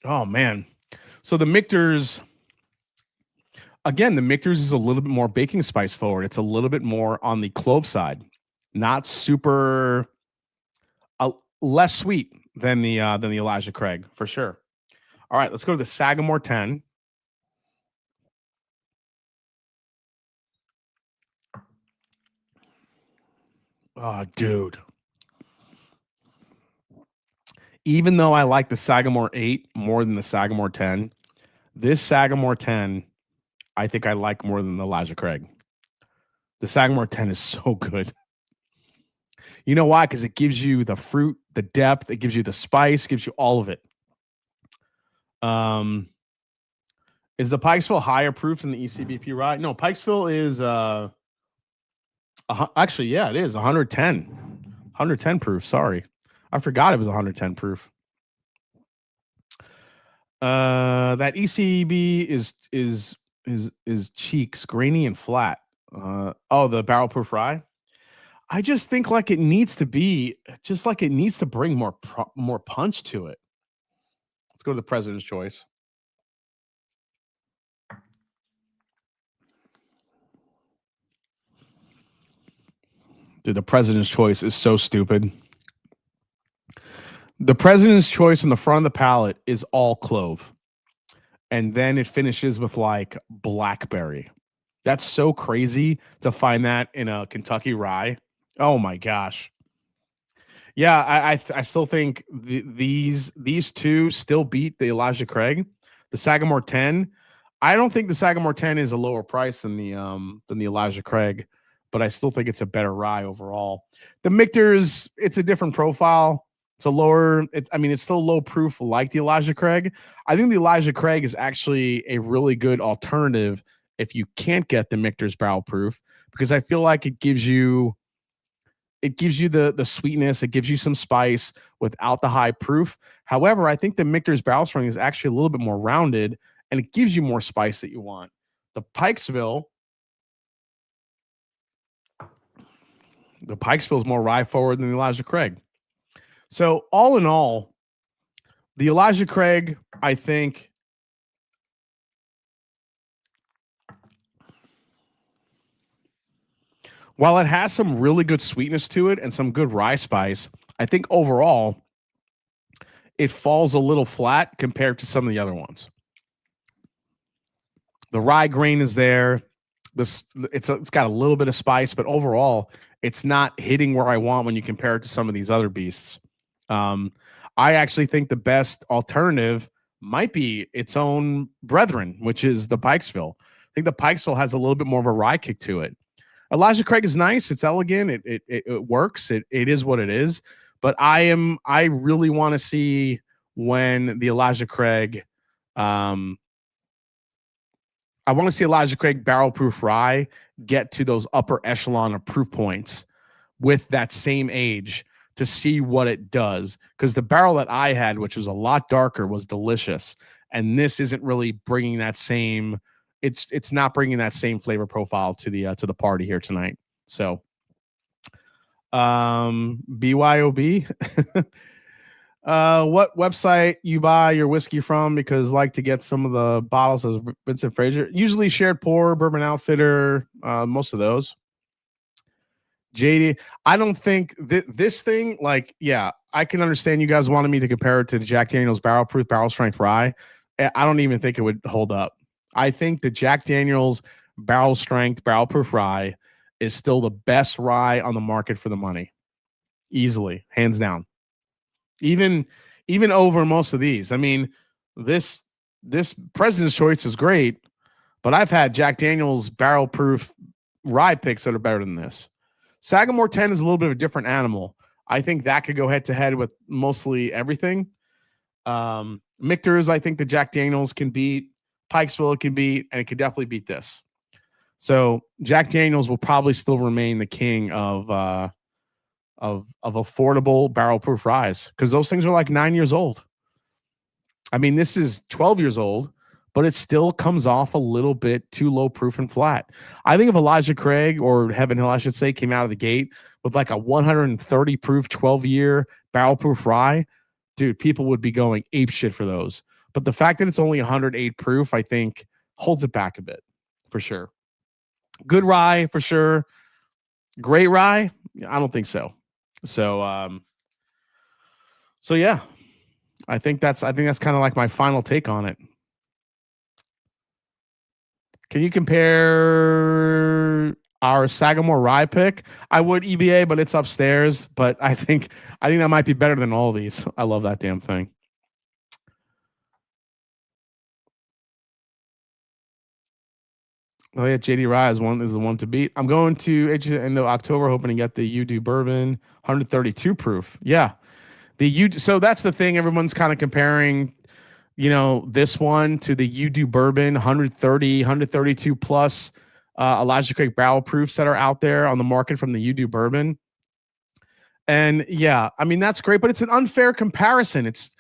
Oh man. So the Michter's, Again, the Michter's is a little bit more baking spice forward. It's a little bit more on the clove side, not super less sweet than the Elijah Craig for sure. All right, let's go to the Sagamore 10. Oh, dude. Even though I like the Sagamore 8 more than the Sagamore 10, this Sagamore 10, I think I like more than the Elijah Craig. The Sagamore 10 is so good. You know why? Because it gives you the fruit, the depth, it gives you the spice, gives you all of it. Is the Pikesville higher proof than the ECBP rye? No, Pikesville is actually, yeah, it is 110 proof. Sorry, I forgot it was 110 proof. That ECB is cheeks, grainy and flat. Oh, the barrel proof rye. I just think like it needs to be just like it needs to bring more punch to it. Let's go to the President's Choice. Dude, the President's Choice is so stupid. The President's Choice in the front of the palate is all clove. And then it finishes with like blackberry. That's so crazy to find that in a Kentucky rye. Oh my gosh. Yeah, I still think these two still beat the Elijah Craig. The Sagamore 10. I don't think the Sagamore 10 is a lower price than the Elijah Craig, but I still think it's a better rye overall. The Michter's, it's a different profile. It's a lower, it's still low proof like the Elijah Craig. I think the Elijah Craig is actually a really good alternative if you can't get the Michter's barrel proof, because I feel like it gives you the sweetness, it gives you some spice without the high proof. However, I think the Michter's barrel strength is actually a little bit more rounded and it gives you more spice that you want. The Pikesville is more rye forward than the Elijah Craig. So all in all, the Elijah Craig, I think, while it has some really good sweetness to it and some good rye spice, I think overall it falls a little flat compared to some of the other ones. The rye grain is there. It's got a little bit of spice, but overall it's not hitting where I want when you compare it to some of these other beasts. I actually think the best alternative might be its own brethren, which is the Pikesville. I think the Pikesville has a little bit more of a rye kick to it. Elijah Craig is nice. It's elegant. It works. It is what it is. But I really want to see when the Elijah Craig, I want to see Elijah Craig barrel proof rye get to those upper echelon of proof points with that same age to see what it does. Because the barrel that I had, which was a lot darker, was delicious. And this isn't really bringing that same, it's not bringing that same flavor profile to the party here tonight. So BYOB. What website you buy your whiskey from? Because like to get some of the bottles as Vincent Fraser. Usually Shared Pour, Bourbon Outfitter, most of those. JD, I don't think this thing, like, yeah, I can understand you guys wanted me to compare it to the Jack Daniel's barrel proof, barrel strength rye. I don't even think it would hold up. I think the Jack Daniel's barrel strength, barrel proof rye is still the best rye on the market for the money. Easily, hands down. Even over most of these. I mean, this President's Choice is great, but I've had Jack Daniel's barrel proof rye picks that are better than this. Sagamore 10 is a little bit of a different animal. I think that could go head to head with mostly everything. Michter's, I think the Jack Daniel's can beat. Pikesville can beat, and it could definitely beat this. So Jack Daniel's will probably still remain the king of affordable barrel proof ryes, because those things are like 9 years old. I mean, this is 12 years old, but it still comes off a little bit too low proof and flat. I think if Elijah Craig, or Heaven Hill, I should say, came out of the gate with like a 130 proof, 12-year barrel proof rye, dude, people would be going ape shit for those. But the fact that it's only 108 proof, I think, holds it back a bit. for sure. Good rye for sure. Great rye? I don't think so. So yeah. I think that's kind of like my final take on it. Can you compare our Sagamore rye pick? I would EBA, but it's upstairs. But I think that might be better than all these. I love that damn thing. Oh yeah, JD Rye is the one to beat. I'm going to end of October, hoping to get the UD Bourbon 132 proof. Yeah, so that's the thing. Everyone's kind of comparing, this one to the UD Bourbon 130, 132 plus Elijah Craig barrel proofs that are out there on the market from the UD Bourbon. And yeah, I mean that's great, but it's an unfair comparison. It's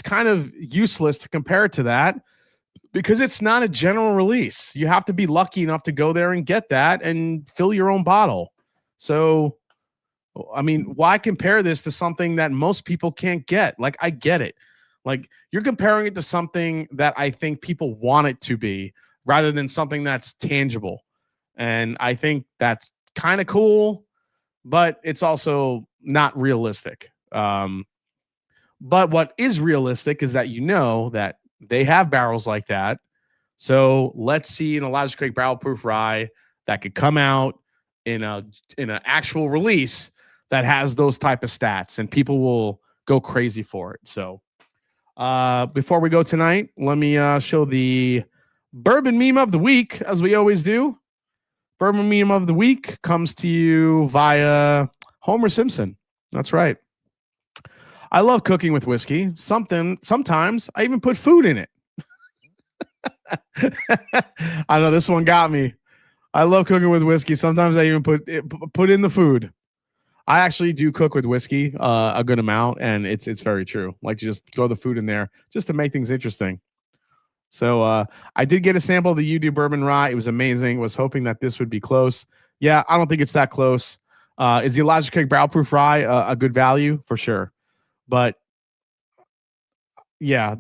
kind of useless to compare it to that, because it's not a general release. You have to be lucky enough to go there and get that and fill your own bottle. So, I mean, why compare this to something that most people can't get? Like, I get it. Like, you're comparing it to something that I think people want it to be rather than something that's tangible. And I think that's kind of cool, but it's also not realistic. But what is realistic is that that they have barrels like that. So let's see an Elijah Craig barrel proof rye that could come out in an actual release that has those type of stats, and people will go crazy for it. So before we go tonight, let me show the bourbon meme of the week, as we always do. Bourbon meme of the week comes to you via Homer Simpson. That's right. I love cooking with whiskey. Sometimes I even put food in it. I know this one got me. I love cooking with whiskey. Sometimes I even put in the food. I actually do cook with whiskey a good amount, and it's very true. Like, to just throw the food in there just to make things interesting. So I did get a sample of the UD Bourbon Rye. It was amazing. Was hoping that this would be close. Yeah, I don't think it's that close. Is the Elijah Craig barrel proof rye a good value? For sure. But yeah,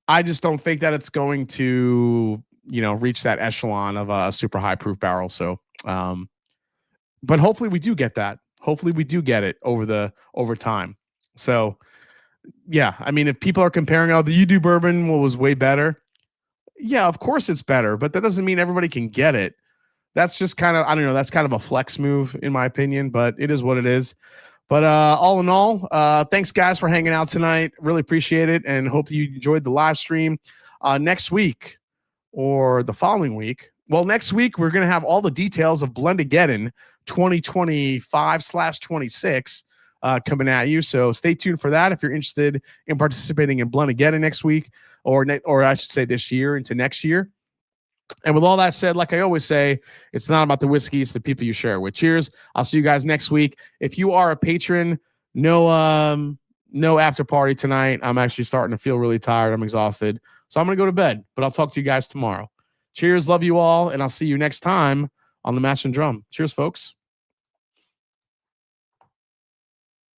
I just don't think that it's going to, reach that echelon of a super high proof barrel. So, but hopefully we do get that. Hopefully we do get it over time. So, yeah, I mean, if people are comparing, the UD Bourbon was way better. Yeah, of course it's better, but that doesn't mean everybody can get it. That's just kind of, I don't know, that's kind of a flex move in my opinion, but it is what it is. But all in all, thanks guys for hanging out tonight. Really appreciate it, and hope you enjoyed the live stream. Next week or the following week. Well, next week we're going to have all the details of Blendageddon 2025/26 coming at you. So stay tuned for that if you're interested in participating in Blendageddon next week, or I should say this year into next year. And with all that said, like I always say, it's not about the whiskey, it's the people you share with. Cheers. I'll see you guys next week. If you are a patron, no after party tonight. I'm actually starting to feel really tired. I'm exhausted. So I'm going to go to bed, but I'll talk to you guys tomorrow. Cheers. Love you all. And I'll see you next time on the Mash and Drum. Cheers, folks.